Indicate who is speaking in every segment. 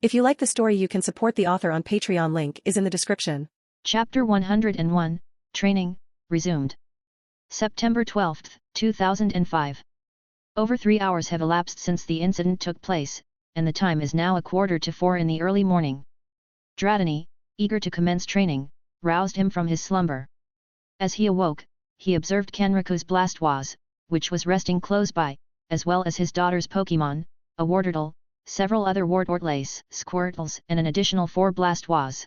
Speaker 1: If you like the story, you can support the author on Patreon. Link is in the description.
Speaker 2: Chapter 101, Training, resumed. September 12, 2005. Over 3 hours have elapsed since the incident took place, and the time is now 3:45 in the early morning. Dratini, eager to commence training, roused him from his slumber. As he awoke, he observed Kenriku's Blastoise, which was resting close by, as well as his daughter's Pokémon, a Wartortle, several other Wartortles, Squirtles, and an additional 4 Blastoise.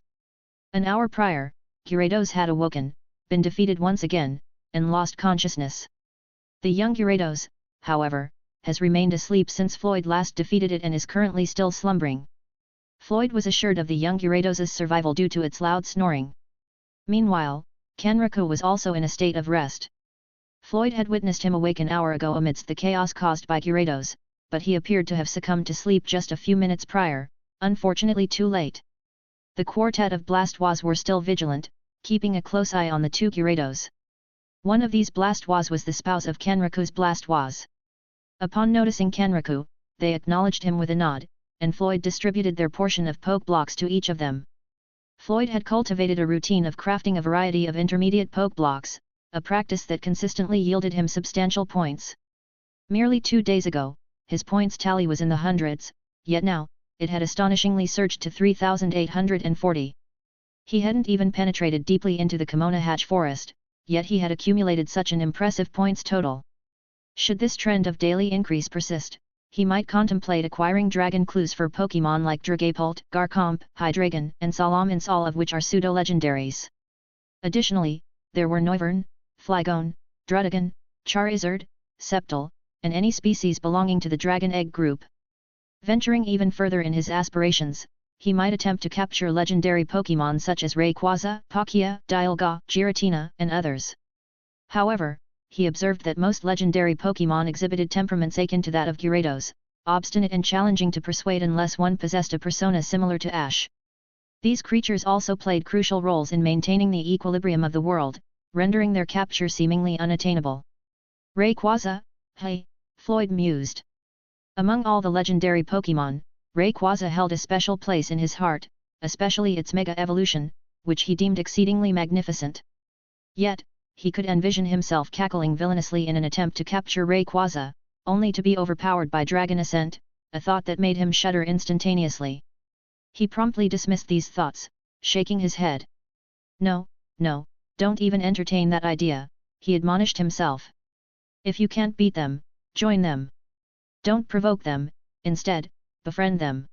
Speaker 2: An hour prior, Gyarados had awoken, been defeated once again, and lost consciousness. The young Gyarados, however, has remained asleep since Floyd last defeated it and is currently still slumbering. Floyd was assured of the young Gyarados' survival due to its loud snoring. Meanwhile, Kenriku was also in a state of rest. Floyd had witnessed him awake an hour ago amidst the chaos caused by Gyarados, but he appeared to have succumbed to sleep just a few minutes prior, unfortunately too late. The quartet of Blastoise were still vigilant, keeping a close eye on the 2 Gyarados. One of these Blastoise was the spouse of Kenriku's Blastoise. Upon noticing Kenriku, they acknowledged him with a nod, and Floyd distributed their portion of Poke Blocks to each of them. Floyd had cultivated a routine of crafting a variety of intermediate Poke Blocks, a practice that consistently yielded him substantial points. Merely 2 days ago, his points tally was in the hundreds, yet now, it had astonishingly surged to 3,840. He hadn't even penetrated deeply into the Kimono Hatch forest, yet he had accumulated such an impressive points total. Should this trend of daily increase persist, he might contemplate acquiring dragon clues for Pokémon like Dragapult, Garchomp, Hydreigon, and Salamence, all of which are pseudo-legendaries. Additionally, there were Noivern, Flygon, Druddigon, Charizard, Sceptile, and any species belonging to the Dragon Egg group. Venturing even further in his aspirations, he might attempt to capture legendary Pokémon such as Rayquaza, Palkia, Dialga, Giratina, and others. However, he observed that most legendary Pokémon exhibited temperaments akin to that of Gyarados, obstinate and challenging to persuade unless one possessed a persona similar to Ash. These creatures also played crucial roles in maintaining the equilibrium of the world, rendering their capture seemingly unattainable. Rayquaza, hey, Floyd mused. Among all the legendary Pokémon, Rayquaza held a special place in his heart, especially its Mega Evolution, which he deemed exceedingly magnificent. Yet, he could envision himself cackling villainously in an attempt to capture Rayquaza, only to be overpowered by Dragon Ascent, a thought that made him shudder instantaneously. He promptly dismissed these thoughts, shaking his head. No, don't even entertain that idea, he admonished himself. If you can't beat them, join them. Don't provoke them, instead, befriend them.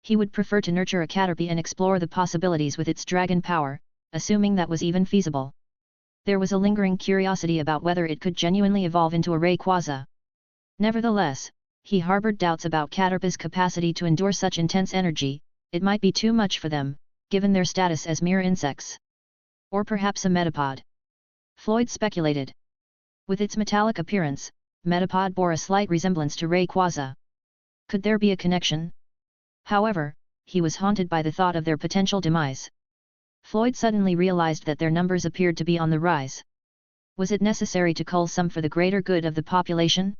Speaker 2: He would prefer to nurture a Caterpie and explore the possibilities with its dragon power, assuming that was even feasible. There was a lingering curiosity about whether it could genuinely evolve into a Rayquaza. Nevertheless, he harbored doubts about Caterpie's capacity to endure such intense energy. It might be too much for them, given their status as mere insects. Or perhaps a Metapod. Floyd speculated. With its metallic appearance, Metapod bore a slight resemblance to Rayquaza. Could there be a connection? However, he was haunted by the thought of their potential demise. Floyd suddenly realized that their numbers appeared to be on the rise. Was it necessary to cull some for the greater good of the population?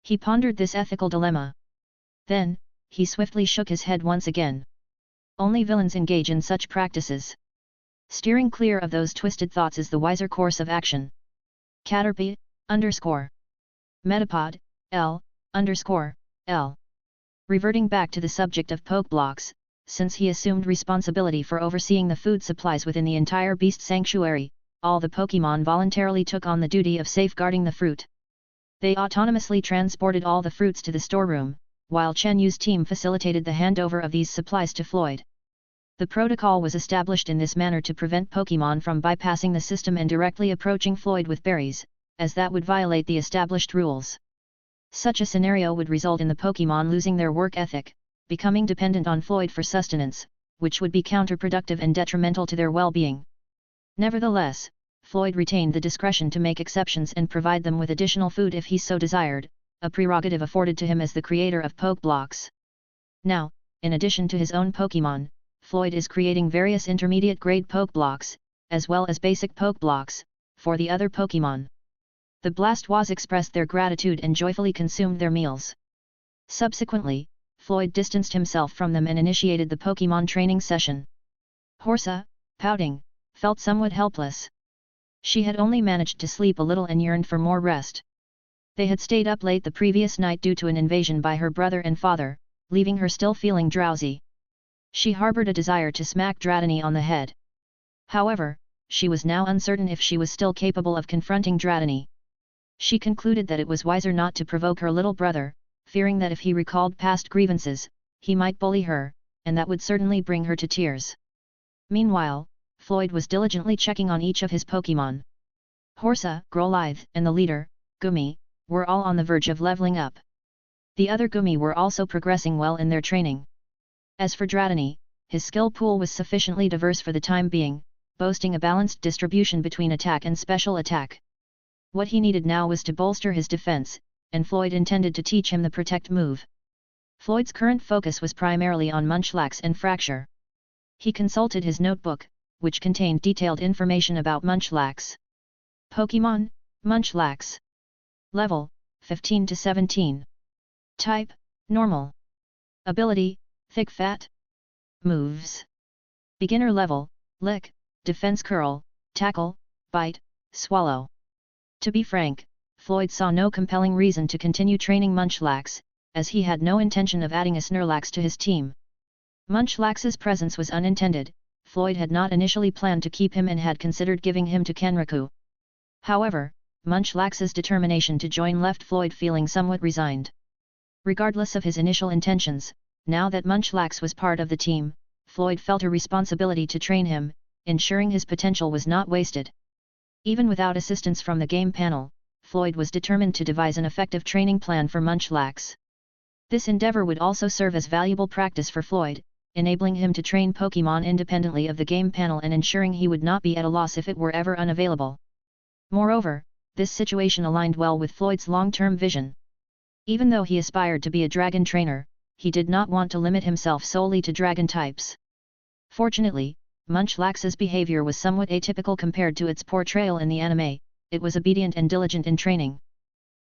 Speaker 2: He pondered this ethical dilemma. Then, he swiftly shook his head once again. Only villains engage in such practices. Steering clear of those twisted thoughts is the wiser course of action. Caterpie, Metapod, L. Reverting back to the subject of Poke Blocks, since he assumed responsibility for overseeing the food supplies within the entire Beast Sanctuary, all the Pokémon voluntarily took on the duty of safeguarding the fruit. They autonomously transported all the fruits to the storeroom, while Chen Yu's team facilitated the handover of these supplies to Floyd. The protocol was established in this manner to prevent Pokémon from bypassing the system and directly approaching Floyd with berries, as that would violate the established rules. Such a scenario would result in the Pokémon losing their work ethic, becoming dependent on Floyd for sustenance, which would be counterproductive and detrimental to their well-being. Nevertheless, Floyd retained the discretion to make exceptions and provide them with additional food if he so desired, a prerogative afforded to him as the creator of Poke Blocks. Now, in addition to his own Pokémon, Floyd is creating various intermediate-grade Poke Blocks, as well as basic Poke Blocks, for the other Pokémon. The Blastoise expressed their gratitude and joyfully consumed their meals. Subsequently, Floyd distanced himself from them and initiated the Pokémon training session. Horsa, pouting, felt somewhat helpless. She had only managed to sleep a little and yearned for more rest. They had stayed up late the previous night due to an invasion by her brother and father, leaving her still feeling drowsy. She harbored a desire to smack Dratini on the head. However, she was now uncertain if she was still capable of confronting Dratini. She concluded that it was wiser not to provoke her little brother, fearing that if he recalled past grievances, he might bully her, and that would certainly bring her to tears. Meanwhile, Floyd was diligently checking on each of his Pokémon. Horsa, Growlithe, and the leader, Gumi, were all on the verge of leveling up. The other Gumi were also progressing well in their training. As for Dratini, his skill pool was sufficiently diverse for the time being, boasting a balanced distribution between attack and special attack. What he needed now was to bolster his defense, and Floyd intended to teach him the Protect move. Floyd's current focus was primarily on Munchlax and Fracture. He consulted his notebook, which contained detailed information about Munchlax. Pokémon, Munchlax. Level, 15 to 17. Type, Normal. Ability, Thick Fat. Moves. Beginner level, Lick, Defense Curl, Tackle, Bite, Swallow. To be frank, Floyd saw no compelling reason to continue training Munchlax, as he had no intention of adding a Snorlax to his team. Munchlax's presence was unintended. Floyd had not initially planned to keep him and had considered giving him to Kenriku. However, Munchlax's determination to join left Floyd feeling somewhat resigned. Regardless of his initial intentions, now that Munchlax was part of the team, Floyd felt a responsibility to train him, ensuring his potential was not wasted. Even without assistance from the game panel, Floyd was determined to devise an effective training plan for Munchlax. This endeavor would also serve as valuable practice for Floyd, enabling him to train Pokémon independently of the game panel and ensuring he would not be at a loss if it were ever unavailable. Moreover, this situation aligned well with Floyd's long-term vision. Even though he aspired to be a dragon trainer, he did not want to limit himself solely to dragon types. Fortunately, Munchlax's behavior was somewhat atypical compared to its portrayal in the anime. It was obedient and diligent in training.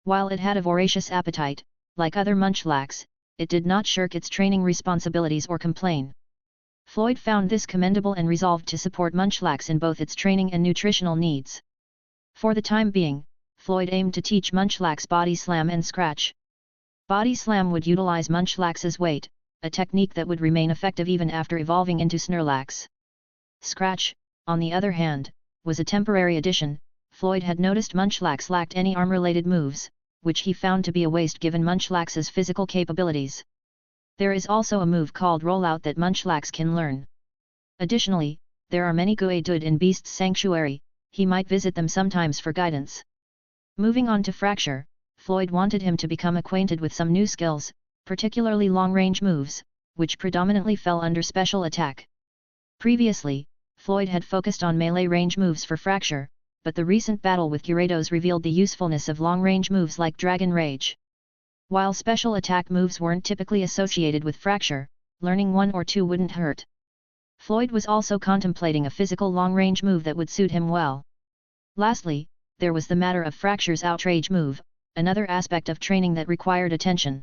Speaker 2: While it had a voracious appetite, like other Munchlax, it did not shirk its training responsibilities or complain. Floyd found this commendable and resolved to support Munchlax in both its training and nutritional needs. For the time being, Floyd aimed to teach Munchlax Body Slam and Scratch. Body Slam would utilize Munchlax's weight, a technique that would remain effective even after evolving into Snorlax. Scratch, on the other hand, was a temporary addition. Floyd had noticed Munchlax lacked any arm-related moves, which he found to be a waste given Munchlax's physical capabilities. There is also a move called Rollout that Munchlax can learn. Additionally, there are many Geodude in Beast's Sanctuary. He might visit them sometimes for guidance. Moving on to Fracture, Floyd wanted him to become acquainted with some new skills, particularly long-range moves, which predominantly fell under special attack. Previously, Floyd had focused on melee range moves for Fracture, but the recent battle with Gyarados revealed the usefulness of long-range moves like Dragon Rage. While special attack moves weren't typically associated with Fracture, learning one or two wouldn't hurt. Floyd was also contemplating a physical long-range move that would suit him well. Lastly, there was the matter of Fracture's outrage move, another aspect of training that required attention.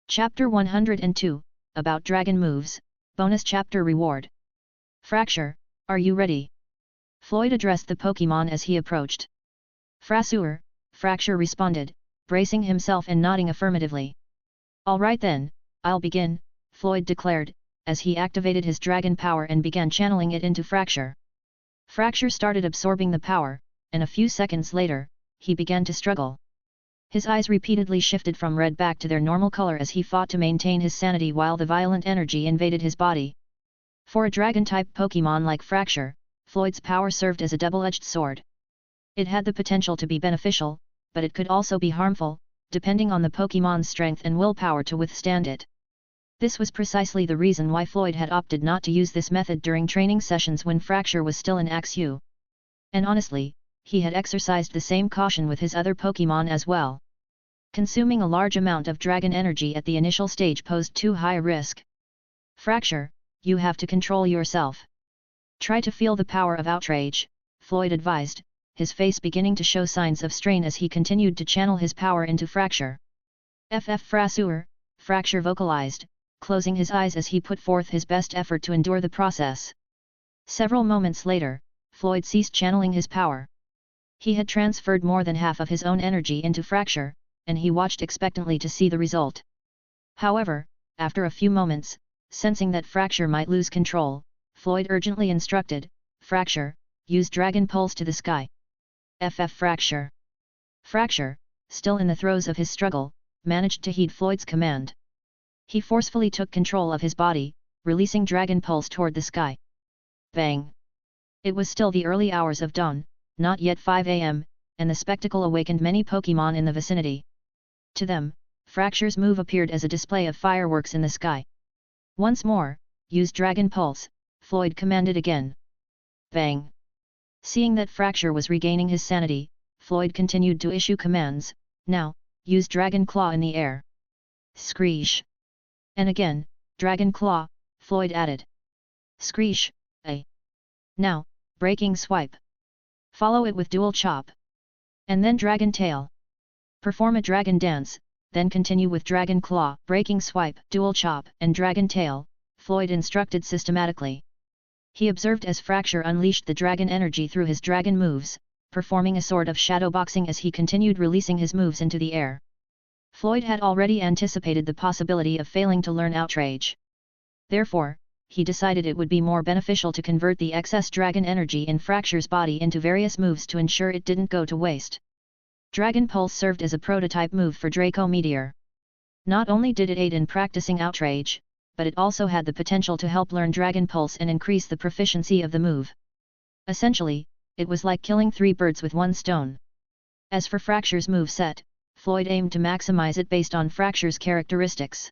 Speaker 2: Chapter 102, about Dragon Moves, Bonus Chapter Reward. Fracture, are you ready? Floyd addressed the Pokémon as he approached. Fracture, Fracture responded, bracing himself and nodding affirmatively. Alright then, I'll begin, Floyd declared, as he activated his dragon power and began channeling it into Fracture. Fracture started absorbing the power, and a few seconds later, he began to struggle. His eyes repeatedly shifted from red back to their normal color as he fought to maintain his sanity while the violent energy invaded his body. For a dragon-type Pokémon like Fracture, Floyd's power served as a double-edged sword. It had the potential to be beneficial, but it could also be harmful, depending on the Pokémon's strength and willpower to withstand it. This was precisely the reason why Floyd had opted not to use this method during training sessions when Fracture was still in Axew. And honestly, he had exercised the same caution with his other Pokémon as well. Consuming a large amount of dragon energy at the initial stage posed too high a risk. Fracture, you have to control yourself. Try to feel the power of outrage, Floyd advised, his face beginning to show signs of strain as he continued to channel his power into Fracture. Fracture, Fracture vocalized, closing his eyes as he put forth his best effort to endure the process. Several moments later, Floyd ceased channeling his power. He had transferred more than half of his own energy into Fracture, and he watched expectantly to see the result. However, after a few moments, sensing that Fracture might lose control, Floyd urgently instructed, "Fracture, use Dragon Pulse to the sky." Fracture. Fracture, still in the throes of his struggle, managed to heed Floyd's command. He forcefully took control of his body, releasing Dragon Pulse toward the sky. Bang! It was still the early hours of dawn, not yet 5 a.m., and the spectacle awakened many Pokémon in the vicinity. To them, Fracture's move appeared as a display of fireworks in the sky. Once more, use Dragon Pulse, Floyd commanded again. Bang! Seeing that Fracture was regaining his sanity, Floyd continued to issue commands. Now, use Dragon Claw in the air. Screech! And again, Dragon Claw, Floyd added. Screech! Now, Breaking Swipe. Follow it with Dual Chop. And then Dragon Tail. Perform a Dragon Dance, then continue with Dragon Claw, Breaking Swipe, Dual Chop, and Dragon Tail, Floyd instructed systematically. He observed as Fracture unleashed the dragon energy through his dragon moves, performing a sort of shadow boxing as he continued releasing his moves into the air. Floyd had already anticipated the possibility of failing to learn Outrage. Therefore, he decided it would be more beneficial to convert the excess dragon energy in Fracture's body into various moves to ensure it didn't go to waste. Dragon Pulse served as a prototype move for Draco Meteor. Not only did it aid in practicing Outrage, but it also had the potential to help learn Dragon Pulse and increase the proficiency of the move. Essentially, it was like killing 3 birds with 1 stone. As for Fracture's move set, Floyd aimed to maximize it based on Fracture's characteristics.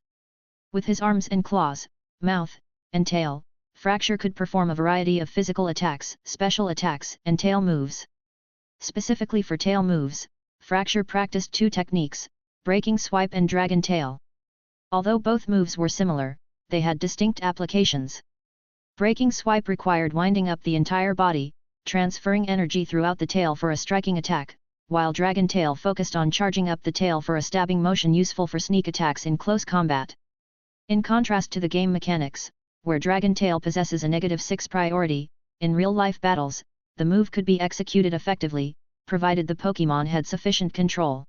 Speaker 2: With his arms and claws, mouth, and tail, Fracture could perform a variety of physical attacks, special attacks, and tail moves. Specifically for tail moves, Fracture practiced 2 techniques, Breaking Swipe and Dragon Tail. Although both moves were similar, they had distinct applications. Breaking Swipe required winding up the entire body, transferring energy throughout the tail for a striking attack, while Dragon Tail focused on charging up the tail for a stabbing motion useful for sneak attacks in close combat. In contrast to the game mechanics, where Dragon Tail possesses a -6 priority, in real-life battles, the move could be executed effectively, provided the Pokémon had sufficient control.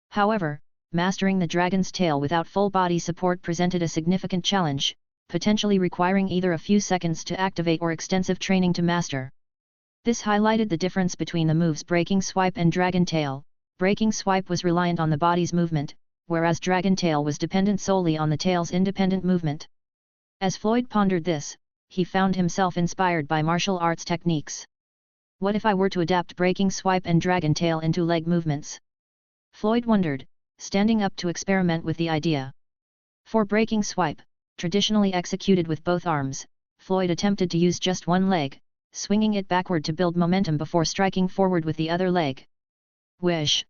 Speaker 2: However, mastering the Dragon's Tail without full body support presented a significant challenge, potentially requiring either a few seconds to activate or extensive training to master. This highlighted the difference between the moves Breaking Swipe and Dragon Tail. Breaking Swipe was reliant on the body's movement, whereas Dragon Tail was dependent solely on the tail's independent movement. As Floyd pondered this, he found himself inspired by martial arts techniques. What if I were to adapt Breaking Swipe and Dragon Tail into leg movements? Floyd wondered, standing up to experiment with the idea. For Breaking Swipe, traditionally executed with both arms, Floyd attempted to use just one leg, swinging it backward to build momentum before striking forward with the other leg. Whish!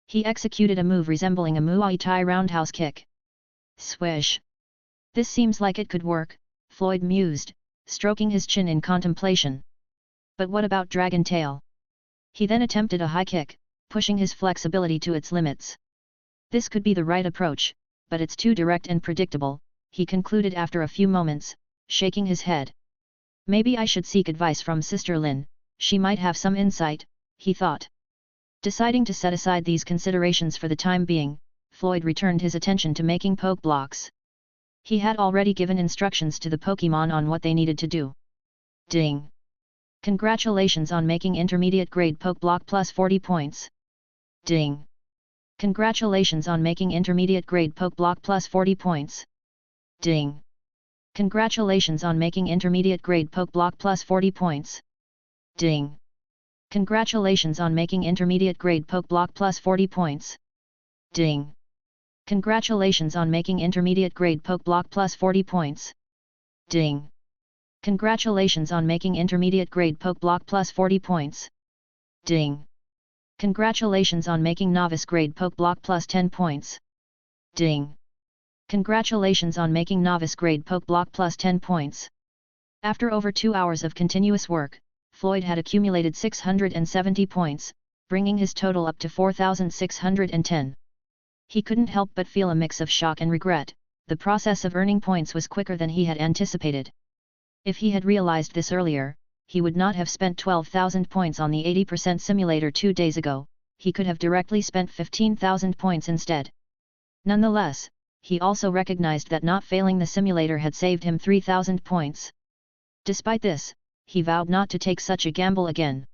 Speaker 2: He executed a move resembling a Muay Thai roundhouse kick. Swish! This seems like it could work, Floyd mused, stroking his chin in contemplation. But what about Dragon Tail? He then attempted a high kick, pushing his flexibility to its limits. This could be the right approach, but it's too direct and predictable, he concluded after a few moments, shaking his head. Maybe I should seek advice from Sister Lin, she might have some insight, he thought. Deciding to set aside these considerations for the time being, Floyd returned his attention to making Poke Blocks. He had already given instructions to the Pokémon on what they needed to do. Ding! Congratulations on making intermediate grade Poke Block plus 40 points. Ding! Congratulations on making intermediate grade Poke Block plus 40 points. Ding! Congratulations on making intermediate grade Poke Block plus 40 points. Ding! Congratulations on making intermediate grade Poke Block plus 40 points. Ding! Congratulations on making intermediate grade Poke Block plus 40 points. Ding! Congratulations on making intermediate grade Poke Block plus 40 points. Ding! Congratulations on making novice grade Poke Block plus 10 points. Ding! Congratulations on making novice grade Poke Block plus 10 points. After over 2 hours of continuous work, Floyd had accumulated 670 points, bringing his total up to 4,610. He couldn't help but feel a mix of shock and regret, the process of earning points was quicker than he had anticipated. If he had realized this earlier, he would not have spent 12,000 points on the 80% simulator 2 days ago, he could have directly spent 15,000 points instead. Nonetheless, he also recognized that not failing the simulator had saved him 3,000 points. Despite this, he vowed not to take such a gamble again.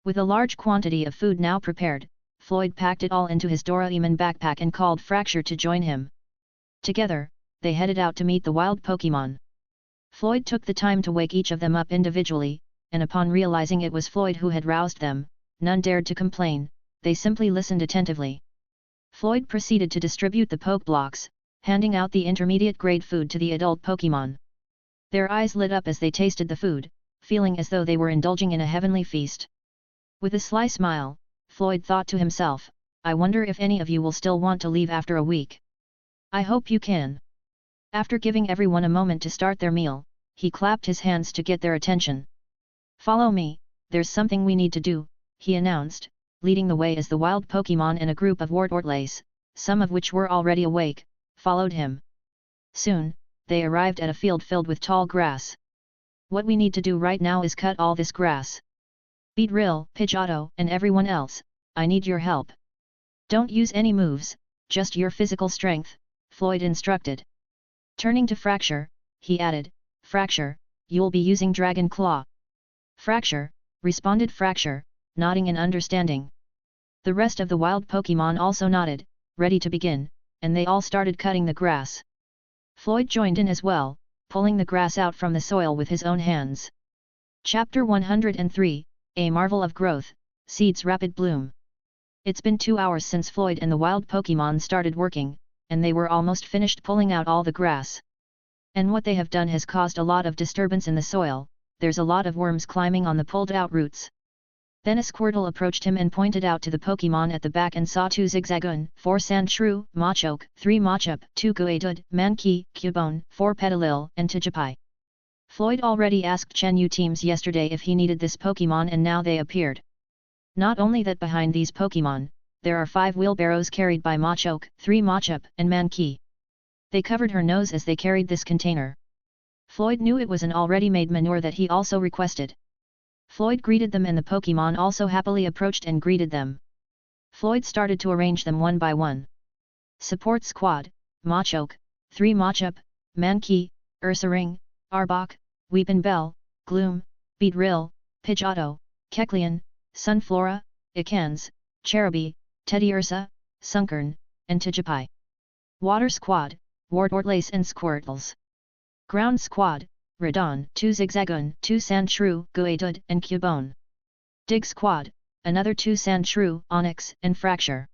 Speaker 2: With a large quantity of food now prepared, Floyd packed it all into his Doraemon backpack and called Fracture to join him. Together, they headed out to meet the wild Pokémon. Floyd took the time to wake each of them up individually, and upon realizing it was Floyd who had roused them, none dared to complain, they simply listened attentively. Floyd proceeded to distribute the Poke Blocks, handing out the intermediate-grade food to the adult Pokémon. Their eyes lit up as they tasted the food, feeling as though they were indulging in a heavenly feast. With a sly smile, Floyd thought to himself, I wonder if any of you will still want to leave after a week. I hope you can. After giving everyone a moment to start their meal, he clapped his hands to get their attention. Follow me, there's something we need to do, he announced, leading the way as the wild Pokémon and a group of Wartortles, some of which were already awake, followed him. Soon, they arrived at a field filled with tall grass. What we need to do right now is cut all this grass. Beedrill, Pidgeotto, and everyone else, I need your help. Don't use any moves, just your physical strength, Floyd instructed. Turning to Fracture, he added, Fracture, you'll be using Dragon Claw. Fracture, responded Fracture, nodding in understanding. The rest of the wild Pokémon also nodded, ready to begin, and they all started cutting the grass. Floyd joined in as well, pulling the grass out from the soil with his own hands. Chapter 103, A Marvel of Growth, Seeds Rapid Bloom. It's been 2 hours since Floyd and the wild Pokémon started working, and they were almost finished pulling out all the grass. And what they have done has caused a lot of disturbance in the soil, there's a lot of worms climbing on the pulled out roots. Then a Squirtle approached him and pointed out to the Pokémon at the back and saw 2 Zigzagoon, 4 Sandshrew, Machoke, 3 Machop, 2 Geodude, Mankey, Cubone, 4 Petilil, and Tijipai. Floyd already asked Chenyu teams yesterday if he needed this Pokémon and now they appeared. Not only that, behind these Pokémon, there are 5 wheelbarrows carried by Machoke, 3 Machop, and Mankey. They covered her nose as they carried this container. Floyd knew it was an already made manure that he also requested. Floyd greeted them and the Pokémon also happily approached and greeted them. Floyd started to arrange them one by one. Support Squad, Machoke, 3 Machop, Mankey, Ursaring, Arbok, Weepinbell, Gloom, Beedrill, Pidgeotto, Kecleon, Sunflora, Ikans, Cherubi, Teddiursa, Sunkern, and Tijipai. Water Squad, Wartortles and Squirtles. Ground Squad, Radon, 2 Zigzagoon, 2 Sandshrew, Geodude, and Cubone. Dig Squad, another 2 Sandshrew, Onyx, and Fracture.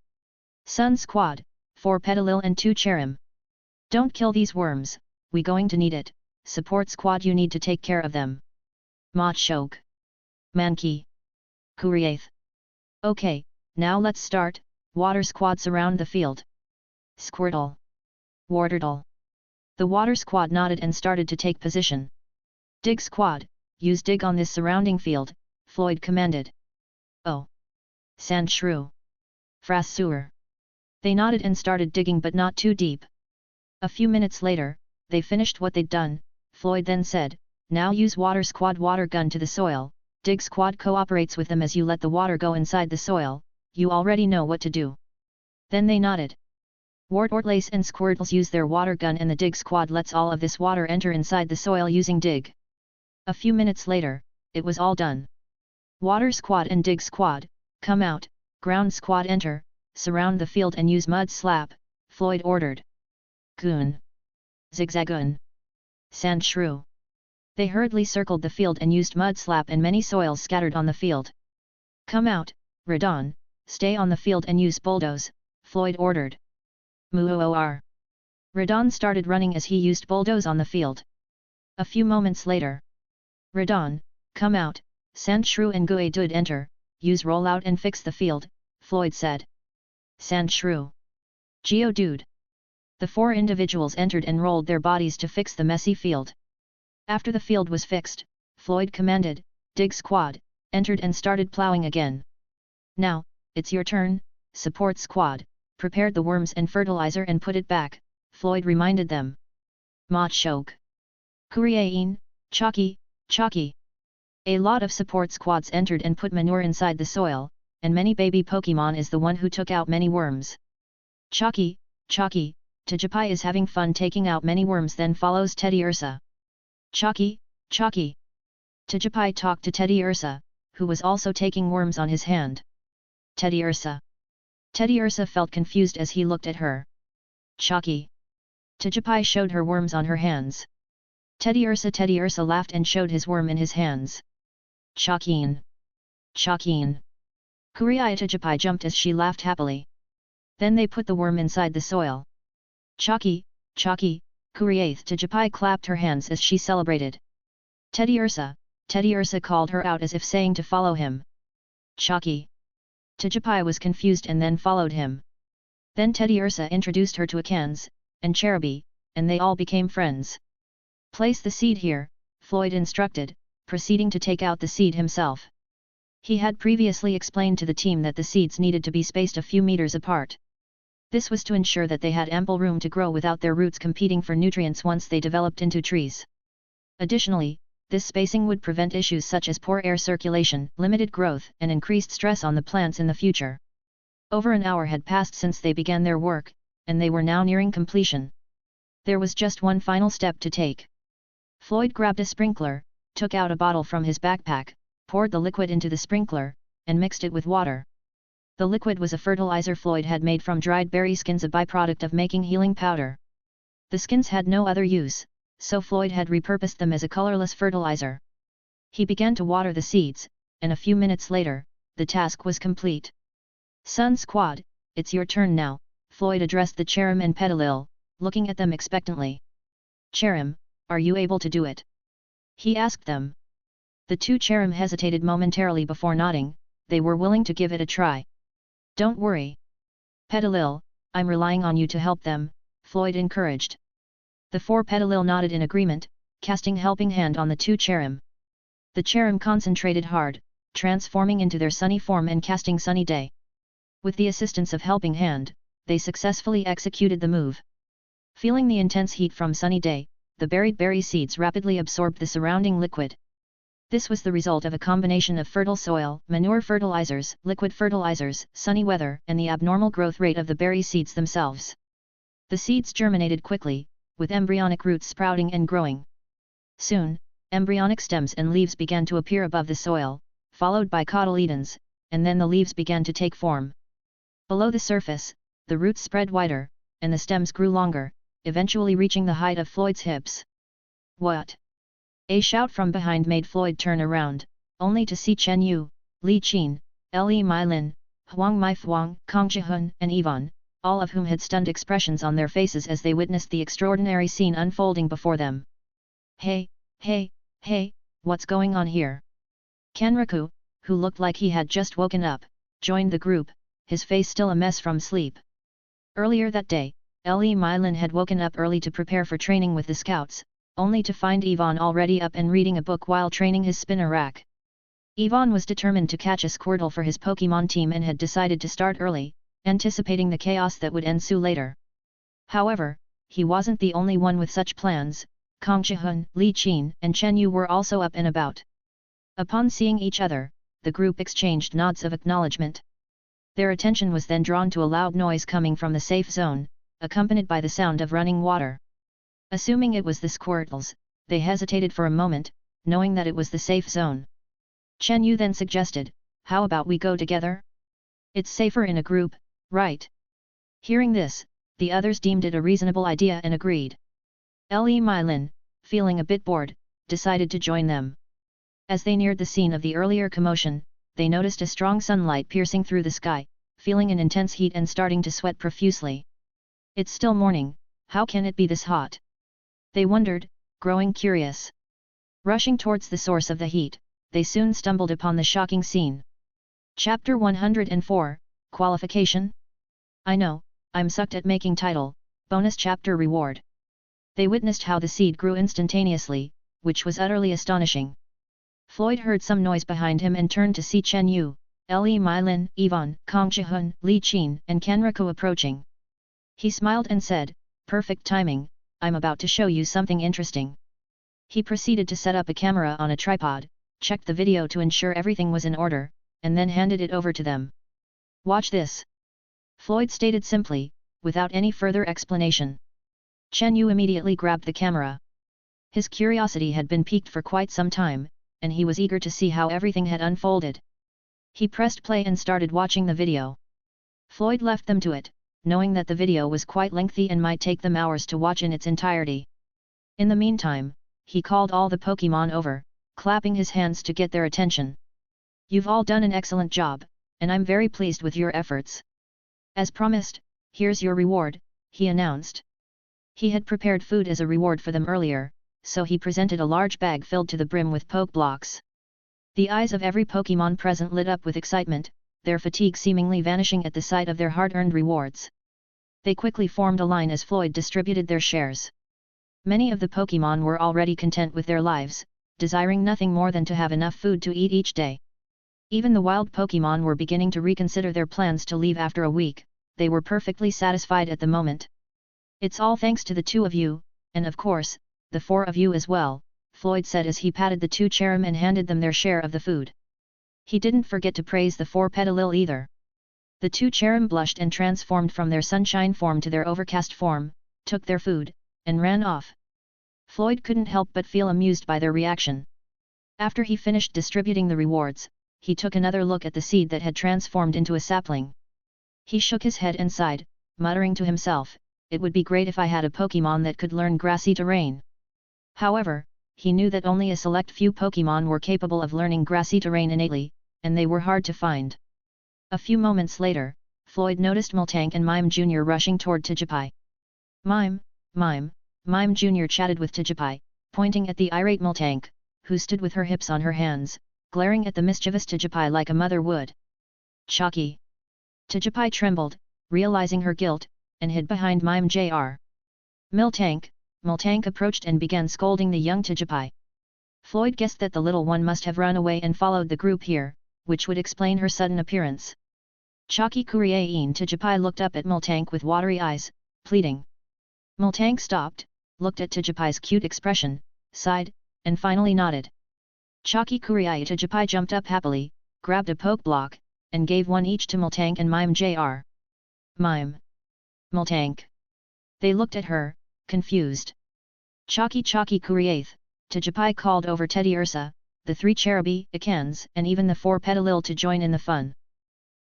Speaker 2: Sun Squad, 4 Petilil and 2 Cherim. Don't kill these worms, we going to need it. Support Squad, you need to take care of them. Machoke. Mankey. Kuriath. Okay, now let's start. Water Squad, surround the field. Squirtle. Wartortle. The Water Squad nodded and started to take position. Dig Squad, use dig on this surrounding field, Floyd commanded. Oh. Sandshrew. Frassewer. They nodded and started digging, but not too deep. A few minutes later, they finished what they'd done. Floyd then said, now use Water Squad water gun to the soil. Dig Squad cooperates with them as you let the water go inside the soil, you already know what to do. Then they nodded. Wartortles and Squirtles use their water gun and the Dig Squad lets all of this water enter inside the soil using dig. A few minutes later, it was all done. Water Squad and Dig Squad, come out, Ground Squad enter, surround the field and use Mud Slap, Floyd ordered. Goon. Zigzagoon. Sandshrew. They hurriedly circled the field and used Mud Slap and many soils scattered on the field. Come out, Radon, stay on the field and use Bulldoze, Floyd ordered. Muor. Radon started running as he used Bulldoze on the field. A few moments later. Radon, come out, Sandshrew and Geodude enter, use Rollout and fix the field, Floyd said. Sandshrew. Geodude. The 4 individuals entered and rolled their bodies to fix the messy field. After the field was fixed, Floyd commanded, Dig Squad, entered and started plowing again. Now, it's your turn, Support Squad, prepared the worms and fertilizer and put it back, Floyd reminded them. Ma Chok. Kuriein, Chalky, Chalky. A lot of support squads entered and put manure inside the soil, and many baby Pokémon is the one who took out many worms. Chalky, Chalky, Tajapai is having fun taking out many worms, then follows Teddy Ursa. Chalky, Chalky. Tajapai talked to Teddy Ursa, who was also taking worms on his hand. Teddy Ursa. Teddy Ursa felt confused as he looked at her. Chalky. Tajapai showed her worms on her hands. Teddy Ursa laughed and showed his worm in his hands. Chalkeen. Chalkeen. Kuriai Tajapai jumped as she laughed happily. Then they put the worm inside the soil. Chalky, Chalky, Kuriath Tajapai clapped her hands as she celebrated. Teddy Ursa called her out as if saying to follow him. Chalky. Tajapai was confused and then followed him. Then Teddy Ursa introduced her to Akans, and Cherubi, and they all became friends. Place the seed here, Floyd instructed, proceeding to take out the seed himself. He had previously explained to the team that the seeds needed to be spaced a few meters apart. This was to ensure that they had ample room to grow without their roots competing for nutrients once they developed into trees. Additionally, this spacing would prevent issues such as poor air circulation, limited growth, and increased stress on the plants in the future. Over an hour had passed since they began their work, and they were now nearing completion. There was just one final step to take. Floyd grabbed a sprinkler, took out a bottle from his backpack, poured the liquid into the sprinkler, and mixed it with water. The liquid was a fertilizer Floyd had made from dried berry skins, a byproduct of making healing powder. The skins had no other use, so Floyd had repurposed them as a colorless fertilizer. He began to water the seeds, and a few minutes later, the task was complete. Sun Squad, it's your turn now, Floyd addressed the Cherim and Petalil, looking at them expectantly. Cherim, are you able to do it? He asked them. The two Cherim hesitated momentarily before nodding, they were willing to give it a try. Don't worry. Petalil, I'm relying on you to help them, Floyd encouraged. The four Petalil nodded in agreement, casting helping hand on the two Cherim. The Cherim concentrated hard, transforming into their sunny form and casting Sunny Day. With the assistance of helping hand, they successfully executed the move. Feeling the intense heat from Sunny Day, the buried berry seeds rapidly absorbed the surrounding liquid. This was the result of a combination of fertile soil, manure fertilizers, liquid fertilizers, sunny weather, and the abnormal growth rate of the berry seeds themselves. The seeds germinated quickly, with embryonic roots sprouting and growing. Soon, embryonic stems and leaves began to appear above the soil, followed by cotyledons, and then the leaves began to take form. Below the surface, the roots spread wider, and the stems grew longer, eventually reaching the height of Floyd's hips. What? A shout from behind made Floyd turn around, only to see Chen Yu, Li Qin, Le Milin, Huang Maifuang, Kong Jihun, and Yvonne, all of whom had stunned expressions on their faces as they witnessed the extraordinary scene unfolding before them. Hey, what's going on here? Kenraku, who looked like he had just woken up, joined the group, his face still a mess from sleep. Earlier that day, Le Milin had woken up early to prepare for training with the scouts, only to find Yvonne already up and reading a book while training his spinner rack. Yvonne was determined to catch a Squirtle for his Pokémon team and had decided to start early, anticipating the chaos that would ensue later. However, he wasn't the only one with such plans. Kong Jihun, Li Qin, and Chen Yu were also up and about. Upon seeing each other, the group exchanged nods of acknowledgement. Their attention was then drawn to a loud noise coming from the safe zone, accompanied by the sound of running water. Assuming it was the Squirtles, they hesitated for a moment, knowing that it was the safe zone. Chen Yu then suggested, how about we go together? It's safer in a group, right? Hearing this, the others deemed it a reasonable idea and agreed. Le Milin, feeling a bit bored, decided to join them. As they neared the scene of the earlier commotion, they noticed a strong sunlight piercing through the sky, feeling an intense heat and starting to sweat profusely. It's still morning, how can it be this hot? They wondered, growing curious. Rushing towards the source of the heat, they soon stumbled upon the shocking scene. Chapter 104, Qualification? I know, I'm sucked at making title, bonus chapter reward. They witnessed how the seed grew instantaneously, which was utterly astonishing. Floyd heard some noise behind him and turned to see Chen Yu, Le Milin, Yvonne, Kong Jihun, Li Qin, and Kenraku approaching. He smiled and said, Perfect timing, I'm about to show you something interesting. He proceeded to set up a camera on a tripod, checked the video to ensure everything was in order, and then handed it over to them. Watch this. Floyd stated simply, without any further explanation. Chen Yu immediately grabbed the camera. His curiosity had been piqued for quite some time, and he was eager to see how everything had unfolded. He pressed play and started watching the video. Floyd left them to it, knowing that the video was quite lengthy and might take them hours to watch in its entirety. In the meantime, he called all the Pokémon over, clapping his hands to get their attention. You've all done an excellent job, and I'm very pleased with your efforts. As promised, here's your reward, he announced. He had prepared food as a reward for them earlier, so he presented a large bag filled to the brim with Poke Blocks. The eyes of every Pokémon present lit up with excitement, their fatigue seemingly vanishing at the sight of their hard-earned rewards. They quickly formed a line as Floyd distributed their shares. Many of the Pokémon were already content with their lives, desiring nothing more than to have enough food to eat each day. Even the wild Pokémon were beginning to reconsider their plans to leave after a week. They were perfectly satisfied at the moment. It's all thanks to the two of you, and of course, the four of you as well, Floyd said as he patted the two Cherrim and handed them their share of the food. He didn't forget to praise the four Petalil either. The two Cherrim blushed and transformed from their sunshine form to their overcast form, took their food, and ran off. Floyd couldn't help but feel amused by their reaction. After he finished distributing the rewards, he took another look at the seed that had transformed into a sapling. He shook his head and sighed, muttering to himself, it would be great if I had a Pokémon that could learn grassy terrain. However, he knew that only a select few Pokémon were capable of learning grassy terrain innately, and they were hard to find. A few moments later, Floyd noticed Miltank and Mime Jr. rushing toward Tijipai. Mime Jr. chatted with Tijipai, pointing at the irate Miltank, who stood with her hips on her hands, glaring at the mischievous Tijipai like a mother would. Chalky. Tijipai trembled, realizing her guilt, and hid behind Mime Jr. Miltank approached and began scolding the young Tijipai. Floyd guessed that the little one must have run away and followed the group here, which would explain her sudden appearance. Chalky Kuriain Tijipai looked up at Miltank with watery eyes, pleading. Miltank stopped, looked at Tijipai's cute expression, sighed, and finally nodded. Chalky Kuriai Tijipai jumped up happily, grabbed a poke block, and gave one each to Miltank and Mime Jr. Mime. Miltank. They looked at her, confused. Chalky Kuriaith, Tijipai called over Teddy Ursa, the three Cherubi, Ikans, and even the four Petalil to join in the fun.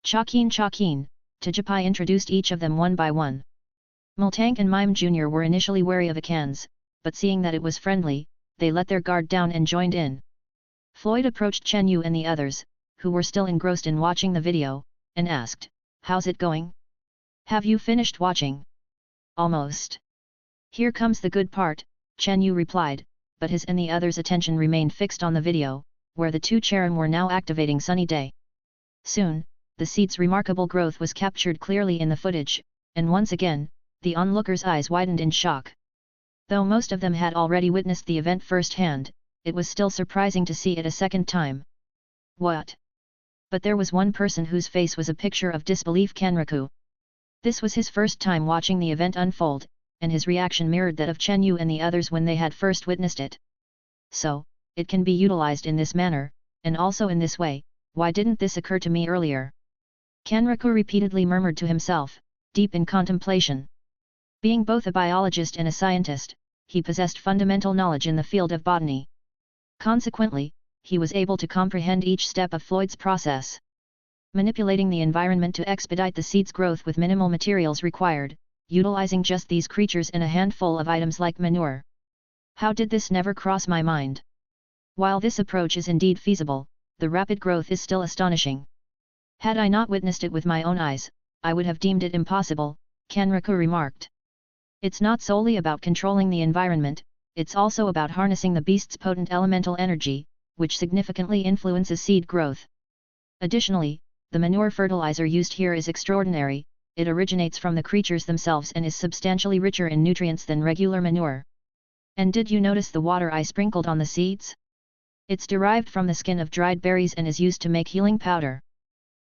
Speaker 2: Chalkeen, Tijipai introduced each of them one by one. Miltank and Mime Jr. were initially wary of Ikans, but seeing that it was friendly, they let their guard down and joined in. Floyd approached Chen Yu and the others, who were still engrossed in watching the video, and asked, how's it going? Have you finished watching? Almost. Here comes the good part, Chen Yu replied, but his and the others' attention remained fixed on the video, where the two Cherrim were now activating Sunny Day. Soon, the seed's remarkable growth was captured clearly in the footage, and once again, the onlookers' eyes widened in shock. Though most of them had already witnessed the event firsthand, it was still surprising to see it a second time. What? But there was one person whose face was a picture of disbelief: Kenraku. This was his first time watching the event unfold, and his reaction mirrored that of Chen Yu and the others when they had first witnessed it. So, it can be utilized in this manner, and also in this way, why didn't this occur to me earlier? Kenraku repeatedly murmured to himself, deep in contemplation. Being both a biologist and a scientist, he possessed fundamental knowledge in the field of botany. Consequently, he was able to comprehend each step of Floyd's process. Manipulating the environment to expedite the seed's growth with minimal materials required, utilizing just these creatures and a handful of items like manure. How did this never cross my mind? While this approach is indeed feasible, the rapid growth is still astonishing. Had I not witnessed it with my own eyes, I would have deemed it impossible, Kenraku remarked. It's not solely about controlling the environment, it's also about harnessing the beast's potent elemental energy, which significantly influences seed growth. Additionally, the manure fertilizer used here is extraordinary. It originates from the creatures themselves and is substantially richer in nutrients than regular manure. And did you notice the water I sprinkled on the seeds? It's derived from the skin of dried berries and is used to make healing powder.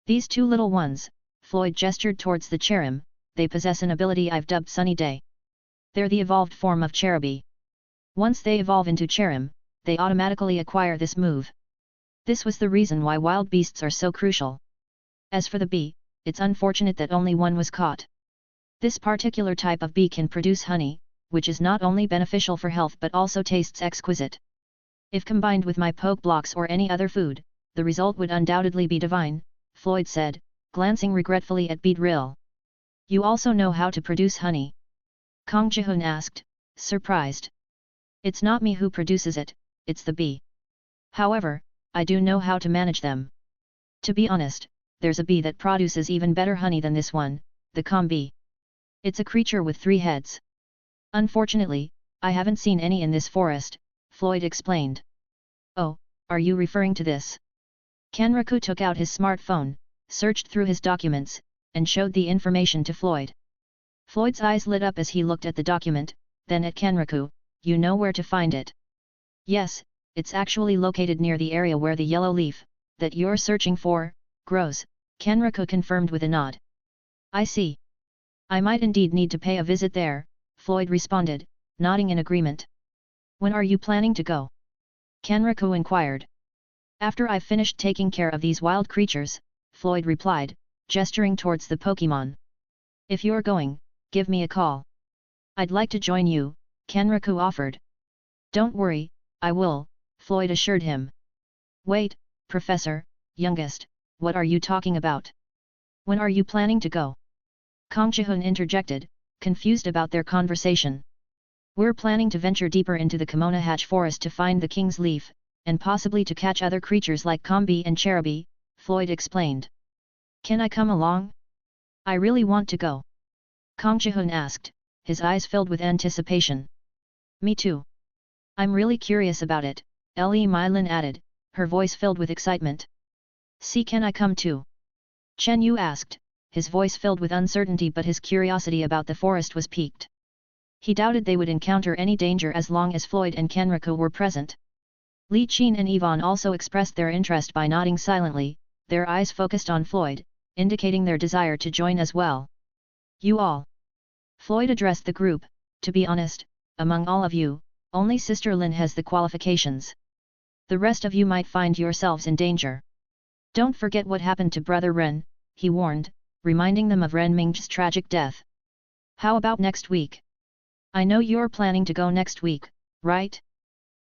Speaker 2: These two little ones, Floyd gestured towards the Cherrim, they possess an ability I've dubbed Sunny Day. They're the evolved form of Cherubi. Once they evolve into Cherim, they automatically acquire this move. This was the reason why wild beasts are so crucial. As for the bee, it's unfortunate that only one was caught. This particular type of bee can produce honey, which is not only beneficial for health but also tastes exquisite. If combined with my poke blocks or any other food, the result would undoubtedly be divine, Floyd said, glancing regretfully at Beedrill. You also know how to produce honey? Kong Jihun asked, surprised. It's not me who produces it, it's the bee. However, I do know how to manage them. To be honest, there's a bee that produces even better honey than this one, the calm bee. It's a creature with 3 heads. Unfortunately, I haven't seen any in this forest, Floyd explained. Oh, are you referring to this? Kenraku took out his smartphone, searched through his documents, and showed the information to Floyd. Floyd's eyes lit up as he looked at the document, then at Kenraku. You know where to find it? Yes, it's actually located near the area where the yellow leaf, that you're searching for, grows, Kenraku confirmed with a nod. I see. I might indeed need to pay a visit there, Floyd responded, nodding in agreement. When are you planning to go? Kenraku inquired. After I've finished taking care of these wild creatures, Floyd replied, gesturing towards the Pokémon. If you're going, give me a call. I'd like to join you, Kenraku offered. Don't worry, I will, Floyd assured him. Wait, Professor, youngest, what are you talking about? When are you planning to go? Kong Jihun interjected, confused about their conversation. We're planning to venture deeper into the Kimono Hatch forest to find the King's Leaf, and possibly to catch other creatures like Combi and Cherubi, Floyd explained. Can I come along? I really want to go. Kong Jihun asked, his eyes filled with anticipation. Me too. I'm really curious about it, Le Mylin added, her voice filled with excitement. See, can I come too? Chen Yu asked, his voice filled with uncertainty, but his curiosity about the forest was piqued. He doubted they would encounter any danger as long as Floyd and Kenraku were present. Li Qin and Yvonne also expressed their interest by nodding silently, their eyes focused on Floyd, indicating their desire to join as well. You all. Floyd addressed the group. To be honest, among all of you, only Sister Lin has the qualifications. The rest of you might find yourselves in danger. Don't forget what happened to Brother Ren, he warned, reminding them of Ren Ming's tragic death. How about next week? I know you're planning to go next week, right?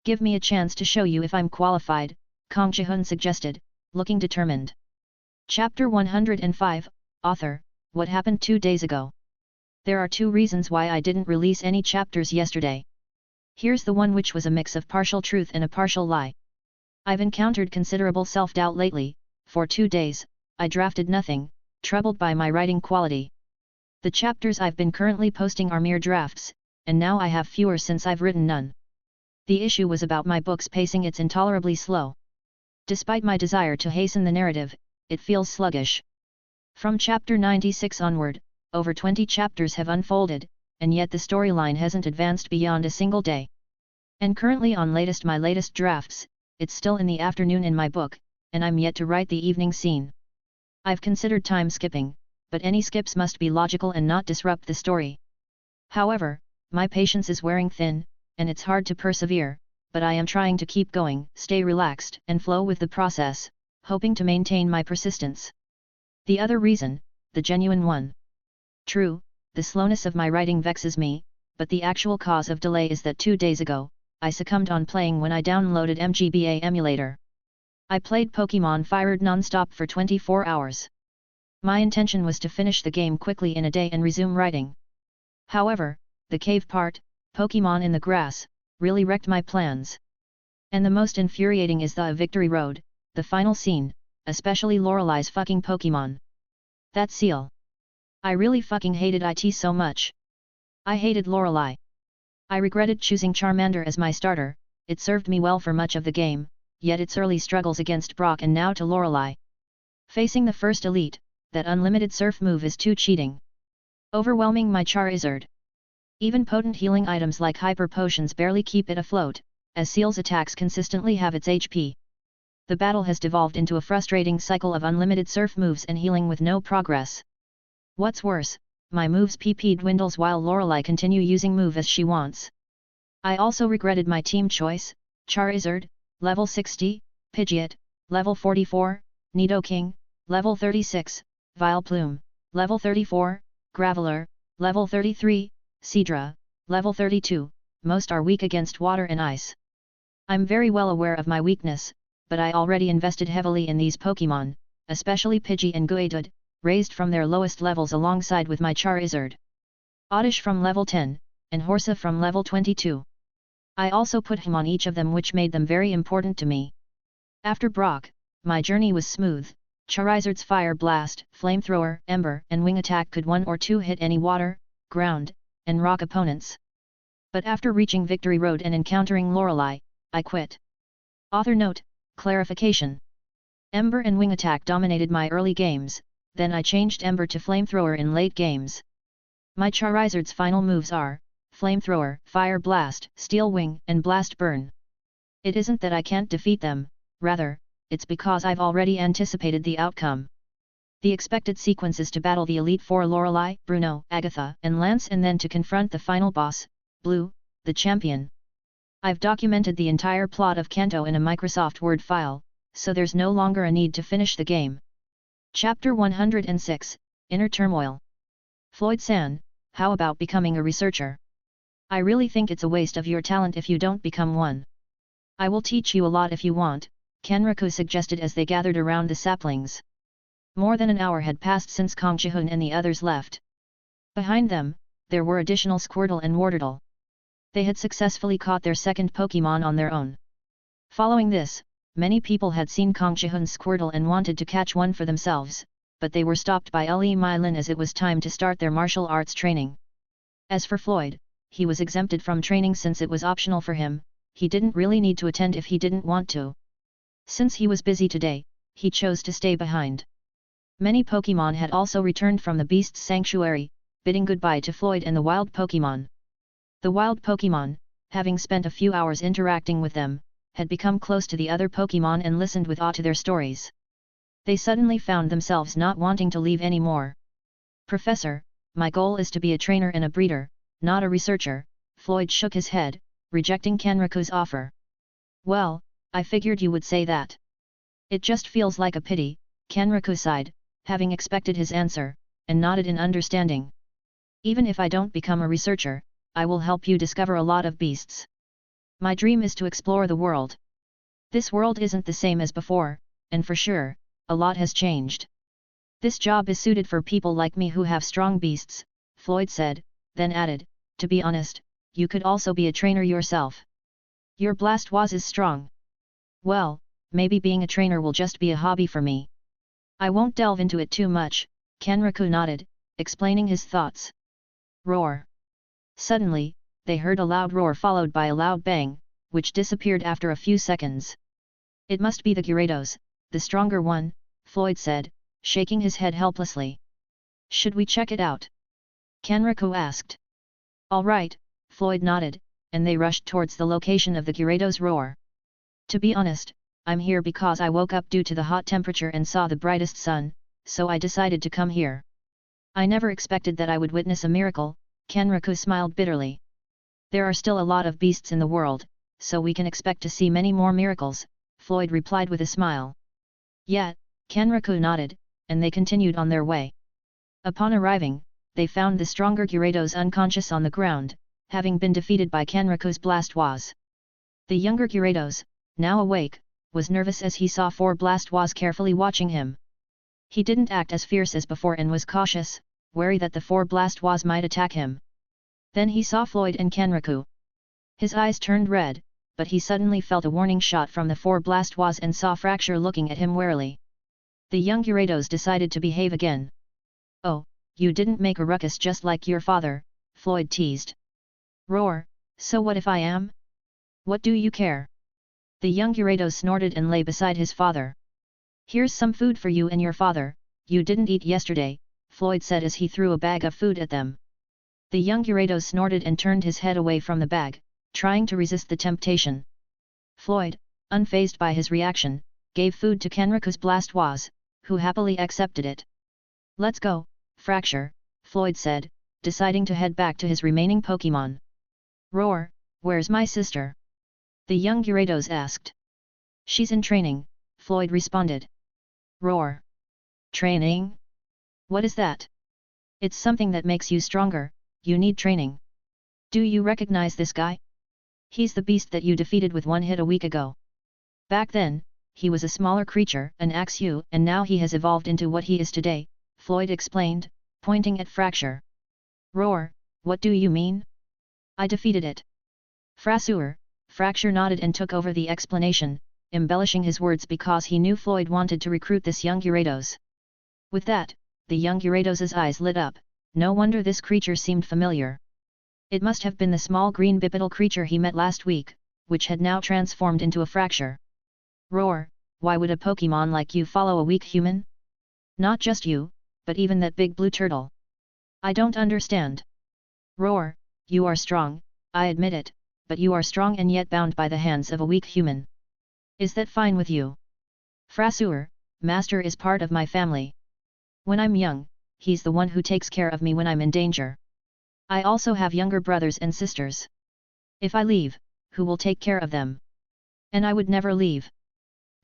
Speaker 2: Give me a chance to show you if I'm qualified, Kong Jihun suggested, looking determined. Chapter 105, Author, What Happened 2 Days Ago. There are 2 reasons why I didn't release any chapters yesterday. Here's the one which was a mix of partial truth and a partial lie. I've encountered considerable self-doubt lately. For 2 days, I drafted nothing, troubled by my writing quality. The chapters I've been currently posting are mere drafts, and now I have fewer since I've written none. The issue was about my book's pacing. It's intolerably slow. Despite my desire to hasten the narrative, it feels sluggish. From chapter 96 onward, over 20 chapters have unfolded, and yet the storyline hasn't advanced beyond a single day. And currently on my latest drafts, it's still in the afternoon in my book, and I'm yet to write the evening scene. I've considered time skipping, but any skips must be logical and not disrupt the story. However, my patience is wearing thin, and it's hard to persevere, but I am trying to keep going, stay relaxed, and flow with the process, hoping to maintain my persistence. The other reason, the genuine one. True, the slowness of my writing vexes me, but the actual cause of delay is that 2 days ago, I succumbed on playing when I downloaded MGBA emulator. I played Pokémon Fire non-stop for 24 hours. My intention was to finish the game quickly in a day and resume writing. However, the cave part, Pokémon in the grass, really wrecked my plans. And the most infuriating is the Victory Road, the final scene, especially Lorelai's fucking Pokémon. That seal. I really fucking hated it so much. I hated Lorelai. I regretted choosing Charmander as my starter. It served me well for much of the game, yet its early struggles against Brock and now to Lorelai. Facing the first elite, that unlimited surf move is too cheating. Overwhelming my Charizard. Even potent healing items like hyper potions barely keep it afloat, as Seal's attacks consistently have its HP. The battle has devolved into a frustrating cycle of unlimited surf moves and healing with no progress. What's worse, my move's PP dwindles while Lorelei continue using move as she wants. I also regretted my team choice, Charizard, level 60, Pidgeot, level 44, Nidoking, level 36, Vileplume, level 34, Graveler, level 33, Seadra, level 32, most are weak against water and ice. I'm very well aware of my weakness, but I already invested heavily in these Pokémon, especially Pidgey and Geodude, raised from their lowest levels alongside with my Charizard. Oddish from level 10, and Horsa from level 22. I also put him on each of them, which made them very important to me. After Brock, my journey was smooth. Charizard's Fire Blast, Flamethrower, Ember, and Wing Attack could 1 or 2 hit any water, ground, and rock opponents. But after reaching Victory Road and encountering Lorelei, I quit. Author note, clarification. Ember and Wing Attack dominated my early games, then I changed Ember to Flamethrower in late games. My Charizard's final moves are Flamethrower, Fire Blast, Steel Wing, and Blast Burn. It isn't that I can't defeat them, rather, it's because I've already anticipated the outcome. The expected sequence is to battle the Elite Four Lorelei, Bruno, Agatha, and Lance, and then to confront the final boss, Blue, the champion. I've documented the entire plot of Kanto in a Microsoft Word file, so there's no longer a need to finish the game. Chapter 106, Inner Turmoil. Floyd-san, how about becoming a researcher? I really think it's a waste of your talent if you don't become one. I will teach you a lot if you want, Kenriku suggested as they gathered around the saplings. More than an hour had passed since Kong Chihun and the others left. Behind them, there were additional Squirtle and Wartortle. They had successfully caught their second Pokémon on their own. Following this, many people had seen Kong Chihun's Squirtle and wanted to catch one for themselves, but they were stopped by Li Mylin as it was time to start their martial arts training. As for Floyd, he was exempted from training since it was optional for him. He didn't really need to attend if he didn't want to. Since he was busy today, he chose to stay behind. Many Pokémon had also returned from the Beast's Sanctuary, bidding goodbye to Floyd and the wild Pokémon. The wild Pokémon, having spent a few hours interacting with them, had become close to the other Pokémon and listened with awe to their stories. They suddenly found themselves not wanting to leave anymore. Professor, my goal is to be a trainer and a breeder, not a researcher, Floyd shook his head, rejecting Kenriku's offer. Well, I figured you would say that. It just feels like a pity, Kenriku sighed, having expected his answer, and nodded in understanding. Even if I don't become a researcher, I will help you discover a lot of beasts. My dream is to explore the world. This world isn't the same as before, and for sure, a lot has changed. This job is suited for people like me who have strong beasts, Floyd said, then added, to be honest, you could also be a trainer yourself. Your Blastoise is strong. Well, maybe being a trainer will just be a hobby for me. I won't delve into it too much, Kenriku nodded, explaining his thoughts. Roar. Suddenly, they heard a loud roar followed by a loud bang, which disappeared after a few seconds. It must be the Gyarados, the stronger one, Floyd said, shaking his head helplessly. Should we check it out? Kenriku asked. All right, Floyd nodded, and they rushed towards the location of the Gyarados roar. To be honest, I'm here because I woke up due to the hot temperature and saw the brightest sun, so I decided to come here. I never expected that I would witness a miracle, Kenriku smiled bitterly. There are still a lot of beasts in the world, so we can expect to see many more miracles, Floyd replied with a smile. Yet, Kenriku nodded, and they continued on their way. Upon arriving, they found the stronger Gyarados unconscious on the ground, having been defeated by Kenriku's Blastoise. The younger Gyarados, now awake, was nervous as he saw 4 Blastoise carefully watching him. He didn't act as fierce as before and was cautious, wary that the 4 Blastoise might attack him. Then he saw Floyd and Kenriku. His eyes turned red, but he suddenly felt a warning shot from the 4 Blastoise and saw Fracture looking at him warily. The young Gyarados decided to behave again. Oh, you didn't make a ruckus just like your father, Floyd teased. Roar, so what if I am? What do you care? The young Gyarados snorted and lay beside his father. Here's some food for you and your father, you didn't eat yesterday, Floyd said as he threw a bag of food at them. The young Gyarados snorted and turned his head away from the bag, trying to resist the temptation. Floyd, unfazed by his reaction, gave food to Kenriku's Blastoise, who happily accepted it. Let's go, Fracture, Floyd said, deciding to head back to his remaining Pokémon. Roar, where's my sister? The young Gyarados asked. She's in training, Floyd responded. Roar. Training? What is that? It's something that makes you stronger, you need training. Do you recognize this guy? He's the beast that you defeated with one hit a week ago. Back then, he was a smaller creature, an Axew, and now he has evolved into what he is today, Floyd explained, pointing at Fracture. Roar, what do you mean? I defeated it. Fracture nodded and took over the explanation, embellishing his words because he knew Floyd wanted to recruit this young Gyarados. With that, the young Gyarados' eyes lit up, no wonder this creature seemed familiar. It must have been the small green bipedal creature he met last week, which had now transformed into a Fracture. Roar, why would a Pokémon like you follow a weak human? Not just you, but even that big blue turtle. I don't understand. Roar, you are strong, I admit it, but you are strong and yet bound by the hands of a weak human. Is that fine with you? Fracture, Master is part of my family. When I'm young, he's the one who takes care of me when I'm in danger. I also have younger brothers and sisters. If I leave, who will take care of them? And I would never leave.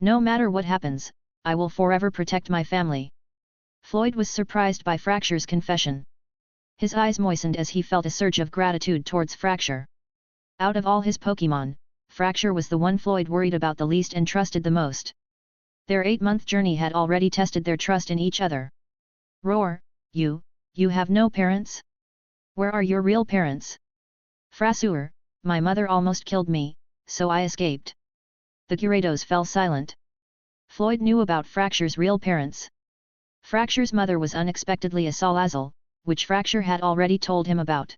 Speaker 2: No matter what happens, I will forever protect my family. Floyd was surprised by Fracture's confession. His eyes moistened as he felt a surge of gratitude towards Fracture. Out of all his Pokémon, Fracture was the one Floyd worried about the least and trusted the most. Their 8-month journey had already tested their trust in each other. Roar, you have no parents? Where are your real parents? Fracture, my mother almost killed me, so I escaped. The Gyarados fell silent. Floyd knew about Fracture's real parents. Fracture's mother was unexpectedly a Salazzle, which Fracture had already told him about.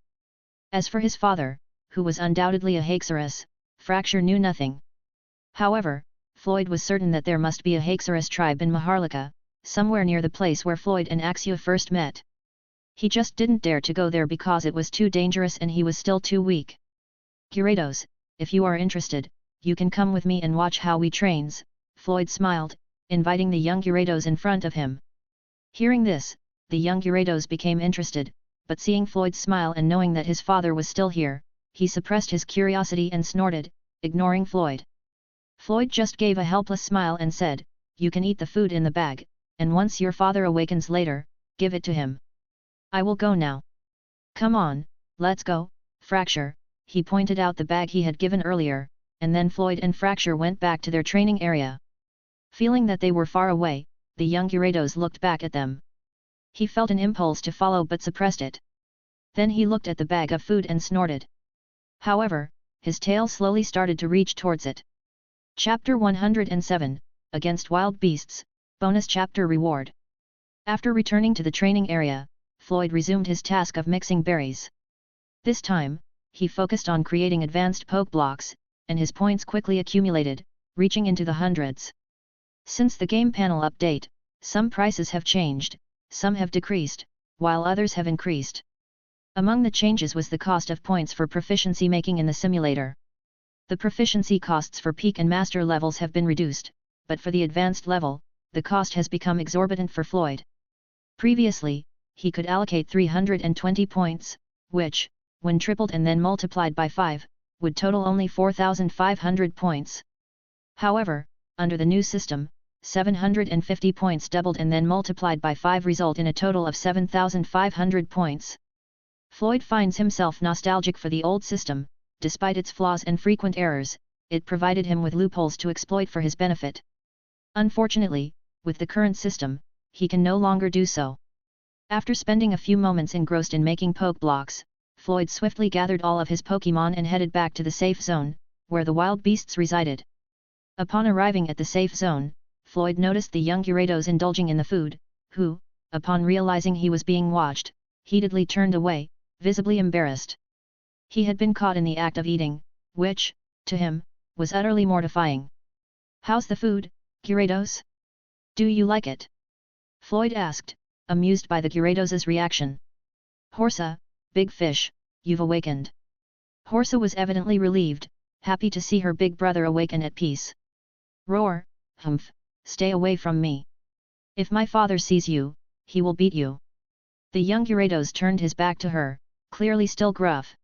Speaker 2: As for his father, who was undoubtedly a Haxorus, Fracture knew nothing. However, Floyd was certain that there must be a Haxorus tribe in Maharlika, somewhere near the place where Floyd and Axew first met. He just didn't dare to go there because it was too dangerous and he was still too weak. Gyarados, if you are interested, you can come with me and watch how we trains, Floyd smiled, inviting the young Gyarados in front of him. Hearing this, the young Gyarados became interested, but seeing Floyd smile and knowing that his father was still here, he suppressed his curiosity and snorted, ignoring Floyd. Floyd just gave a helpless smile and said, you can eat the food in the bag, and once your father awakens later, give it to him. I will go now. Come on, let's go, Fracture, he pointed out the bag he had given earlier, and then Floyd and Fracture went back to their training area. Feeling that they were far away, the young Gyarados looked back at them. He felt an impulse to follow but suppressed it. Then he looked at the bag of food and snorted. However, his tail slowly started to reach towards it. Chapter 107, Against Wild Beasts, Bonus Chapter Reward. After returning to the training area, Floyd resumed his task of mixing berries. This time, he focused on creating advanced poke blocks, and his points quickly accumulated, reaching into the hundreds. Since the game panel update, some prices have changed, some have decreased, while others have increased. Among the changes was the cost of points for proficiency making in the simulator. The proficiency costs for peak and master levels have been reduced, but for the advanced level, the cost has become exorbitant for Floyd. Previously, he could allocate 320 points, which, when tripled and then multiplied by 5, would total only 4,500 points. However, under the new system, 750 points doubled and then multiplied by 5 result in a total of 7,500 points. Floyd finds himself nostalgic for the old system, despite its flaws and frequent errors, it provided him with loopholes to exploit for his benefit. Unfortunately, with the current system, he can no longer do so. After spending a few moments engrossed in making poke blocks, Floyd swiftly gathered all of his Pokémon and headed back to the safe zone, where the wild beasts resided. Upon arriving at the safe zone, Floyd noticed the young Gyarados indulging in the food, who, upon realizing he was being watched, heatedly turned away, visibly embarrassed. He had been caught in the act of eating, which, to him, was utterly mortifying. How's the food, Gyarados? Do you like it? Floyd asked, amused by the Gyarados' reaction. Horsa, big fish, you've awakened. Horsa was evidently relieved, happy to see her big brother awake and at peace. Roar, humph, stay away from me. If my father sees you, he will beat you. The young Gyarados turned his back to her, clearly still gruff.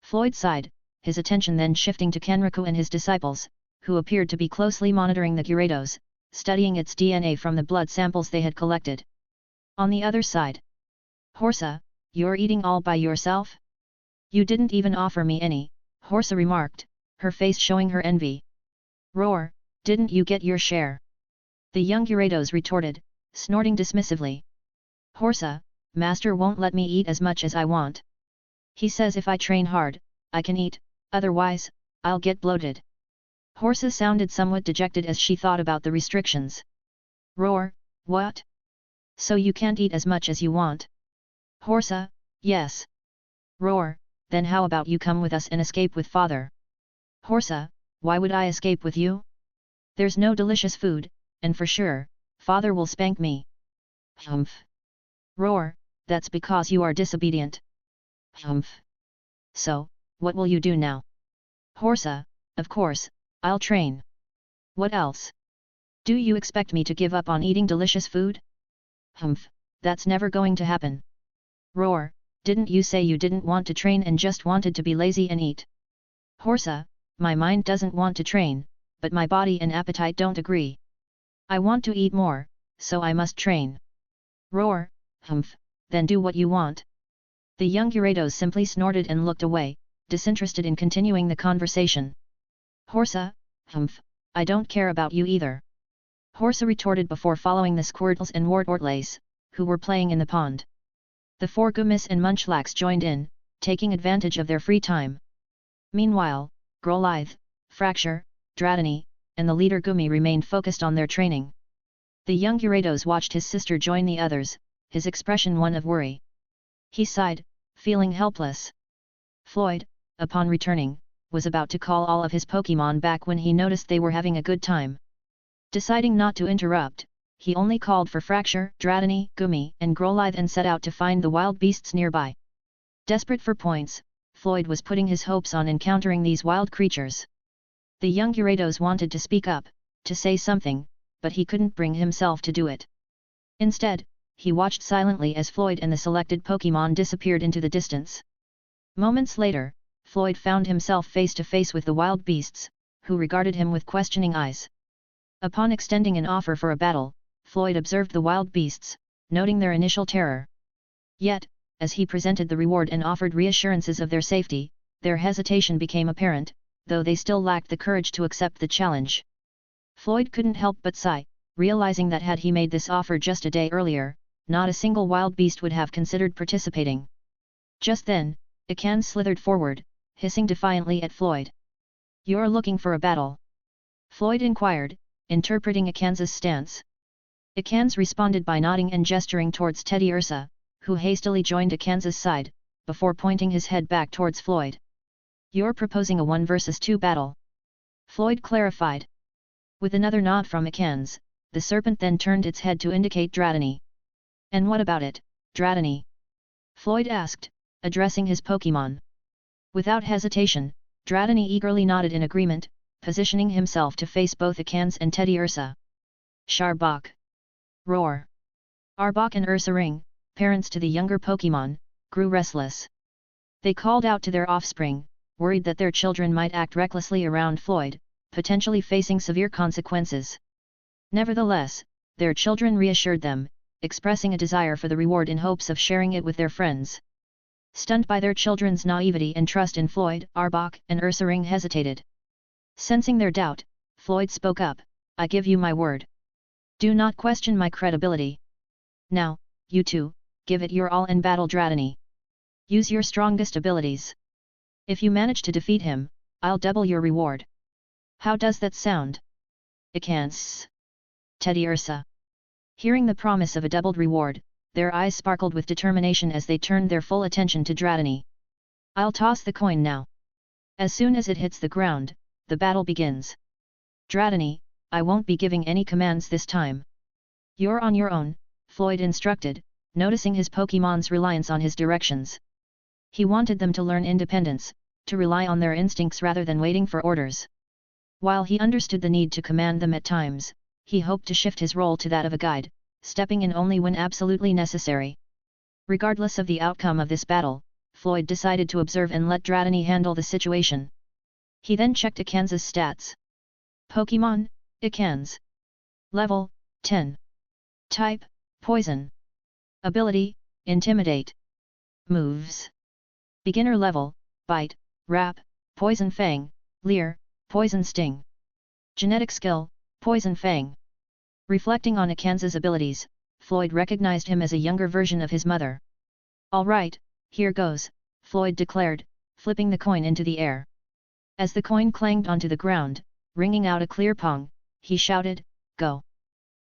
Speaker 2: Floyd sighed, his attention then shifting to Kenriku and his disciples, who appeared to be closely monitoring the Gyarados, studying its DNA from the blood samples they had collected. On the other side. Horsa, you're eating all by yourself? You didn't even offer me any, Horsa remarked, her face showing her envy. Roar, didn't you get your share? The young Gyarados retorted, snorting dismissively. Horsa, master won't let me eat as much as I want. He says if I train hard, I can eat, otherwise, I'll get bloated. Horsa sounded somewhat dejected as she thought about the restrictions. Roar, what? So you can't eat as much as you want? Horsa, yes. Roar, then how about you come with us and escape with father? Horsa, why would I escape with you? There's no delicious food, and for sure, father will spank me. Humph. Roar, that's because you are disobedient. Humph. So, what will you do now? Horsa, of course, I'll train. What else? Do you expect me to give up on eating delicious food? Humph, that's never going to happen. Roar, didn't you say you didn't want to train and just wanted to be lazy and eat? Horsa, my mind doesn't want to train, but my body and appetite don't agree. I want to eat more, so I must train. Roar, humph, then do what you want. The young Gyarados simply snorted and looked away, disinterested in continuing the conversation. Horsa, humph, I don't care about you either. Horsa retorted before following the Squirtles and Wartortles, who were playing in the pond. The four Goomis and Munchlax joined in, taking advantage of their free time. Meanwhile, Growlithe, Fracture, Dratini, and the leader Gumi remained focused on their training. The young Gyarados watched his sister join the others, his expression one of worry. He sighed, feeling helpless. Floyd, upon returning, was about to call all of his Pokémon back when he noticed they were having a good time. Deciding not to interrupt, he only called for Fracture, Dratini, Gumi, and Growlithe and set out to find the wild beasts nearby. Desperate for points, Floyd was putting his hopes on encountering these wild creatures. The young Gyarados wanted to speak up, to say something, but he couldn't bring himself to do it. Instead, he watched silently as Floyd and the selected Pokémon disappeared into the distance. Moments later, Floyd found himself face to face with the wild beasts, who regarded him with questioning eyes. Upon extending an offer for a battle, Floyd observed the wild beasts, noting their initial terror. Yet, as he presented the reward and offered reassurances of their safety, their hesitation became apparent, though they still lacked the courage to accept the challenge. Floyd couldn't help but sigh, realizing that had he made this offer just a day earlier, not a single wild beast would have considered participating. Just then, Akan slithered forward, hissing defiantly at Floyd. "You're looking for a battle?" Floyd inquired, interpreting Akan's stance. Akan responded by nodding and gesturing towards Teddy Ursa, who hastily joined Akan's side, before pointing his head back towards Floyd. "You're proposing a 1 versus 2 battle?" Floyd clarified. With another nod from Akan, the serpent then turned its head to indicate Dratini. "And what about it, Dratini?" Floyd asked, addressing his Pokémon. Without hesitation, Dratini eagerly nodded in agreement, positioning himself to face both Akan and Teddy Ursa. Sharbok. Roar. Arbok and Ursa Ring, parents to the younger Pokémon, grew restless. They called out to their offspring, worried that their children might act recklessly around Floyd, potentially facing severe consequences. Nevertheless, their children reassured them, expressing a desire for the reward in hopes of sharing it with their friends. Stunned by their children's naivety and trust in Floyd, Arbok and Ursa Ring hesitated. Sensing their doubt, Floyd spoke up, "I give you my word. Do not question my credibility. Now, you two, give it your all and battle Dratini. Use your strongest abilities. If you manage to defeat him, I'll double your reward. How does that sound?" Akan. Teddy Ursa. Hearing the promise of a doubled reward, their eyes sparkled with determination as they turned their full attention to Dratini. "I'll toss the coin now. As soon as it hits the ground, the battle begins. Dratini, I won't be giving any commands this time. You're on your own," Floyd instructed, noticing his Pokémon's reliance on his directions. He wanted them to learn independence, to rely on their instincts rather than waiting for orders. While he understood the need to command them at times, he hoped to shift his role to that of a guide, stepping in only when absolutely necessary. Regardless of the outcome of this battle, Floyd decided to observe and let Dratini handle the situation. He then checked Akans's stats. Pokémon, Akans. Level, 10. Type, Poison. Ability, Intimidate. Moves. Beginner level, Bite, Wrap, Poison Fang, Leer, Poison Sting. Genetic skill, Poison Fang. Reflecting on Akans's abilities, Floyd recognized him as a younger version of his mother. "Alright, here goes," Floyd declared, flipping the coin into the air. As the coin clanged onto the ground, ringing out a clear pong, he shouted, "Go!"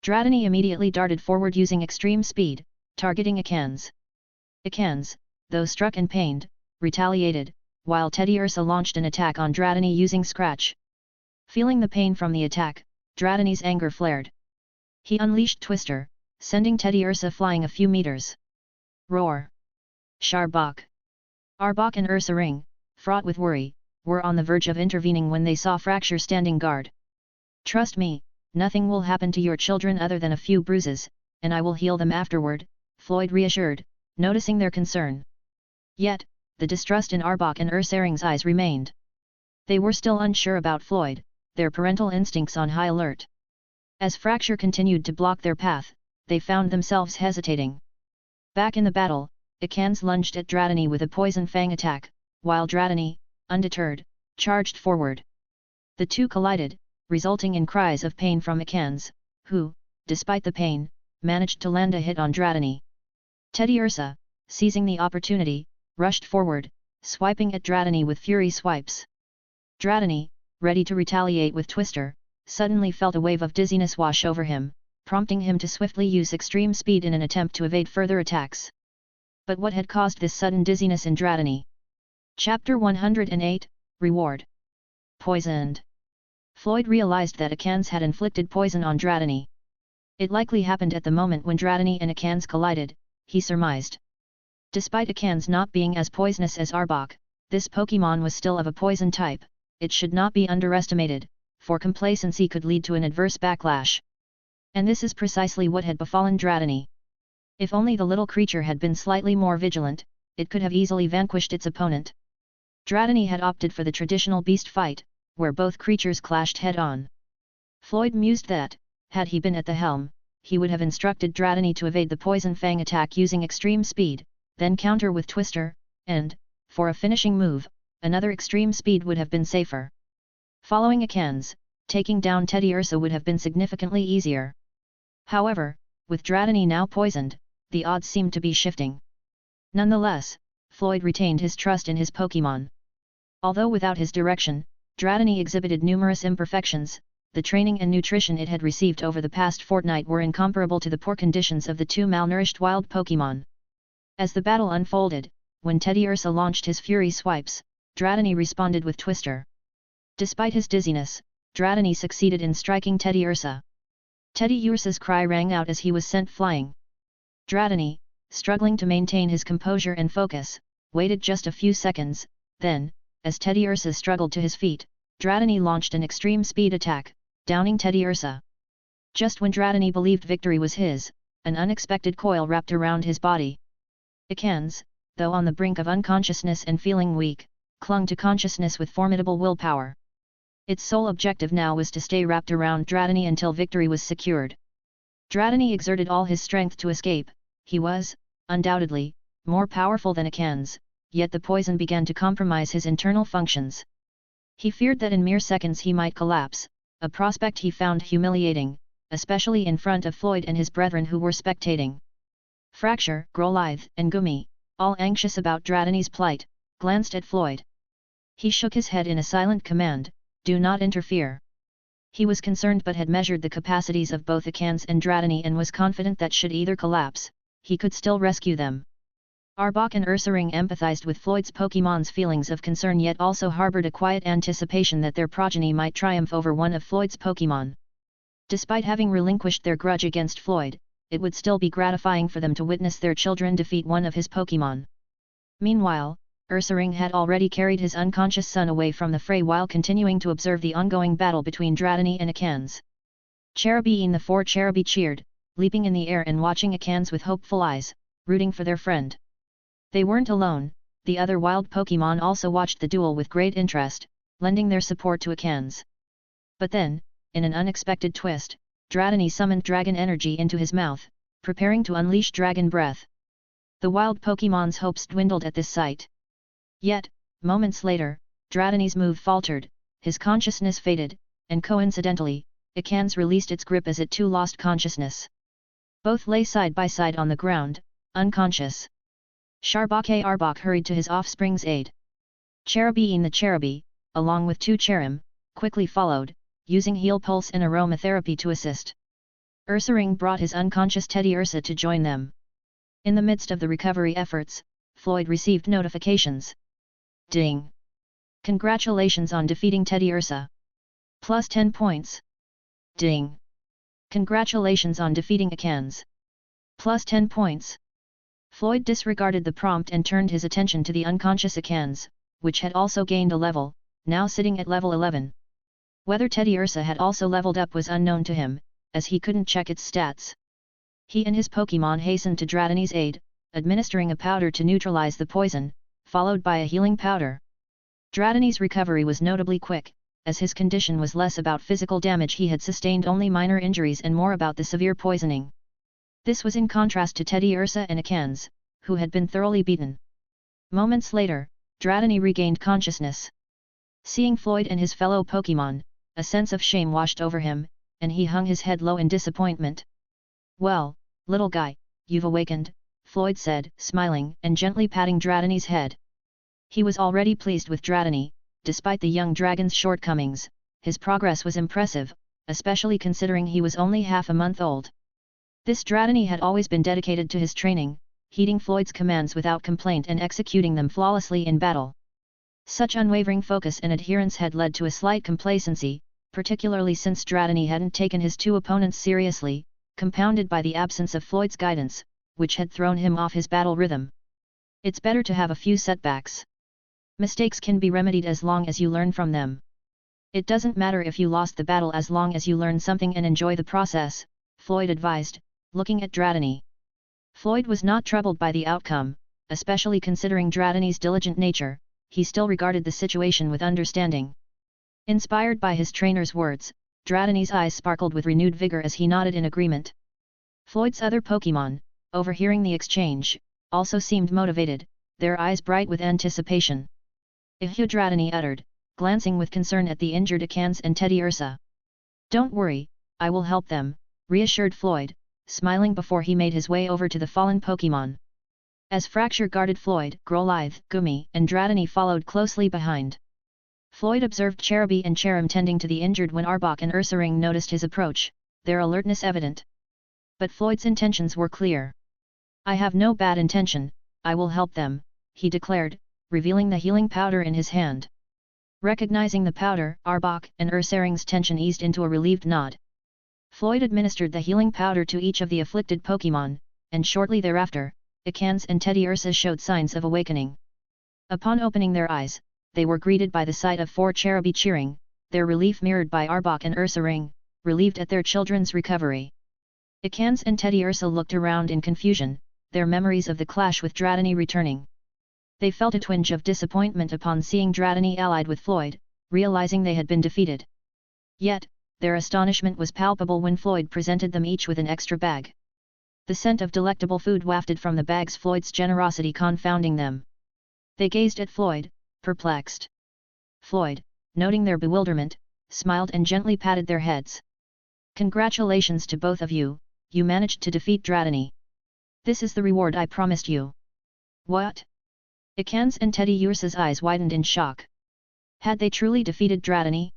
Speaker 2: Dratini immediately darted forward using extreme speed, targeting Akans. Akans, though struck and pained, retaliated, while Teddiursa launched an attack on Dratini using Scratch. Feeling the pain from the attack, Dratini's anger flared. He unleashed Twister, sending Teddiursa flying a few meters. Roar! Sharbok! Arbok and Ursaring, fraught with worry, were on the verge of intervening when they saw Fracture standing guard. "Trust me, nothing will happen to your children other than a few bruises, and I will heal them afterward," Floyd reassured, noticing their concern. Yet, the distrust in Arbok and Ursaring's eyes remained. They were still unsure about Floyd, their parental instincts on high alert. As Fracture continued to block their path, they found themselves hesitating. Back in the battle, Akans lunged at Dratini with a Poison Fang attack, while Dratini, undeterred, charged forward. The two collided, resulting in cries of pain from Akans, who, despite the pain, managed to land a hit on Dratini. Teddiursa, seizing the opportunity, rushed forward, swiping at Dratini with fury swipes. Dratini, ready to retaliate with Twister, suddenly felt a wave of dizziness wash over him, prompting him to swiftly use extreme speed in an attempt to evade further attacks. But what had caused this sudden dizziness in Dratini? Chapter 108, Reward. Poisoned. Floyd realized that Akans had inflicted poison on Dratini. It likely happened at the moment when Dratini and Akans collided, he surmised. Despite Akans not being as poisonous as Arbok, this Pokémon was still of a poison type. It should not be underestimated, for complacency could lead to an adverse backlash. And this is precisely what had befallen Dratini. If only the little creature had been slightly more vigilant, it could have easily vanquished its opponent. Dratini had opted for the traditional beast fight, where both creatures clashed head-on. Floyd mused that, had he been at the helm, he would have instructed Dratini to evade the Poison Fang attack using extreme speed, then counter with Twister, and, for a finishing move, another extreme speed would have been safer. Following Akans, taking down Teddiursa would have been significantly easier. However, with Dratini now poisoned, the odds seemed to be shifting. Nonetheless, Floyd retained his trust in his Pokémon. Although without his direction, Dratini exhibited numerous imperfections, the training and nutrition it had received over the past fortnight were incomparable to the poor conditions of the two malnourished wild Pokémon. As the battle unfolded, when Teddiursa launched his fury swipes, Dratini responded with Twister. Despite his dizziness, Dratini succeeded in striking Teddiursa. Teddiursa's cry rang out as he was sent flying. Dratini, struggling to maintain his composure and focus, waited just a few seconds, then, as Teddiursa struggled to his feet, Dratini launched an extreme speed attack, downing Teddiursa. Just when Dratini believed victory was his, an unexpected coil wrapped around his body. Akans, though on the brink of unconsciousness and feeling weak, clung to consciousness with formidable willpower. Its sole objective now was to stay wrapped around Dratini until victory was secured. Dratini exerted all his strength to escape. He was, undoubtedly, more powerful than Akans, yet the poison began to compromise his internal functions. He feared that in mere seconds he might collapse, a prospect he found humiliating, especially in front of Floyd and his brethren who were spectating. Fracture, Growlithe, and Gumi, all anxious about Dratini's plight, glanced at Floyd. He shook his head in a silent command, "Do not interfere." He was concerned but had measured the capacities of both Akans and Dratini and was confident that should either collapse, he could still rescue them. Arbok and Ursaring empathized with Floyd's Pokémon's feelings of concern yet also harbored a quiet anticipation that their progeny might triumph over one of Floyd's Pokémon. Despite having relinquished their grudge against Floyd, it would still be gratifying for them to witness their children defeat one of his Pokémon. Meanwhile, Ursaring had already carried his unconscious son away from the fray while continuing to observe the ongoing battle between Dratini and Akans. Cherubi and the four Cherubi cheered, leaping in the air and watching Akans with hopeful eyes, rooting for their friend. They weren't alone, the other wild Pokémon also watched the duel with great interest, lending their support to Ekans. But then, in an unexpected twist, Dratini summoned dragon energy into his mouth, preparing to unleash dragon breath. The wild Pokémon's hopes dwindled at this sight. Yet, moments later, Dratini's move faltered, his consciousness faded, and coincidentally, Ekans released its grip as it too lost consciousness. Both lay side by side on the ground, unconscious. Arbok hurried to his offspring's aid. Cherubi the Cherubi, along with 2 Cherim, quickly followed, using heal pulse and aromatherapy to assist. Ursaring brought his unconscious Teddy Ursa to join them. In the midst of the recovery efforts, Floyd received notifications. Ding! Congratulations on defeating Teddy Ursa. Plus 10 points. Ding! Congratulations on defeating Ekans. Plus 10 points. Floyd disregarded the prompt and turned his attention to the unconscious Ekans, which had also gained a level, now sitting at level 11. Whether Teddy Ursa had also leveled up was unknown to him, as he couldn't check its stats. He and his Pokémon hastened to Dratini's aid, administering a powder to neutralize the poison, followed by a healing powder. Dratini's recovery was notably quick, as his condition was less about physical damage, he had sustained only minor injuries, and more about the severe poisoning. This was in contrast to Teddy Ursa and Ekans, who had been thoroughly beaten. Moments later, Dratini regained consciousness. Seeing Floyd and his fellow Pokémon, a sense of shame washed over him, and he hung his head low in disappointment. "Well, little guy, you've awakened," Floyd said, smiling and gently patting Dratini's head. He was already pleased with Dratini. Despite the young dragon's shortcomings, his progress was impressive, especially considering he was only half a month old. This Dratini had always been dedicated to his training, heeding Floyd's commands without complaint and executing them flawlessly in battle. Such unwavering focus and adherence had led to a slight complacency, particularly since Dratini hadn't taken his 2 opponents seriously, compounded by the absence of Floyd's guidance, which had thrown him off his battle rhythm. It's better to have a few setbacks. Mistakes can be remedied as long as you learn from them. It doesn't matter if you lost the battle as long as you learn something and enjoy the process, Floyd advised, looking at Dratini. Floyd was not troubled by the outcome, especially considering Dratini's diligent nature. He still regarded the situation with understanding. Inspired by his trainer's words, Dratini's eyes sparkled with renewed vigor as he nodded in agreement. Floyd's other Pokémon, overhearing the exchange, also seemed motivated, their eyes bright with anticipation. "Ihyo," Dratini uttered, glancing with concern at the injured Ekans and Teddy Ursa. "Don't worry, I will help them," reassured Floyd, smiling before he made his way over to the fallen Pokémon. As Fracture guarded Floyd, Growlithe, Gumi, and Dratini followed closely behind. Floyd observed Cherubi and Cherim tending to the injured when Arbok and Ursaring noticed his approach, their alertness evident. But Floyd's intentions were clear. "I have no bad intention, I will help them," he declared, revealing the healing powder in his hand. Recognizing the powder, Arbok and Ursaring's tension eased into a relieved nod. Floyd administered the healing powder to each of the afflicted Pokémon, and shortly thereafter, Ekans and Teddy Ursa showed signs of awakening. Upon opening their eyes, they were greeted by the sight of 4 Cherubi cheering, their relief mirrored by Arbok and Ursaring, relieved at their children's recovery. Ekans and Teddy Ursa looked around in confusion, their memories of the clash with Dratini returning. They felt a twinge of disappointment upon seeing Dratini allied with Floyd, realizing they had been defeated. Yet, their astonishment was palpable when Floyd presented them each with an extra bag. The scent of delectable food wafted from the bags, Floyd's generosity confounding them. They gazed at Floyd, perplexed. Floyd, noting their bewilderment, smiled and gently patted their heads. "Congratulations to both of you, you managed to defeat Dratini. This is the reward I promised you." "What?" Ekans and Teddy Ursa's eyes widened in shock. Had they truly defeated Dratini?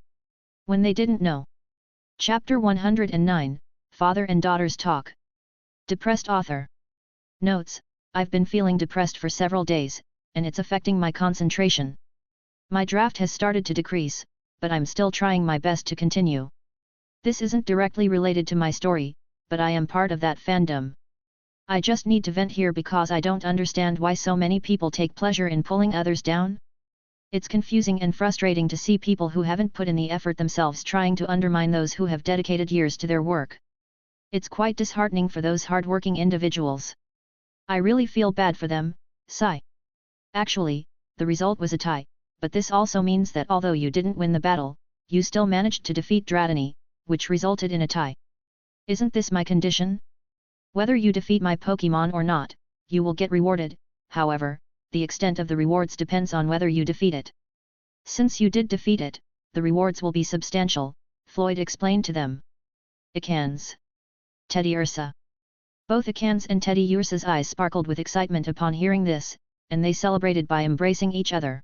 Speaker 2: When they didn't know. Chapter 109, Father and Daughter's Talk. Depressed author. Notes: I've been feeling depressed for several days, and it's affecting my concentration. My draft has started to decrease, but I'm still trying my best to continue. This isn't directly related to my story, but I am part of that fandom. I just need to vent here because I don't understand why so many people take pleasure in pulling others down. It's confusing and frustrating to see people who haven't put in the effort themselves trying to undermine those who have dedicated years to their work. It's quite disheartening for those hardworking individuals. I really feel bad for them, sigh. Actually, the result was a tie, but this also means that although you didn't win the battle, you still managed to defeat Dratini, which resulted in a tie. Isn't this my condition? Whether you defeat my Pokémon or not, you will get rewarded, however, the extent of the rewards depends on whether you defeat it. Since you did defeat it, the rewards will be substantial, Floyd explained to them. Akans. Teddy Ursa. Both Akans and Teddy Ursa's eyes sparkled with excitement upon hearing this, and they celebrated by embracing each other.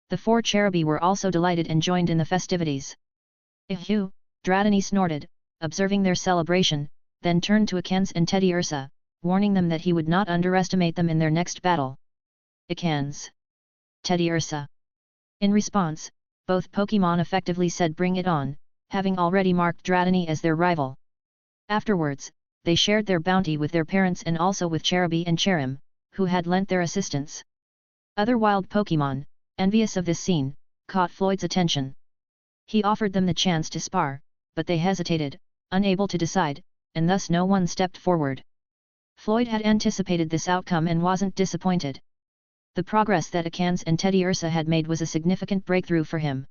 Speaker 2: The 4 Cherubi were also delighted and joined in the festivities. Ehu, Dratini snorted, observing their celebration, then turned to Akans and Teddy Ursa, warning them that he would not underestimate them in their next battle. Akans. Teddy Ursa. In response, both Pokémon effectively said bring it on, having already marked Dratini as their rival. Afterwards, they shared their bounty with their parents and also with Cherubi and Cherim, who had lent their assistance. Other wild Pokémon, envious of this scene, caught Floyd's attention. He offered them the chance to spar, but they hesitated, unable to decide, and thus no one stepped forward. Floyd had anticipated this outcome and wasn't disappointed. The progress that Akans and Teddy Ursa had made was a significant breakthrough for him.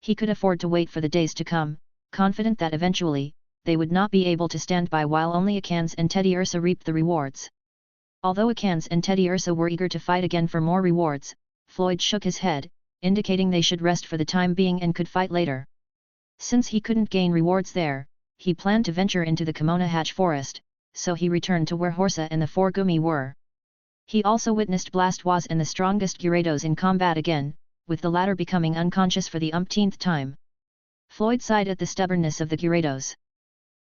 Speaker 2: He could afford to wait for the days to come, confident that eventually, they would not be able to stand by while only Akans and Teddy Ursa reaped the rewards. Although Akans and Teddy Ursa were eager to fight again for more rewards, Floyd shook his head, indicating they should rest for the time being and could fight later. Since he couldn't gain rewards there, he planned to venture into the Kimono Hatch forest, so he returned to where Horsa and the 4 Gumi were. He also witnessed Blastoise and the strongest Gyarados in combat again, with the latter becoming unconscious for the umpteenth time. Floyd sighed at the stubbornness of the Gyarados.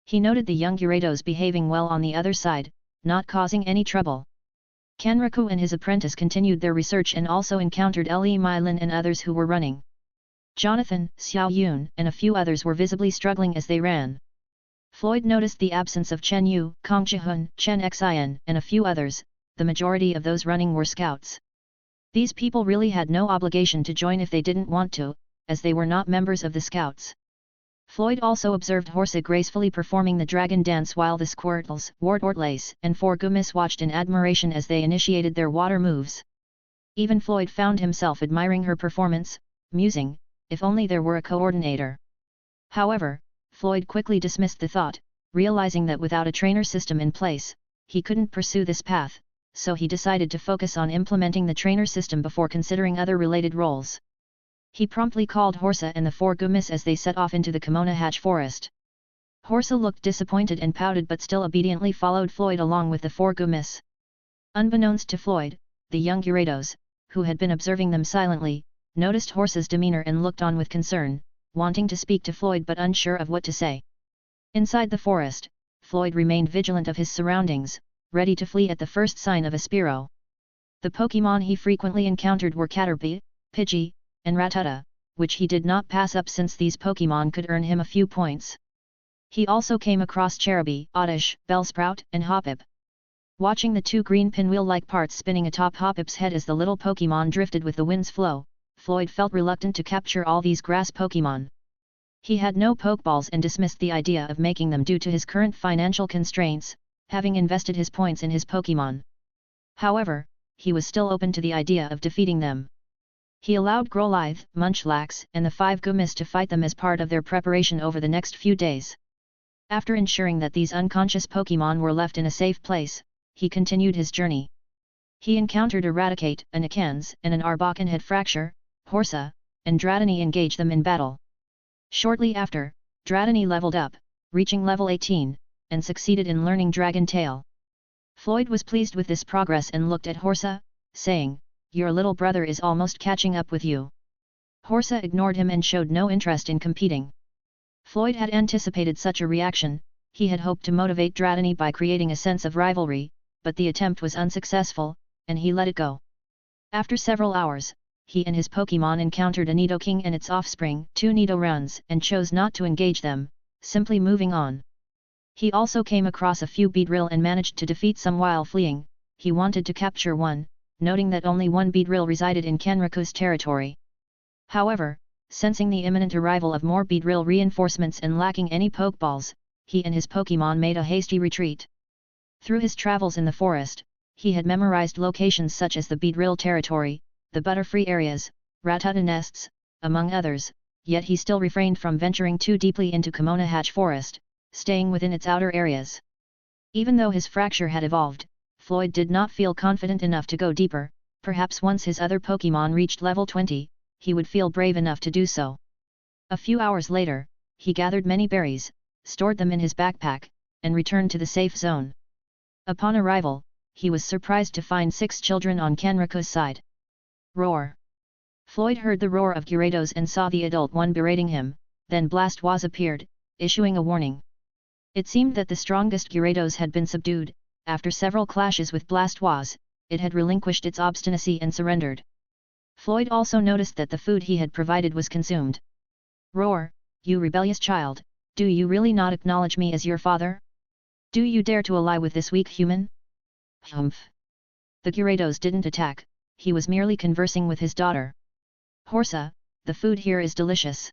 Speaker 2: He noted the young Gyarados behaving well on the other side, not causing any trouble. Kenriku and his apprentice continued their research and also encountered Le Mylin and others who were running. Jonathan, Xiao Yun and a few others were visibly struggling as they ran. Floyd noticed the absence of Chen Yu, Kong Jihun, Chen Xin and a few others. The majority of those running were scouts. These people really had no obligation to join if they didn't want to, as they were not members of the scouts. Floyd also observed Horsa gracefully performing the dragon dance while the Squirtles, Wartortles, and 4 Gumis watched in admiration as they initiated their water moves. Even Floyd found himself admiring her performance, musing, if only there were a coordinator. However, Floyd quickly dismissed the thought, realizing that without a trainer system in place, he couldn't pursue this path, so he decided to focus on implementing the trainer system before considering other related roles. He promptly called Horsa and the 4 Gumis as they set off into the Kimono Hatch forest. Horsa looked disappointed and pouted but still obediently followed Floyd along with the 4 Gumis. Unbeknownst to Floyd, the young Gyarados, who had been observing them silently, noticed Horsa's demeanor and looked on with concern, wanting to speak to Floyd but unsure of what to say. Inside the forest, Floyd remained vigilant of his surroundings, ready to flee at the first sign of a Spearow. The Pokémon he frequently encountered were Caterpie, Pidgey, and Rattata, which he did not pass up since these Pokémon could earn him a few points. He also came across Cherubi, Oddish, Bellsprout, and Hoppip. Watching the 2 green pinwheel-like parts spinning atop Hoppip's head as the little Pokémon drifted with the wind's flow, Floyd felt reluctant to capture all these grass Pokémon. He had no Pokeballs and dismissed the idea of making them due to his current financial constraints, having invested his points in his Pokémon. However, he was still open to the idea of defeating them. He allowed Growlithe, Munchlax, and the 5 Gumis to fight them as part of their preparation over the next few days. After ensuring that these unconscious Pokémon were left in a safe place, he continued his journey. He encountered Eradicate, an Akans, and an Arbok and had Fracture, Horsa, and Dratini engage them in battle. Shortly after, Dratini leveled up, reaching level 18, and succeeded in learning Dragon Tail. Floyd was pleased with this progress and looked at Horsa, saying, "Your little brother is almost catching up with you." Horsa ignored him and showed no interest in competing. Floyd had anticipated such a reaction. He had hoped to motivate Dratini by creating a sense of rivalry, but the attempt was unsuccessful, and he let it go. After several hours, he and his Pokémon encountered a Nidoking and its offspring, 2 Nidoruns, and chose not to engage them, simply moving on. He also came across a few Beedrill and managed to defeat some while fleeing. He wanted to capture one, noting that only one Beedrill resided in Kenriku's territory. However, sensing the imminent arrival of more Beedrill reinforcements and lacking any Pokeballs, he and his Pokémon made a hasty retreat. Through his travels in the forest, He had memorized locations such as the Beedrill territory, the Butterfree areas, Rattata nests, among others, yet he still refrained from venturing too deeply into Kimono Hatch Forest, staying within its outer areas. Even though his fracture had evolved, Floyd did not feel confident enough to go deeper. Perhaps once his other Pokémon reached level 20, he would feel brave enough to do so. A few hours later, he gathered many berries, stored them in his backpack, and returned to the safe zone. Upon arrival, he was surprised to find 6 children on Kenriku's side. Roar! Floyd heard the roar of Gyarados and saw the adult one berating him, then Blastoise appeared, issuing a warning. It seemed that the strongest Gyarados had been subdued. After several clashes with Blastoise, it had relinquished its obstinacy and surrendered. Floyd also noticed that the food he had provided was consumed. Roar, you rebellious child, do you really not acknowledge me as your father? Do you dare to ally with this weak human? Humph! The Gyarados didn't attack, he was merely conversing with his daughter. Horsa, the food here is delicious.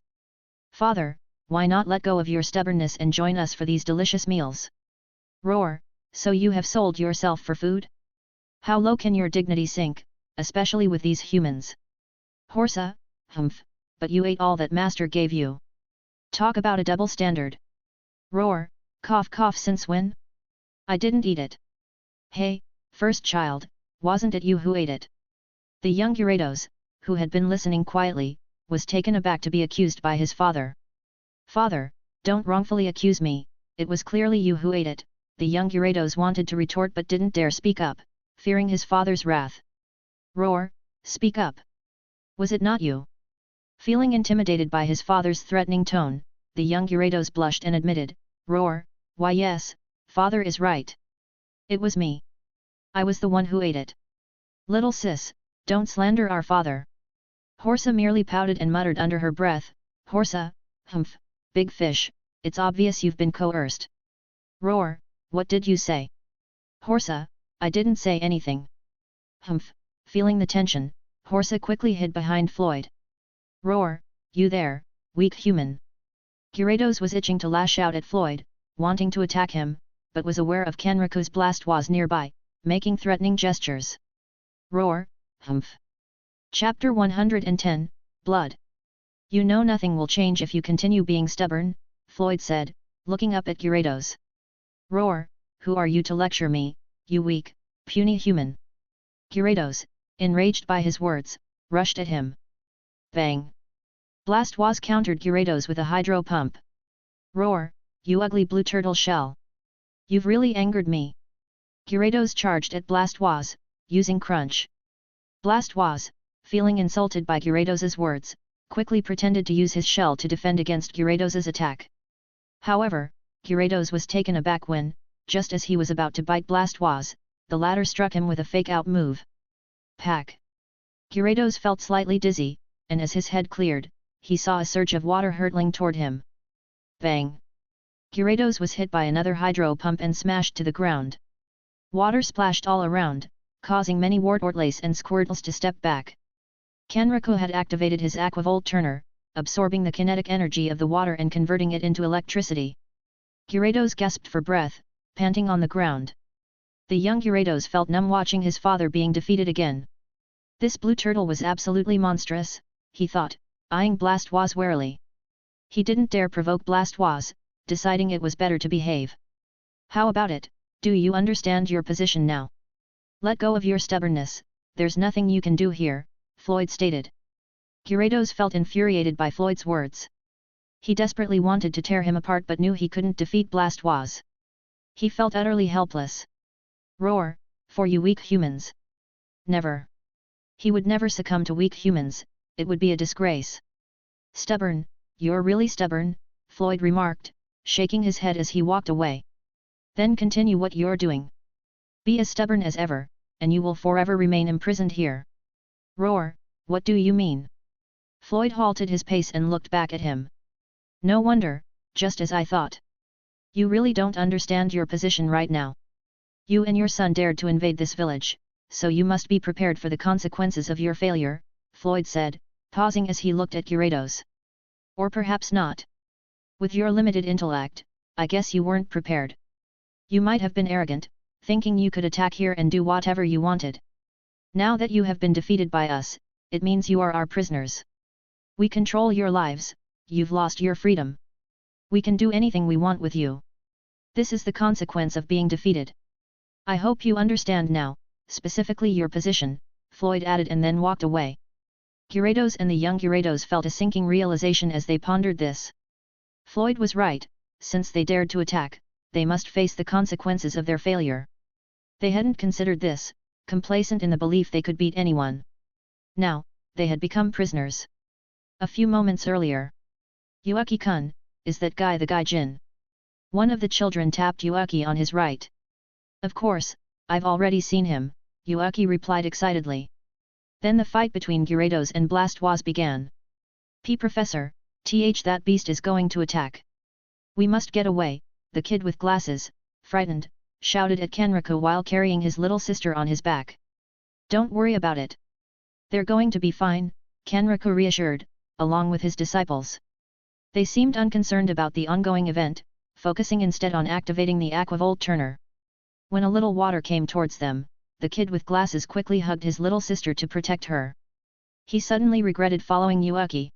Speaker 2: Father, why not let go of your stubbornness and join us for these delicious meals? Roar, so you have sold yourself for food? How low can your dignity sink, especially with these humans? Horsa, humph, but you ate all that master gave you. Talk about a double standard. Roar, cough cough, since when? I didn't eat it. Hey, first child, wasn't it you who ate it? The young Gyarados, who had been listening quietly, was taken aback to be accused by his father. Father, don't wrongfully accuse me, it was clearly you who ate it. The young Gyarados wanted to retort but didn't dare speak up, fearing his father's wrath. Roar, speak up. Was it not you? Feeling intimidated by his father's threatening tone, the young Gyarados blushed and admitted, Roar, why yes, father is right. It was me. I was the one who ate it. Little sis, don't slander our father. Horsa merely pouted and muttered under her breath, Horsa, humph, big fish, it's obvious you've been coerced. Roar, what did you say? Horsa, I didn't say anything. Humph, feeling the tension, Horsa quickly hid behind Floyd. Roar, you there, weak human. Gyarados was itching to lash out at Floyd, wanting to attack him, but was aware of Kenriku's Blastoise nearby, making threatening gestures. Roar, humph. Chapter 110, Blood. You know nothing will change if you continue being stubborn, Floyd said, looking up at Gyarados. Roar, who are you to lecture me, you weak, puny human? Gyarados, enraged by his words, rushed at him. Bang! Blastoise countered Gyarados with a hydro pump. Roar, you ugly blue turtle shell! You've really angered me. Gyarados charged at Blastoise, using Crunch. Blastoise, feeling insulted by Gyarados' words, quickly pretended to use his shell to defend against Gyarados' attack. However, Gyarados was taken aback when, just as he was about to bite Blastoise, the latter struck him with a fake-out move. Pack! Gyarados felt slightly dizzy, and as his head cleared, he saw a surge of water hurtling toward him. Bang! Gyarados was hit by another hydro pump and smashed to the ground. Water splashed all around, causing many Wartortles and Squirtles to step back. Kenriku had activated his Aquavolt turner, absorbing the kinetic energy of the water and converting it into electricity. Gyarados gasped for breath, panting on the ground. The young Gyarados felt numb watching his father being defeated again. This blue turtle was absolutely monstrous, he thought, eyeing Blastoise warily. He didn't dare provoke Blastoise, deciding it was better to behave. How about it, do you understand your position now? Let go of your stubbornness, there's nothing you can do here, Floyd stated. Gyarados felt infuriated by Floyd's words. He desperately wanted to tear him apart but knew he couldn't defeat Blastoise. He felt utterly helpless. Roar, for you weak humans. Never. He would never succumb to weak humans, it would be a disgrace. Stubborn, you're really stubborn, Floyd remarked, shaking his head as he walked away. Then continue what you're doing. Be as stubborn as ever, and you will forever remain imprisoned here. Roar, what do you mean? Floyd halted his pace and looked back at him. No wonder, just as I thought. You really don't understand your position right now. You and your son dared to invade this village, so you must be prepared for the consequences of your failure, Floyd said, pausing as he looked at Gyarados. Or perhaps not. With your limited intellect, I guess you weren't prepared. You might have been arrogant, thinking you could attack here and do whatever you wanted. Now that you have been defeated by us, it means you are our prisoners. We control your lives, you've lost your freedom. We can do anything we want with you. This is the consequence of being defeated. I hope you understand now, specifically your position, Floyd added and then walked away. Gyarados and the young Gyarados felt a sinking realization as they pondered this. Floyd was right, since they dared to attack, they must face the consequences of their failure. They hadn't considered this, complacent in the belief they could beat anyone. Now, they had become prisoners. A few moments earlier. Yuaki-kun, is that guy the Gaijin? One of the children tapped Yuaki on his right. Of course, I've already seen him, Yuaki replied excitedly. Then the fight between Gyarados and Blastoise began. Professor, that beast is going to attack. We must get away, the kid with glasses, frightened, shouted at Kenriku while carrying his little sister on his back. Don't worry about it. They're going to be fine, Kenriku reassured, along with his disciples. They seemed unconcerned about the ongoing event, focusing instead on activating the Aquavolt turner. When a little water came towards them, the kid with glasses quickly hugged his little sister to protect her. He suddenly regretted following Yuaki.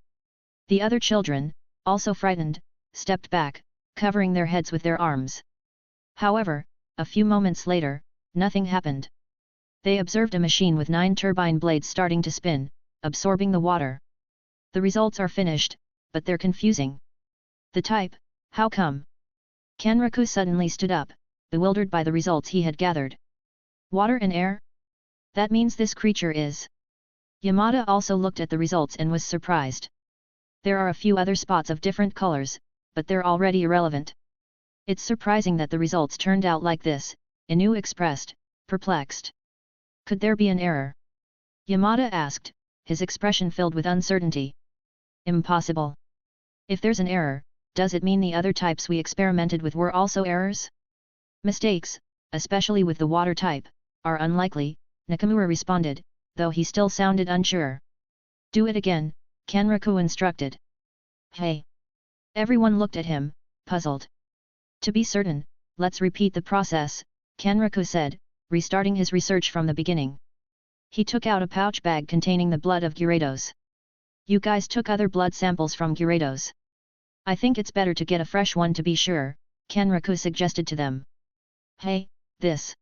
Speaker 2: The other children, also frightened, stepped back, covering their heads with their arms. However, a few moments later, nothing happened. They observed a machine with 9 turbine blades starting to spin, absorbing the water. The results are finished, but they're confusing. The type, how come? Kenriku suddenly stood up, bewildered by the results he had gathered. Water and air? That means this creature is... Yamada also looked at the results and was surprised. There are a few other spots of different colors, but they're already irrelevant. It's surprising that the results turned out like this, Inu expressed, perplexed. Could there be an error? Yamada asked, his expression filled with uncertainty. Impossible. If there's an error, does it mean the other types we experimented with were also errors? Mistakes, especially with the water type, are unlikely, Nakamura responded, though he still sounded unsure. Do it again, Kenriku instructed. Hey! Everyone looked at him, puzzled. To be certain, let's repeat the process, Kenriku said, restarting his research from the beginning. He took out a pouch bag containing the blood of Gyarados. You guys took other blood samples from Gyarados. I think it's better to get a fresh one to be sure, Kenriku suggested to them. Hey, this.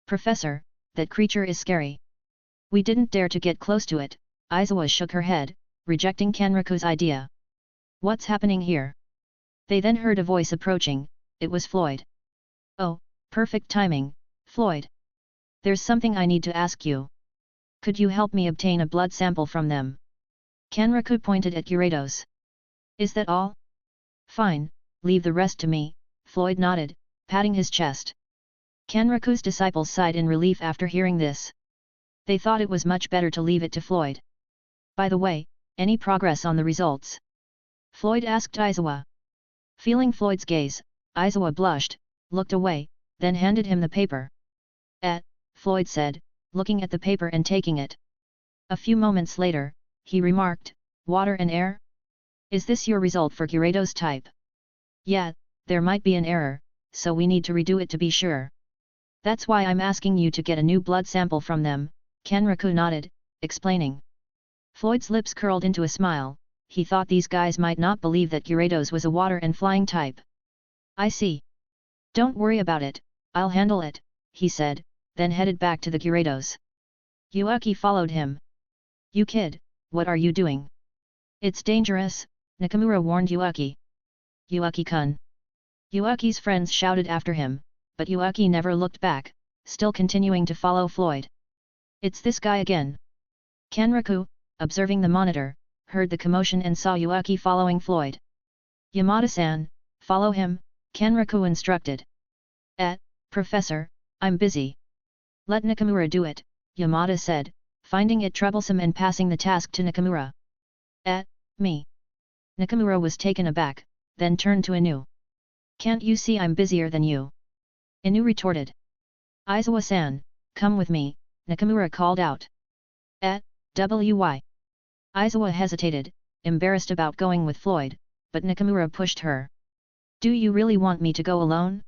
Speaker 2: Professor, that creature is scary. We didn't dare to get close to it, Aizawa shook her head, rejecting Kenriku's idea. What's happening here? They then heard a voice approaching, it was Floyd. Oh, perfect timing, Floyd. There's something I need to ask you. Could you help me obtain a blood sample from them? Kenriku pointed at Gyarados. Is that all? Fine, leave the rest to me, Floyd nodded, patting his chest. Kenriku's disciples sighed in relief after hearing this. They thought it was much better to leave it to Floyd. By the way, any progress on the results? Floyd asked Aizawa. Feeling Floyd's gaze, Aizawa blushed, looked away, then handed him the paper. Floyd said, looking at the paper and taking it. A few moments later, he remarked, water and air? Is this your result for Gyarados type? Yeah, there might be an error, so we need to redo it to be sure. That's why I'm asking you to get a new blood sample from them, Kenriku nodded, explaining. Floyd's lips curled into a smile, he thought these guys might not believe that Gyarados was a water and flying type. I see. Don't worry about it, I'll handle it, he said, then headed back to the Gyarados. Yuaki followed him. You kid, what are you doing? It's dangerous, Nakamura warned Yuaki. Yuaki-kun. Yuaki's friends shouted after him, but Yuaki never looked back, still continuing to follow Floyd. It's this guy again. Kenriku, observing the monitor, heard the commotion and saw Yuaki following Floyd. Yamada-san, follow him, Kenriku instructed. Professor, I'm busy. Let Nakamura do it, Yamada said, finding it troublesome and passing the task to Nakamura. Me. Nakamura was taken aback, then turned to Inu. Can't you see I'm busier than you? Inu retorted. Aizawa-san, come with me, Nakamura called out. Why? Aizawa hesitated, embarrassed about going with Floyd, but Nakamura pushed her. Do you really want me to go alone?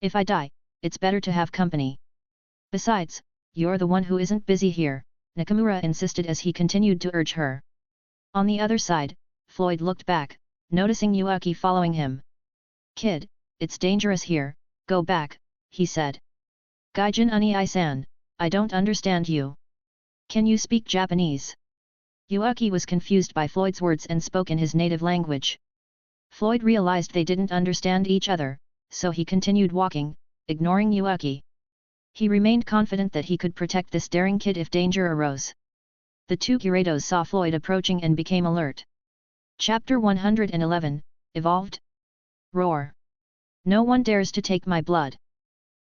Speaker 2: If I die, it's better to have company. Besides, you're the one who isn't busy here, Nakamura insisted as he continued to urge her. On the other side, Floyd looked back, noticing Yuaki following him. Kid, it's dangerous here, go back, he said. Gaijin Unii-san, I don't understand you. Can you speak Japanese? Yuaki was confused by Floyd's words and spoke in his native language. Floyd realized they didn't understand each other, so he continued walking, ignoring Yuaki. He remained confident that he could protect this daring kid if danger arose. The two Gyarados saw Floyd approaching and became alert. Chapter 111, Evolved? Roar. No one dares to take my blood.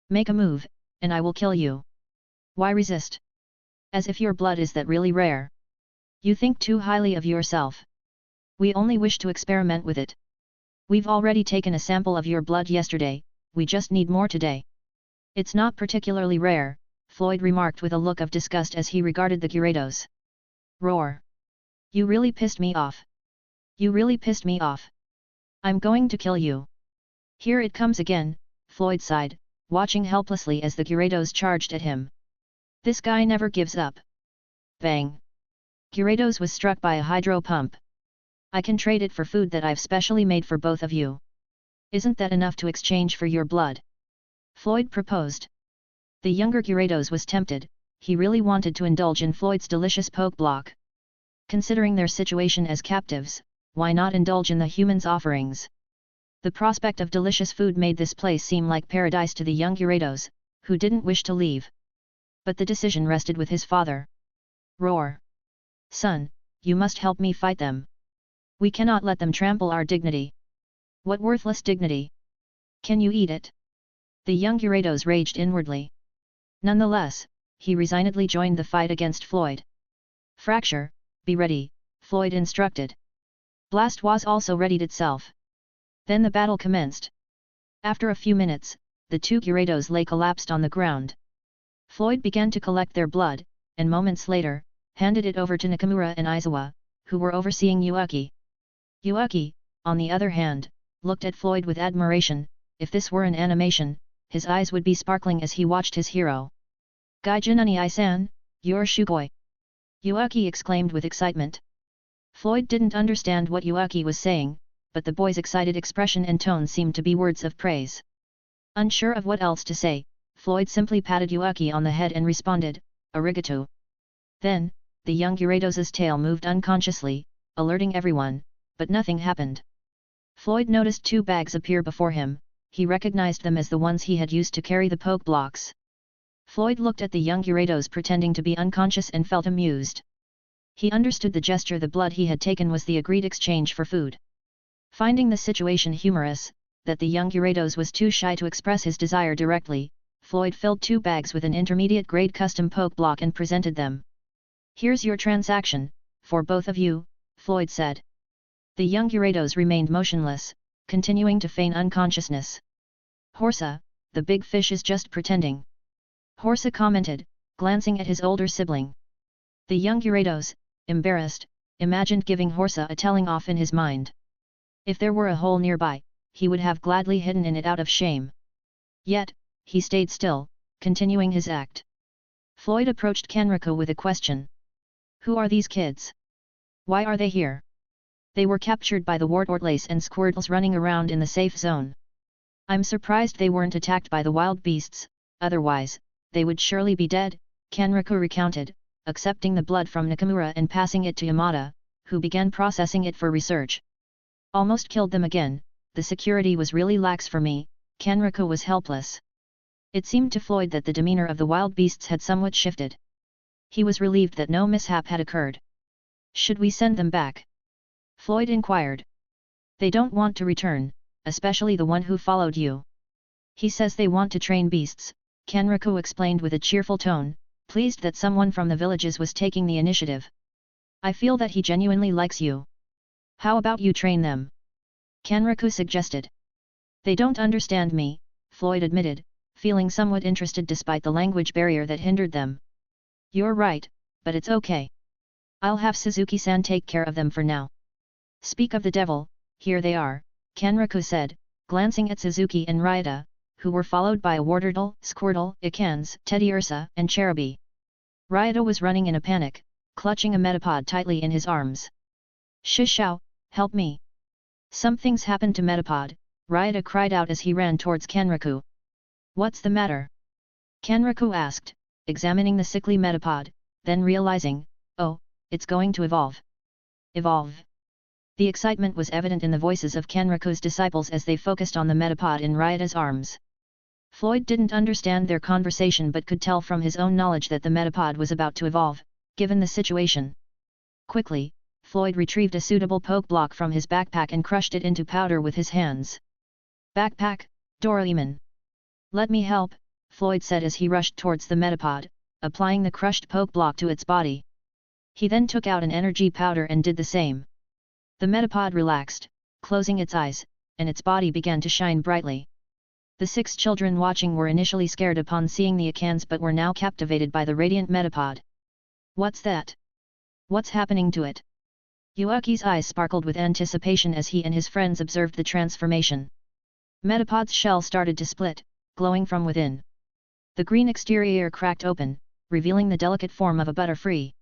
Speaker 2: Make a move, and I will kill you. Why resist? As if your blood is that really rare. You think too highly of yourself. We only wish to experiment with it. We've already taken a sample of your blood yesterday, we just need more today. It's not particularly rare, Floyd remarked with a look of disgust as he regarded the Gyarados. Roar. You really pissed me off. You really pissed me off. I'm going to kill you. Here it comes again, Floyd sighed, watching helplessly as the Gyarados charged at him. This guy never gives up. Bang. Gyarados was struck by a hydro pump. I can trade it for food that I've specially made for both of you. Isn't that enough to exchange for your blood? Floyd proposed. The younger Gyarados was tempted, he really wanted to indulge in Floyd's delicious poke block. Considering their situation as captives, why not indulge in the humans' offerings? The prospect of delicious food made this place seem like paradise to the young Gyarados, who didn't wish to leave. But the decision rested with his father. Roar. Son, you must help me fight them. We cannot let them trample our dignity. What worthless dignity? Can you eat it? The young Gyarados raged inwardly. Nonetheless, he resignedly joined the fight against Floyd. Fracture, be ready, Floyd instructed. Blast was also readied itself. Then the battle commenced. After a few minutes, the two Gyarados lay collapsed on the ground. Floyd began to collect their blood, and moments later, handed it over to Nakamura and Aizawa, who were overseeing Yuaki. Yuaki, on the other hand, looked at Floyd with admiration. If this were an animation, his eyes would be sparkling as he watched his hero. Gaijin Unii-san, you're Shugoi! Yuaki exclaimed with excitement. Floyd didn't understand what Yuaki was saying, but the boy's excited expression and tone seemed to be words of praise. Unsure of what else to say, Floyd simply patted Yuaki on the head and responded, Arigato. Then, the young Gyarados' tail moved unconsciously, alerting everyone, but nothing happened. Floyd noticed two bags appear before him, he recognized them as the ones he had used to carry the poke blocks. Floyd looked at the young Gyarados pretending to be unconscious and felt amused. He understood the gesture. The blood he had taken was the agreed exchange for food. Finding the situation humorous, that the young Gyarados was too shy to express his desire directly, Floyd filled two bags with an intermediate-grade custom poke block and presented them. Here's your transaction, for both of you, Floyd said. The young Gyarados remained motionless, continuing to feign unconsciousness. Horsa, the big fish is just pretending. Horsa commented, glancing at his older sibling. The young Gyarados, embarrassed, imagined giving Horsa a telling off in his mind. If there were a hole nearby, he would have gladly hidden in it out of shame. Yet, he stayed still, continuing his act. Floyd approached Kenrico with a question. Who are these kids? Why are they here? They were captured by the Wartortlace and Squirtles running around in the safe zone. I'm surprised they weren't attacked by the wild beasts, otherwise, they would surely be dead, Kenrico recounted, accepting the blood from Nakamura and passing it to Yamada, who began processing it for research. Almost killed them again, the security was really lax for me, Kenrico was helpless. It seemed to Floyd that the demeanor of the wild beasts had somewhat shifted. He was relieved that no mishap had occurred. Should we send them back? Floyd inquired. They don't want to return, especially the one who followed you. He says they want to train beasts, Kenrico explained with a cheerful tone, pleased that someone from the villages was taking the initiative. I feel that he genuinely likes you. How about you train them? Kenrico suggested. They don't understand me, Floyd admitted, feeling somewhat interested despite the language barrier that hindered them. You're right, but it's okay. I'll have Suzuki-san take care of them for now. Speak of the devil, here they are, Kenrico said, glancing at Suzuki and Ryota, who were followed by a Wartortle, Squirtle, Ikans, Teddiursa, and Cherubi. Ryota was running in a panic, clutching a Metapod tightly in his arms. Shishao, help me! Something's happened to Metapod, Ryota cried out as he ran towards Kenraku. What's the matter? Kenraku asked, examining the sickly Metapod, then realizing, oh, it's going to evolve. Evolve. The excitement was evident in the voices of Kenraku's disciples as they focused on the Metapod in Ryota's arms. Floyd didn't understand their conversation but could tell from his own knowledge that the Metapod was about to evolve, given the situation. Quickly, Floyd retrieved a suitable poke block from his backpack and crushed it into powder with his hands. Backpack, Doraemon. Let me help, Floyd said as he rushed towards the Metapod, applying the crushed poke block to its body. He then took out an energy powder and did the same. The Metapod relaxed, closing its eyes, and its body began to shine brightly. The 6 children watching were initially scared upon seeing the Ikans but were now captivated by the radiant Metapod. What's that? What's happening to it? Yuaki's eyes sparkled with anticipation as he and his friends observed the transformation. Metapod's shell started to split, glowing from within. The green exterior cracked open, revealing the delicate form of a butterfree.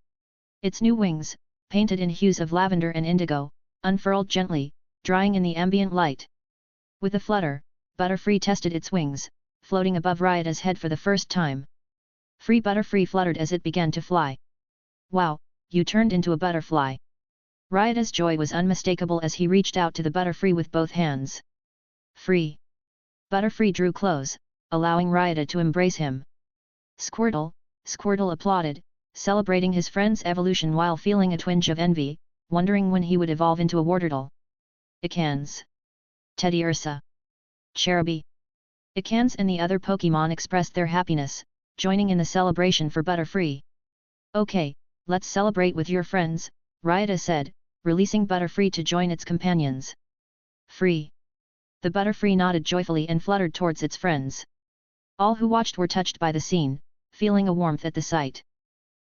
Speaker 2: Its new wings, painted in hues of lavender and indigo, unfurled gently, drying in the ambient light. With a flutter, Butterfree tested its wings, floating above Ryota's head for the first time. Butterfree fluttered as it began to fly. Wow, you turned into a butterfly! Ryota's joy was unmistakable as he reached out to the Butterfree with both hands. Free! Butterfree drew close, allowing Ryota to embrace him. Squirtle applauded, celebrating his friend's evolution while feeling a twinge of envy, wondering when he would evolve into a Wartortle. Ikans. Teddiursa. Cherubi. Ikans and the other Pokémon expressed their happiness, joining in the celebration for Butterfree. Okay, let's celebrate with your friends, Ryota said, releasing Butterfree to join its companions. Free. The Butterfree nodded joyfully and fluttered towards its friends. All who watched were touched by the scene, feeling a warmth at the sight.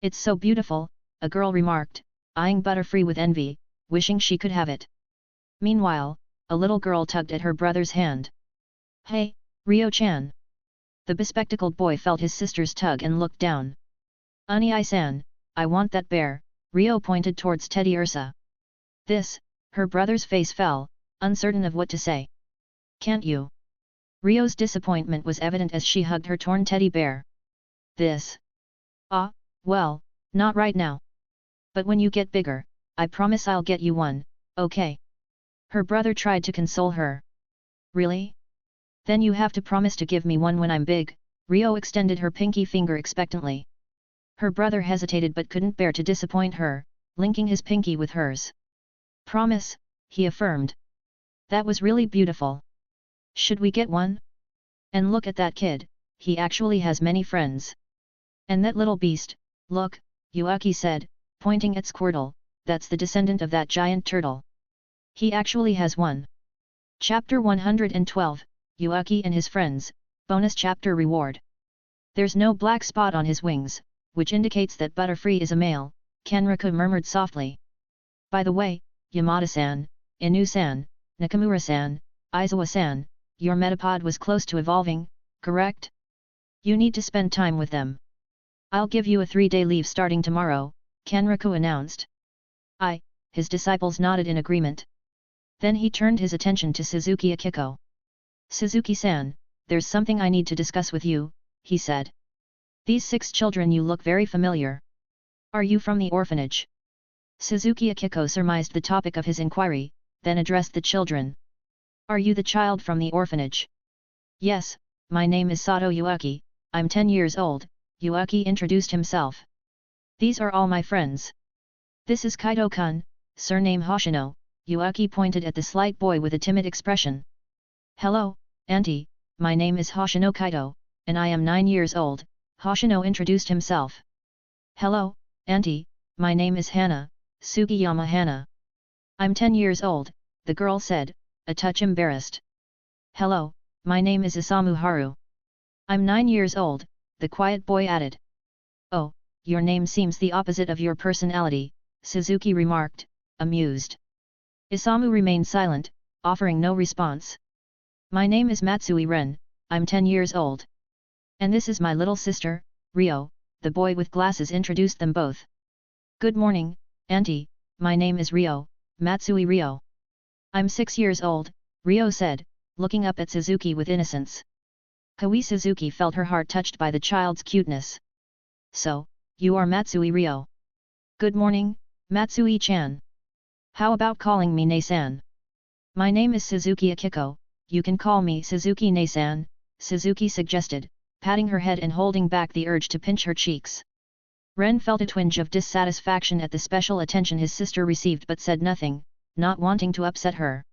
Speaker 2: It's so beautiful, a girl remarked, eyeing Butterfree with envy, wishing she could have it. Meanwhile, a little girl tugged at her brother's hand. Hey, Ryo-chan! The bespectacled boy felt his sister's tug and looked down. Unii-san, I want that bear, Ryo pointed towards Teddiursa. This, her brother's face fell, uncertain of what to say. Can't you? Ryo's disappointment was evident as she hugged her torn teddy bear. This. Well, not right now. But when you get bigger, I promise I'll get you one, okay? Her brother tried to console her. Really? Then you have to promise to give me one when I'm big, Ryo extended her pinky finger expectantly. Her brother hesitated but couldn't bear to disappoint her, linking his pinky with hers. Promise, he affirmed. That was really beautiful. Should we get one? And look at that kid, he actually has many friends. And that little beast, look, Yuaki said, pointing at Squirtle, that's the descendant of that giant turtle. He actually has one. Chapter 112, Yuaki and his friends, bonus chapter reward. There's no black spot on his wings, which indicates that Butterfree is a male, Kenraku murmured softly. By the way, Yamada-san, Inu-san, Nakamura-san, Aizawa-san, your Metapod was close to evolving, correct? You need to spend time with them. I'll give you a 3-day leave starting tomorrow, Kenraku announced. His disciples nodded in agreement. Then he turned his attention to Suzuki Akiko. Suzuki-san, there's something I need to discuss with you, he said. These 6 children you look very familiar. Are you from the orphanage? Suzuki Akiko surmised the topic of his inquiry, then addressed the children. Are you the child from the orphanage? Yes, my name is Sato Yuaki, I'm 10 years old, Yuaki introduced himself. These are all my friends. This is Kaito-kun, surname Hoshino, Yuaki pointed at the slight boy with a timid expression. Hello, auntie, my name is Hoshino Kaito, and I am 9 years old, Hoshino introduced himself. Hello, auntie, my name is Hana, Sugiyama Hana. I'm 10 years old, the girl said, a touch embarrassed. Hello, my name is Isamu Haru. I'm 9 years old, the quiet boy added. Oh, your name seems the opposite of your personality, Suzuki remarked, amused. Isamu remained silent, offering no response. My name is Matsui Ren, I'm 10 years old. And this is my little sister, Rio, the boy with glasses introduced them both. Good morning, Auntie, my name is Rio, Matsui Rio. I'm 6 years old, Rio said, looking up at Suzuki with innocence. Kawi Suzuki felt her heart touched by the child's cuteness. So, you are Matsui Rio. Good morning, Matsui-chan. How about calling me Ne-san? My name is Suzuki Akiko, you can call me Suzuki Ne-san, Suzuki suggested, patting her head and holding back the urge to pinch her cheeks. Ren felt a twinge of dissatisfaction at the special attention his sister received but said nothing, not wanting to upset her.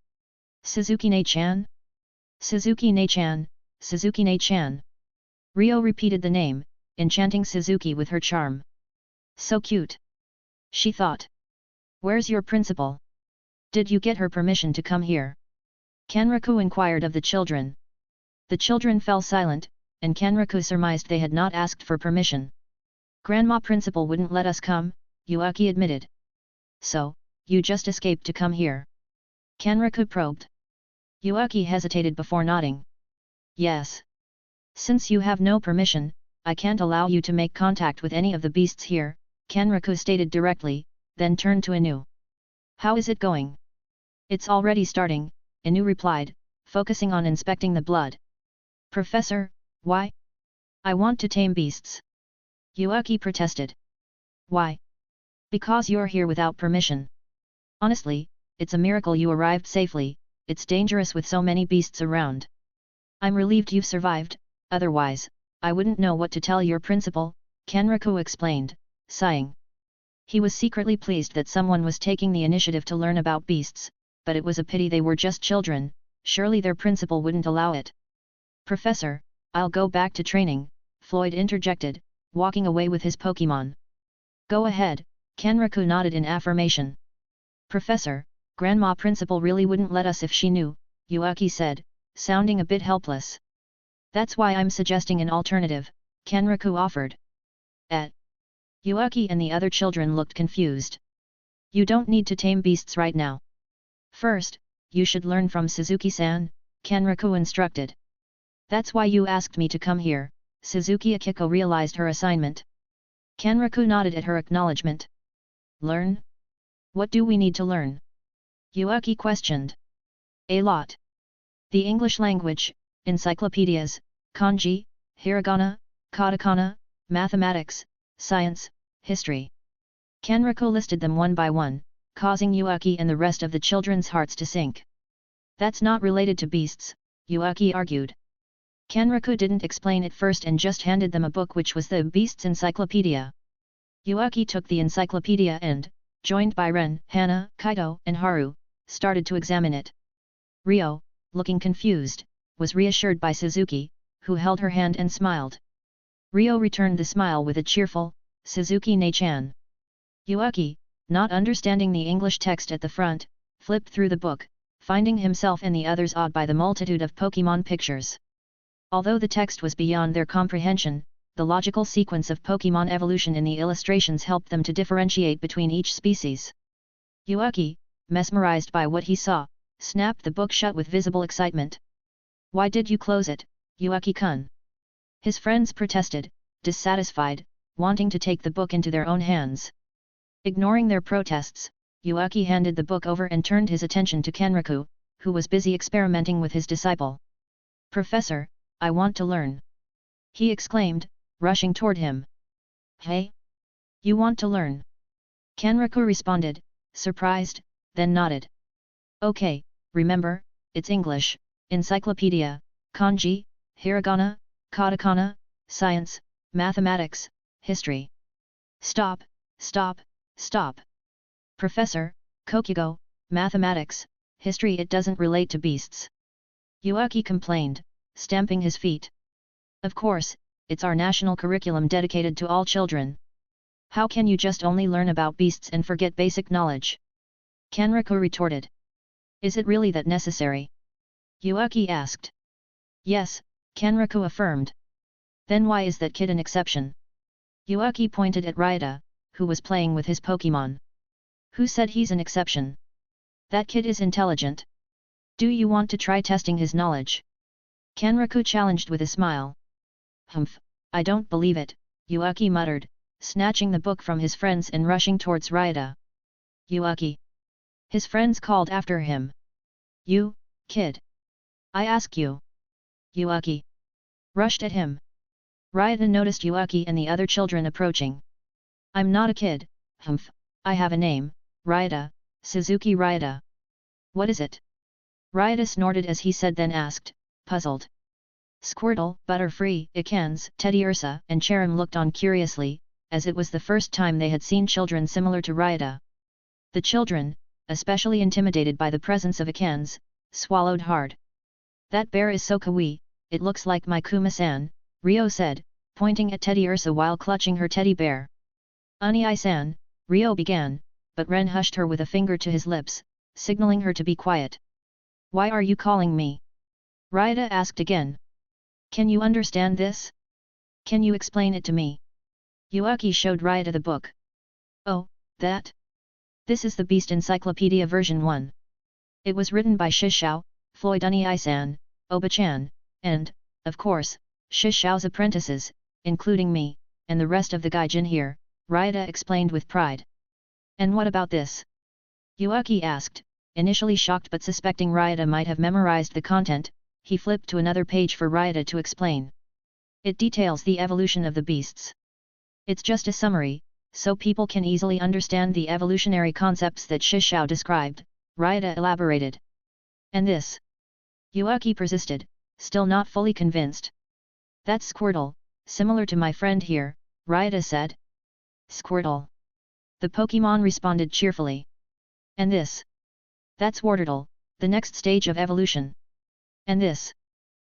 Speaker 2: Suzuki Ne-chan? Suzuki Ne-chan, Suzuki Ne-chan. Rio repeated the name, enchanting Suzuki with her charm. So cute. She thought. Where's your principal? Did you get her permission to come here? Kanraku inquired of the children. The children fell silent, and Kanraku surmised they had not asked for permission. Grandma principal wouldn't let us come, Yuaki admitted. So, you just escaped to come here? Kanraku probed. Yuaki hesitated before nodding. Yes. Since you have no permission, I can't allow you to make contact with any of the beasts here, Kanraku stated directly, then turned to Inu. How is it going? It's already starting, Inu replied, focusing on inspecting the blood. Professor, why? I want to tame beasts. Yuaki protested. Why? Because you're here without permission. Honestly, it's a miracle you arrived safely, it's dangerous with so many beasts around. I'm relieved you've survived, otherwise, I wouldn't know what to tell your principal, Kanraku explained, sighing. He was secretly pleased that someone was taking the initiative to learn about beasts, but it was a pity they were just children, surely their principal wouldn't allow it. Professor, I'll go back to training, Floyd interjected, walking away with his Pokémon. Go ahead, Kanraku nodded in affirmation. Professor, Grandma principal really wouldn't let us if she knew, Yuaki said, sounding a bit helpless. That's why I'm suggesting an alternative, Kanraku offered. Yuaki and the other children looked confused. You don't need to tame beasts right now. First, you should learn from Suzuki-san, Kanraku instructed. That's why you asked me to come here, Suzuki Akiko realized her assignment. Kanraku nodded at her acknowledgement. Learn? What do we need to learn? Yuaki questioned. A lot. The English language, encyclopedias, kanji, hiragana, katakana, mathematics, science, history. Kanraku listed them one by one, causing Yuaki and the rest of the children's hearts to sink. That's not related to beasts, Yuaki argued. Kanraku didn't explain it first and just handed them a book which was the Beasts Encyclopedia. Yuaki took the encyclopedia and, joined by Ren, Hana, Kaito, and Haru, started to examine it. Rio, looking confused, was reassured by Suzuki, who held her hand and smiled. Rio returned the smile with a cheerful, Suzuki Ne-chan. Yuaki, not understanding the English text at the front, flipped through the book, finding himself and the others awed by the multitude of Pokémon pictures. Although the text was beyond their comprehension, the logical sequence of Pokémon evolution in the illustrations helped them to differentiate between each species. Yuaki, mesmerized by what he saw, snapped the book shut with visible excitement. Why did you close it, Yuaki-kun? His friends protested, dissatisfied, wanting to take the book into their own hands. Ignoring their protests, Yuaki handed the book over and turned his attention to Kanraku, who was busy experimenting with his disciple. Professor, I want to learn. He exclaimed, rushing toward him. Hey? You want to learn? Kanraku responded, surprised, then nodded. Okay, remember, it's English, encyclopedia, kanji, hiragana, katakana, science, mathematics, history. Stop, stop, stop. Professor, Kokugo, mathematics, history it doesn't relate to beasts. Yuaki complained, stamping his feet. Of course, it's our national curriculum dedicated to all children. How can you just only learn about beasts and forget basic knowledge? Kanraku retorted. Is it really that necessary? Yuaki asked. Yes, Kanraku affirmed. Then why is that kid an exception? Yuaki pointed at Ryota, who was playing with his Pokémon. Who said he's an exception? That kid is intelligent. Do you want to try testing his knowledge? Kanraku challenged with a smile. Humph, I don't believe it, Yuaki muttered, snatching the book from his friends and rushing towards Ryota. Yuaki! His friends called after him. You, kid! I ask you! Yuaki! Rushed at him. Ryota noticed Yuaki and the other children approaching. I'm not a kid, humph, I have a name, Ryota, Suzuki Ryota. What is it? Ryota snorted as he said then asked, puzzled. Squirtle, Butterfree, Ikans, Teddy Ursa and Cherim looked on curiously, as it was the first time they had seen children similar to Ryota. The children, especially intimidated by the presence of Ikans, swallowed hard. That bear is so kawaii, it looks like my Kuma-san, Ryo said, pointing at Teddy Ursa while clutching her teddy bear. Unii-san, Ryo began, but Ren hushed her with a finger to his lips, signaling her to be quiet. Why are you calling me? Ryota asked again. Can you understand this? Can you explain it to me? Yuaki showed Ryota the book. Oh, that? This is the Beast Encyclopedia version 1. It was written by Shishao, Floyd Unii-san, Oba-chan, and, of course, Shishao's apprentices, including me, and the rest of the gaijin here, Ryota explained with pride. And what about this? Yuaki asked, initially shocked but suspecting Ryota might have memorized the content. He flipped to another page for Ryota to explain. It details the evolution of the beasts. It's just a summary, so people can easily understand the evolutionary concepts that Shishao described, Ryota elaborated. And this? Yuaki persisted, still not fully convinced. That's Squirtle, similar to my friend here, Ryota said. Squirtle. The Pokémon responded cheerfully. And this? That's Wartortle, the next stage of evolution. And this?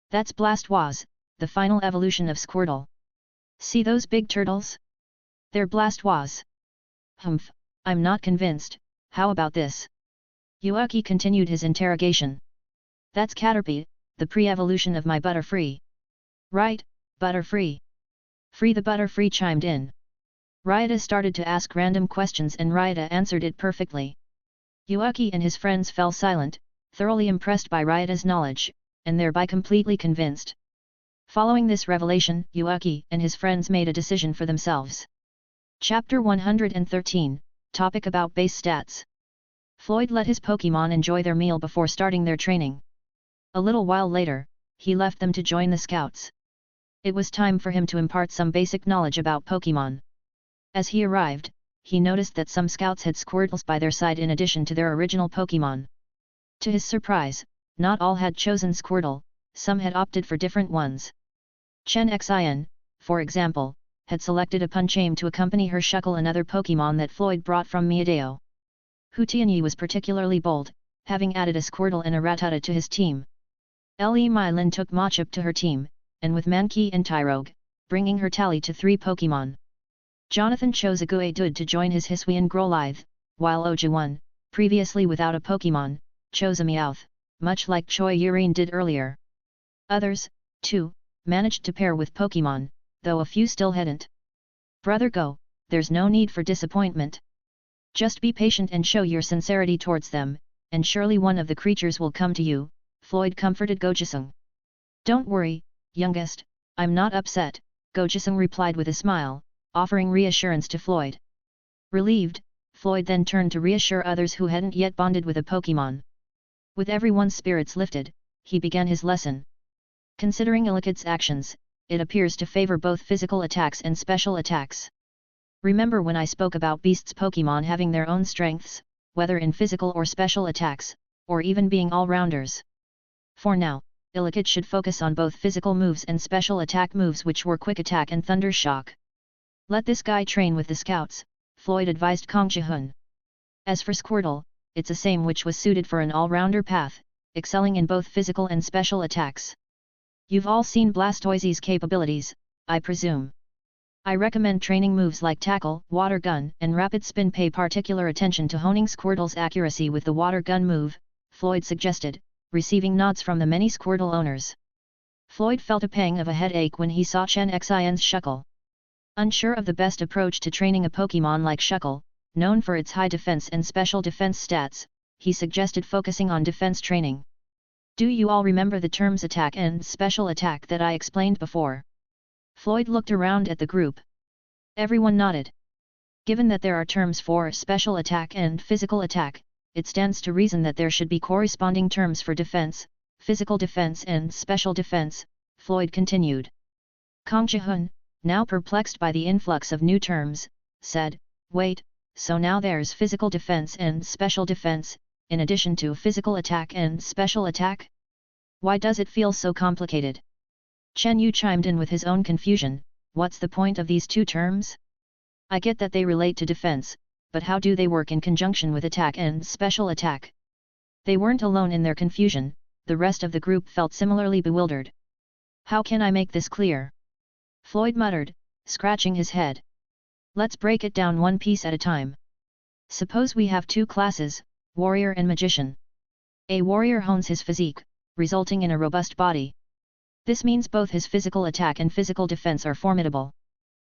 Speaker 2: That's Blastoise, the final evolution of Squirtle. See those big turtles? They're Blastoise. Humph, I'm not convinced, how about this? Yuaki continued his interrogation. That's Caterpie, the pre-evolution of my Butterfree. Right, Butterfree. Free the Butterfree chimed in. Ryota started to ask random questions and Ryota answered it perfectly. Yuaki and his friends fell silent, thoroughly impressed by Ryota's knowledge, and thereby completely convinced. Following this revelation, Yuaki and his friends made a decision for themselves. Chapter 113, Topic about base stats. Floyd let his Pokémon enjoy their meal before starting their training. A little while later, he left them to join the scouts. It was time for him to impart some basic knowledge about Pokémon. As he arrived, he noticed that some scouts had Squirtles by their side in addition to their original Pokémon. To his surprise, not all had chosen Squirtle, some had opted for different ones. Chen Xin, for example, had selected a Punchame to accompany her Shuckle and other Pokémon that Floyd brought from Meadeo. Hu Tianyi was particularly bold, having added a Squirtle and a Rattata to his team. Le Mylin took Machop to her team, and with Mankey and Tyrogue, bringing her tally to 3 Pokémon. Jonathan chose a Guaidud to join his Hisuian Growlithe, while Oja1, previously without a Pokémon, chose a Meowth, much like Choi Yurine did earlier. Others, too, managed to pair with Pokémon, though a few still hadn't. Brother Go, there's no need for disappointment. Just be patient and show your sincerity towards them, and surely one of the creatures will come to you, Floyd comforted Gojisung. Don't worry, youngest, I'm not upset, Gojisung replied with a smile, offering reassurance to Floyd. Relieved, Floyd then turned to reassure others who hadn't yet bonded with a Pokémon. With everyone's spirits lifted, he began his lesson. Considering Illichid's actions, it appears to favor both physical attacks and special attacks. Remember when I spoke about Beast's Pokémon having their own strengths, whether in physical or special attacks, or even being all-rounders. For now, Illichid should focus on both physical moves and special attack moves which were Quick Attack and Thunder Shock. Let this guy train with the scouts, Floyd advised Kong Jihun. As for Squirtle, it's a same which was suited for an all-rounder path, excelling in both physical and special attacks. You've all seen Blastoise's capabilities, I presume. I recommend training moves like Tackle, Water Gun, and Rapid Spin. Pay particular attention to honing Squirtle's accuracy with the Water Gun move, Floyd suggested, receiving nods from the many Squirtle owners. Floyd felt a pang of a headache when he saw Chen Xin's Shuckle. Unsure of the best approach to training a Pokémon like Shuckle, known for its high defense and special defense stats, he suggested focusing on defense training. Do you all remember the terms attack and special attack that I explained before? Floyd looked around at the group. Everyone nodded. Given that there are terms for special attack and physical attack, it stands to reason that there should be corresponding terms for defense, physical defense and special defense, Floyd continued. Kang Ji-hun, now perplexed by the influx of new terms, said, "Wait, so now there's physical defense and special defense, in addition to physical attack and special attack? Why does it feel so complicated?" Chen Yu chimed in with his own confusion. What's the point of these two terms? I get that they relate to defense, but how do they work in conjunction with attack and special attack? They weren't alone in their confusion, the rest of the group felt similarly bewildered. How can I make this clear? Floyd muttered, scratching his head. Let's break it down one piece at a time. Suppose we have two classes, warrior and magician. A warrior hones his physique, resulting in a robust body. This means both his physical attack and physical defense are formidable.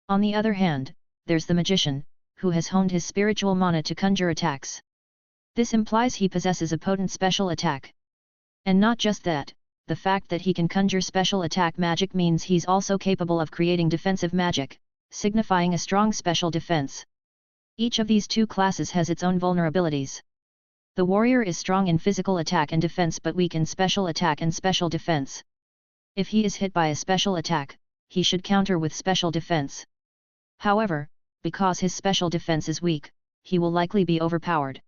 Speaker 2: On the other hand, there's the magician, who has honed his spiritual mana to conjure attacks. This implies he possesses a potent special attack. And not just that, the fact that he can conjure special attack magic means he's also capable of creating defensive magic, signifying a strong special defense. Each of these two classes has its own vulnerabilities. The warrior is strong in physical attack and defense but weak in special attack and special defense. If he is hit by a special attack, he should counter with special defense. However, because his special defense is weak, he will likely be overpowered.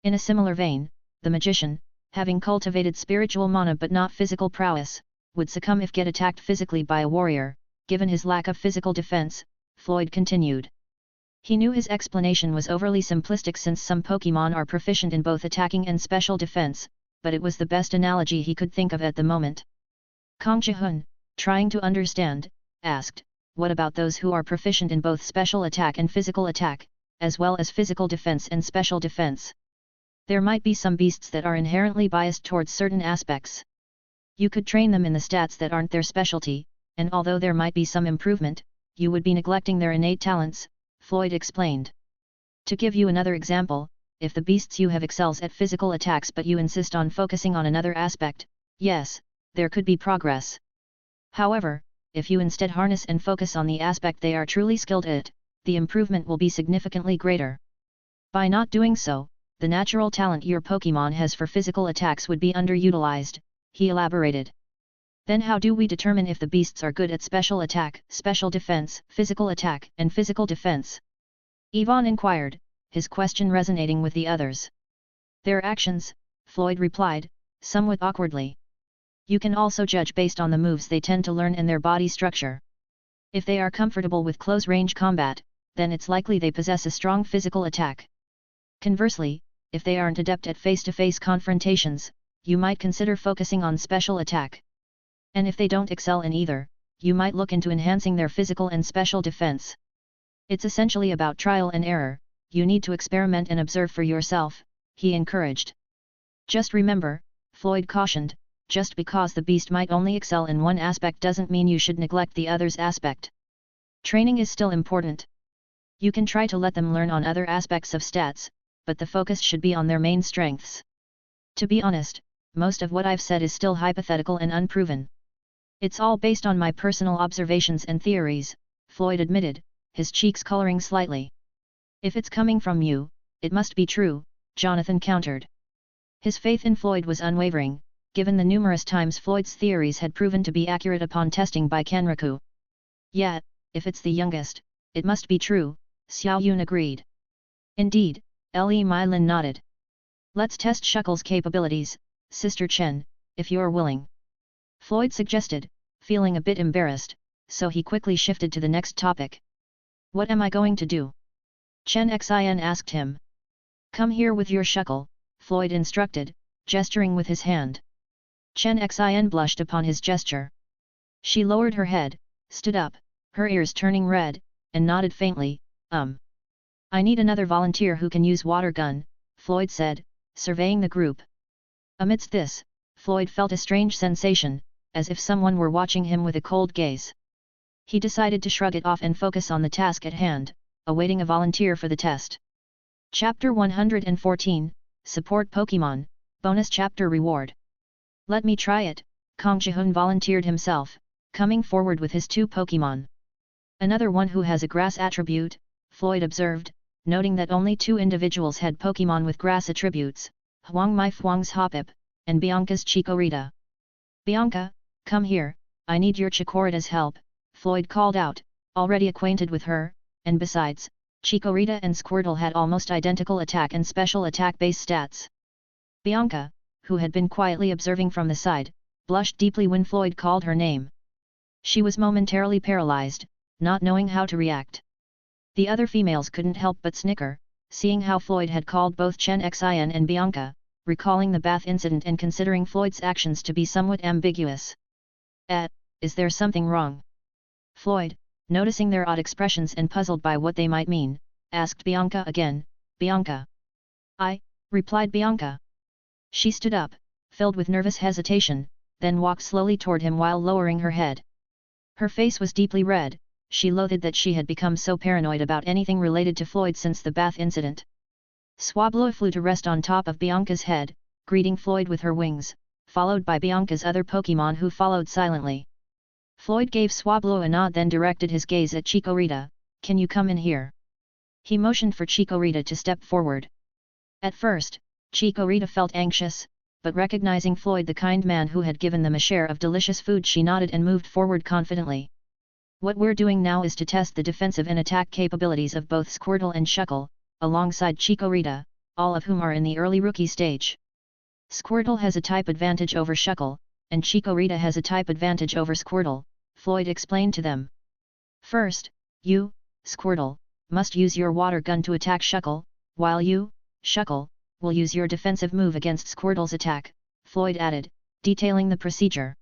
Speaker 2: In a similar vein, the magician, having cultivated spiritual mana but not physical prowess, would succumb if get attacked physically by a warrior, given his lack of physical defense, Floyd continued. He knew his explanation was overly simplistic since some Pokémon are proficient in both attacking and special defense, but it was the best analogy he could think of at the moment. Kang Ji-hun, trying to understand, asked, what about those who are proficient in both special attack and physical attack, as well as physical defense and special defense? There might be some beasts that are inherently biased towards certain aspects. You could train them in the stats that aren't their specialty, and although there might be some improvement, you would be neglecting their innate talents, Floyd explained. To give you another example, if the beasts you have excels at physical attacks but you insist on focusing on another aspect, yes, there could be progress. However, if you instead harness and focus on the aspect they are truly skilled at, the improvement will be significantly greater. By not doing so, the natural talent your Pokémon has for physical attacks would be underutilized, he elaborated. Then how do we determine if the beasts are good at special attack, special defense, physical attack, and physical defense? Yvonne inquired, his question resonating with the others. Their actions, Floyd replied, somewhat awkwardly. You can also judge based on the moves they tend to learn and their body structure. If they are comfortable with close-range combat, then it's likely they possess a strong physical attack. Conversely, if they aren't adept at face-to-face confrontations, you might consider focusing on special attack. And if they don't excel in either, you might look into enhancing their physical and special defense. It's essentially about trial and error, you need to experiment and observe for yourself, he encouraged. Just remember, Floyd cautioned, just because the beast might only excel in one aspect doesn't mean you should neglect the other's aspect. Training is still important. You can try to let them learn on other aspects of stats, but the focus should be on their main strengths. To be honest, most of what I've said is still hypothetical and unproven. It's all based on my personal observations and theories, Floyd admitted, his cheeks coloring slightly. If it's coming from you, it must be true, Jonathan countered. His faith in Floyd was unwavering, given the numerous times Floyd's theories had proven to be accurate upon testing by Kenraku. Yet, if it's the youngest, it must be true, Xiao Yun agreed. Indeed, Le Mylin nodded. Let's test Shuckle's capabilities, Sister Chen, if you're willing. Floyd suggested, feeling a bit embarrassed, so he quickly shifted to the next topic. What am I going to do? Chen Xin asked him. Come here with your Shuckle, Floyd instructed, gesturing with his hand. Chen Xin blushed upon his gesture. She lowered her head, stood up, her ears turning red, and nodded faintly, I need another volunteer who can use water gun, Floyd said, surveying the group. Amidst this, Floyd felt a strange sensation, as if someone were watching him with a cold gaze. He decided to shrug it off and focus on the task at hand, awaiting a volunteer for the test. Chapter 114, Support Pokémon, Bonus Chapter Reward. Let me try it, Kang Jihun volunteered himself, coming forward with his 2 Pokémon. Another one who has a grass attribute, Floyd observed, noting that only 2 individuals had Pokémon with grass attributes, Huang Meifuang's Hoppip, and Bianca's Chikorita. Bianca, come here, I need your Chikorita's help, Floyd called out, already acquainted with her, and besides, Chikorita and Squirtle had almost identical attack and special attack base stats. Bianca, who had been quietly observing from the side, blushed deeply when Floyd called her name. She was momentarily paralyzed, not knowing how to react. The other females couldn't help but snicker, seeing how Floyd had called both Chen Xin and Bianca, recalling the bath incident and considering Floyd's actions to be somewhat ambiguous. Is there something wrong? Floyd, noticing their odd expressions and puzzled by what they might mean, asked Bianca again. Bianca. Replied Bianca. She stood up, filled with nervous hesitation, then walked slowly toward him while lowering her head. Her face was deeply red. She loathed that she had become so paranoid about anything related to Floyd since the bath incident. Swablu flew to rest on top of Bianca's head, greeting Floyd with her wings, followed by Bianca's other Pokémon who followed silently. Floyd gave Swablu a nod, then directed his gaze at Chikorita. Can you come in here? He motioned for Chikorita to step forward. At first, Chikorita felt anxious, but recognizing Floyd, the kind man who had given them a share of delicious food, she nodded and moved forward confidently. What we're doing now is to test the defensive and attack capabilities of both Squirtle and Shuckle, alongside Chikorita, all of whom are in the early rookie stage. Squirtle has a type advantage over Shuckle, and Chikorita has a type advantage over Squirtle, Floyd explained to them. First, you, Squirtle, must use your water gun to attack Shuckle, while you, Shuckle, will use your defensive move against Squirtle's attack, Floyd added, detailing the procedure.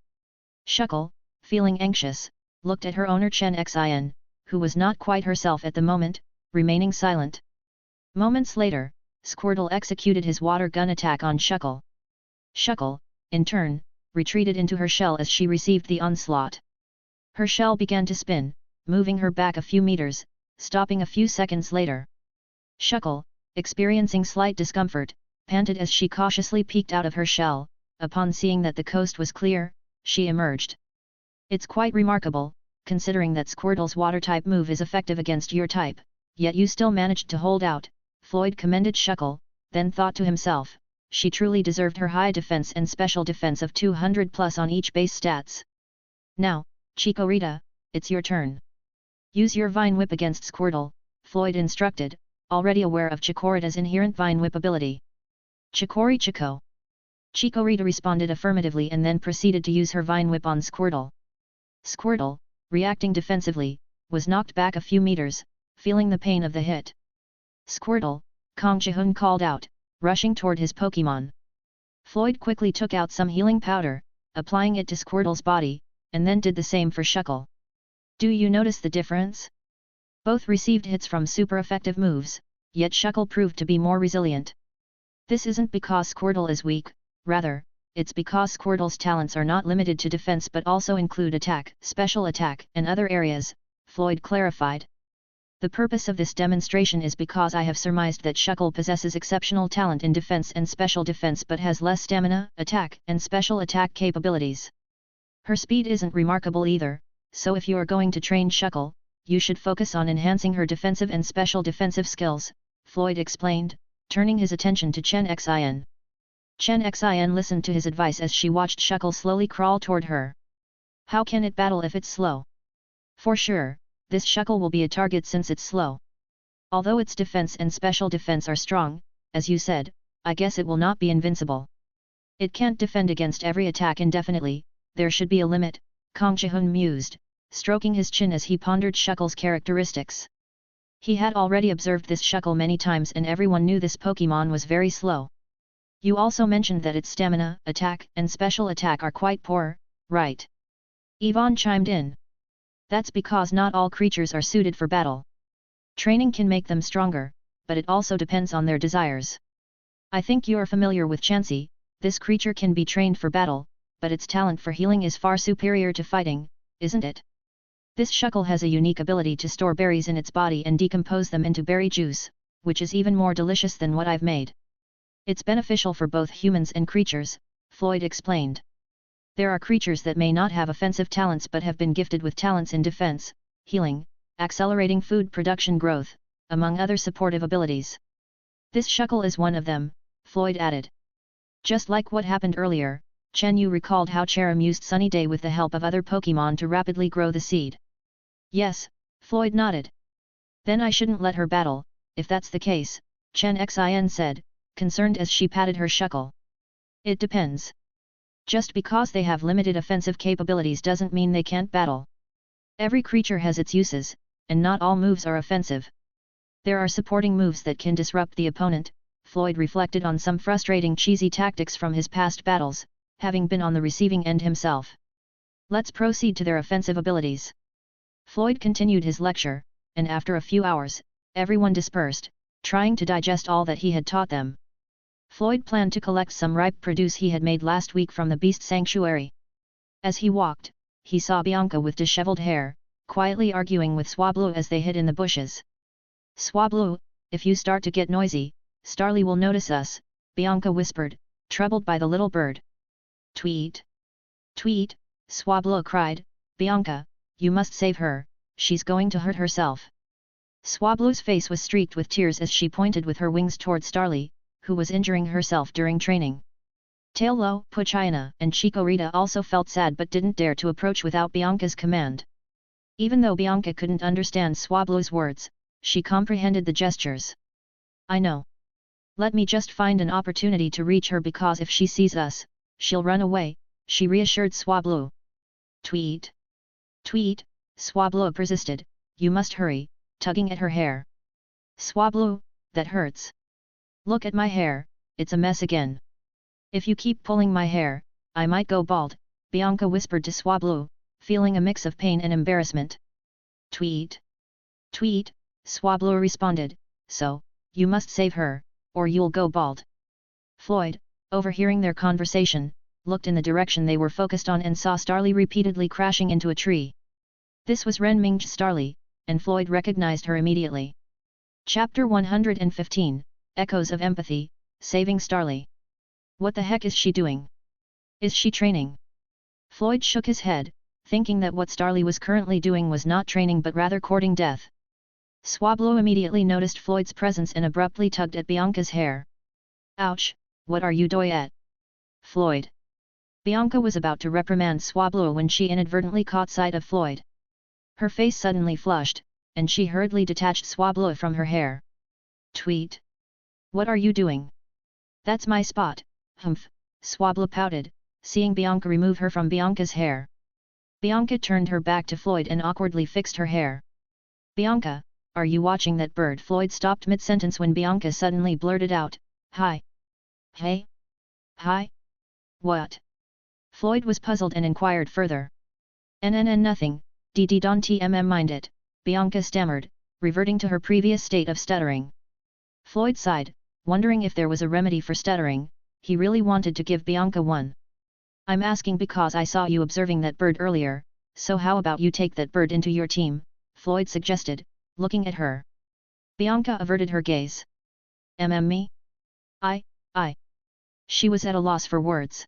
Speaker 2: Shuckle, feeling anxious, looked at her owner Chen Xin, who was not quite herself at the moment, remaining silent. Moments later, Squirtle executed his water gun attack on Shuckle. Shuckle, in turn, retreated into her shell as she received the onslaught. Her shell began to spin, moving her back a few meters, stopping a few seconds later. Shuckle, experiencing slight discomfort, panted as she cautiously peeked out of her shell. Upon seeing that the coast was clear, she emerged. It's quite remarkable, considering that Squirtle's water-type move is effective against your type, yet you still managed to hold out, Floyd commended Shuckle, then thought to himself, she truly deserved her high defense and special defense of 200+ on each base stats. Now, Chikorita, it's your turn. Use your Vine Whip against Squirtle, Floyd instructed, already aware of Chikorita's inherent Vine Whip ability. Chikori Chiko. Chikorita responded affirmatively and then proceeded to use her Vine Whip on Squirtle. Squirtle, reacting defensively, was knocked back a few meters, feeling the pain of the hit. Squirtle, Kang Jihun called out, rushing toward his Pokémon. Floyd quickly took out some healing powder, applying it to Squirtle's body, and then did the same for Shuckle. Do you notice the difference? Both received hits from super effective moves, yet Shuckle proved to be more resilient. This isn't because Squirtle is weak, rather, it's because Squirtle's talents are not limited to defense but also include attack, special attack, and other areas, Floyd clarified. The purpose of this demonstration is because I have surmised that Shuckle possesses exceptional talent in defense and special defense but has less stamina, attack, and special attack capabilities. Her speed isn't remarkable either, so if you are going to train Shuckle, you should focus on enhancing her defensive and special defensive skills, Floyd explained, turning his attention to Chen Xin. Chen Xin listened to his advice as she watched Shuckle slowly crawl toward her. How can it battle if it's slow? For sure, this Shuckle will be a target since it's slow. Although its defense and special defense are strong, as you said, I guess it will not be invincible. It can't defend against every attack indefinitely, there should be a limit, Kang Jihun mused, stroking his chin as he pondered Shuckle's characteristics. He had already observed this Shuckle many times and everyone knew this Pokémon was very slow. You also mentioned that its stamina, attack, and special attack are quite poor, right? Yvonne chimed in. That's because not all creatures are suited for battle. Training can make them stronger, but it also depends on their desires. I think you are familiar with Chansey, this creature can be trained for battle, but its talent for healing is far superior to fighting, isn't it? This Shuckle has a unique ability to store berries in its body and decompose them into berry juice, which is even more delicious than what I've made. It's beneficial for both humans and creatures, Floyd explained. There are creatures that may not have offensive talents but have been gifted with talents in defense, healing, accelerating food production growth, among other supportive abilities. This shuckle is one of them, Floyd added. Just like what happened earlier, Chen Yu recalled how Cherim used Sunny Day with the help of other Pokémon to rapidly grow the seed. Yes, Floyd nodded. Then I shouldn't let her battle, if that's the case, Chen Xin said, concerned as she patted her shuckle. It depends. Just because they have limited offensive capabilities doesn't mean they can't battle. Every creature has its uses, and not all moves are offensive. There are supporting moves that can disrupt the opponent. Floyd reflected on some frustrating cheesy tactics from his past battles, having been on the receiving end himself. Let's proceed to their offensive abilities. Floyd continued his lecture, and after a few hours, everyone dispersed, trying to digest all that he had taught them. Floyd planned to collect some ripe produce he had made last week from the beast sanctuary. As he walked, he saw Bianca with disheveled hair, quietly arguing with Swablu as they hid in the bushes. Swablu, if you start to get noisy, Starly will notice us, Bianca whispered, troubled by the little bird. Tweet! Tweet! Swablu cried, Bianca, you must save her, she's going to hurt herself. Swablu's face was streaked with tears as she pointed with her wings toward Starly, who was injuring herself during training. Tailo, Puchina and Chikorita also felt sad but didn't dare to approach without Bianca's command. Even though Bianca couldn't understand Swablu's words, she comprehended the gestures. I know. Let me just find an opportunity to reach her because if she sees us, she'll run away, she reassured Swablu. Tweet! Tweet! Swablu persisted, you must hurry, tugging at her hair. Swablu, that hurts. Look at my hair, it's a mess again. If you keep pulling my hair, I might go bald, Bianca whispered to Swablu, feeling a mix of pain and embarrassment. Tweet! Tweet! Swablu responded, so, you must save her, or you'll go bald. Floyd, overhearing their conversation, looked in the direction they were focused on and saw Starly repeatedly crashing into a tree. This was Renming's Starly, and Floyd recognized her immediately. Chapter 115, Echoes of Empathy, Saving Starly. What the heck is she doing? Is she training? Floyd shook his head, thinking that what Starly was currently doing was not training but rather courting death. Swablu immediately noticed Floyd's presence and abruptly tugged at Bianca's hair. Ouch, what are you doing at? Floyd. Bianca was about to reprimand Swablu when she inadvertently caught sight of Floyd. Her face suddenly flushed, and she hurriedly detached Swablu from her hair. Tweet! What are you doing? That's my spot, humph, Swablu pouted, seeing Bianca remove her from Bianca's hair. Bianca turned her back to Floyd and awkwardly fixed her hair. Bianca, are you watching that bird? Floyd stopped mid-sentence when Bianca suddenly blurted out, hi. Hey? Hi? What? Floyd was puzzled and inquired further. Nothing, don't mind it, Bianca stammered, reverting to her previous state of stuttering. Floyd sighed, wondering if there was a remedy for stuttering. He really wanted to give Bianca one. I'm asking because I saw you observing that bird earlier, so how about you take that bird into your team, Floyd suggested, looking at her. Bianca averted her gaze. Me? I. She was at a loss for words.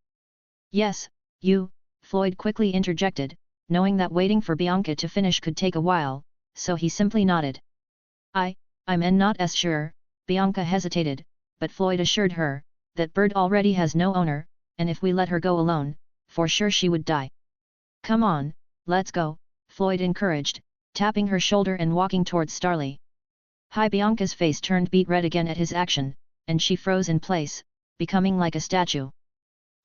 Speaker 2: Yes, you, Floyd quickly interjected, knowing that waiting for Bianca to finish could take a while, so he simply nodded. I'm not as sure, Bianca hesitated, but Floyd assured her, that bird already has no owner, and if we let her go alone, for sure she would die. Come on, let's go, Floyd encouraged, tapping her shoulder and walking towards Starly. Hi! Bianca's face turned beet red again at his action, and she froze in place, becoming like a statue.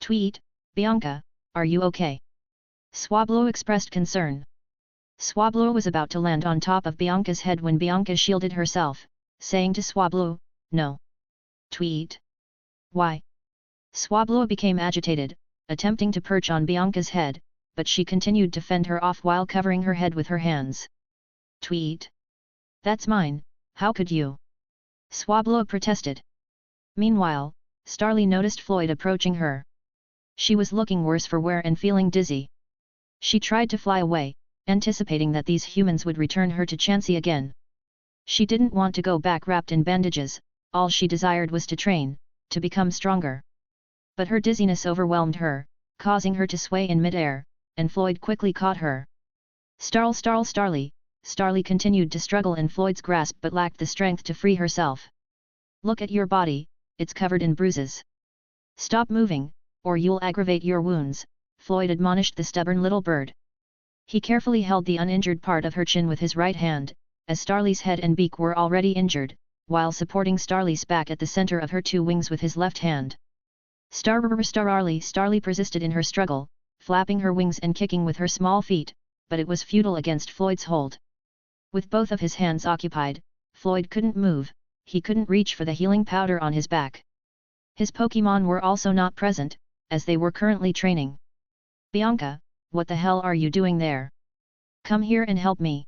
Speaker 2: Tweet! Bianca, are you okay? Swablu expressed concern. Swablu was about to land on top of Bianca's head when Bianca shielded herself, saying to Swablu, no. Tweet! Why? Swablu became agitated, attempting to perch on Bianca's head, but she continued to fend her off while covering her head with her hands. Tweet! That's mine, how could you? Swablu protested. Meanwhile, Starly noticed Floyd approaching her. She was looking worse for wear and feeling dizzy. She tried to fly away, anticipating that these humans would return her to Chansey again. She didn't want to go back wrapped in bandages, all she desired was to train, to become stronger. But her dizziness overwhelmed her, causing her to sway in midair, and Floyd quickly caught her. Starly continued to struggle in Floyd's grasp but lacked the strength to free herself. Look at your body, it's covered in bruises. Stop moving, or you'll aggravate your wounds, Floyd admonished the stubborn little bird. He carefully held the uninjured part of her chin with his right hand, as Starly's head and beak were already injured, while supporting Starly's back at the center of her two wings with his left hand. Starly persisted in her struggle, flapping her wings and kicking with her small feet, but it was futile against Floyd's hold. With both of his hands occupied, Floyd couldn't move, he couldn't reach for the healing powder on his back. His Pokémon were also not present, as they were currently training. Bianca, what the hell are you doing there? Come here and help me.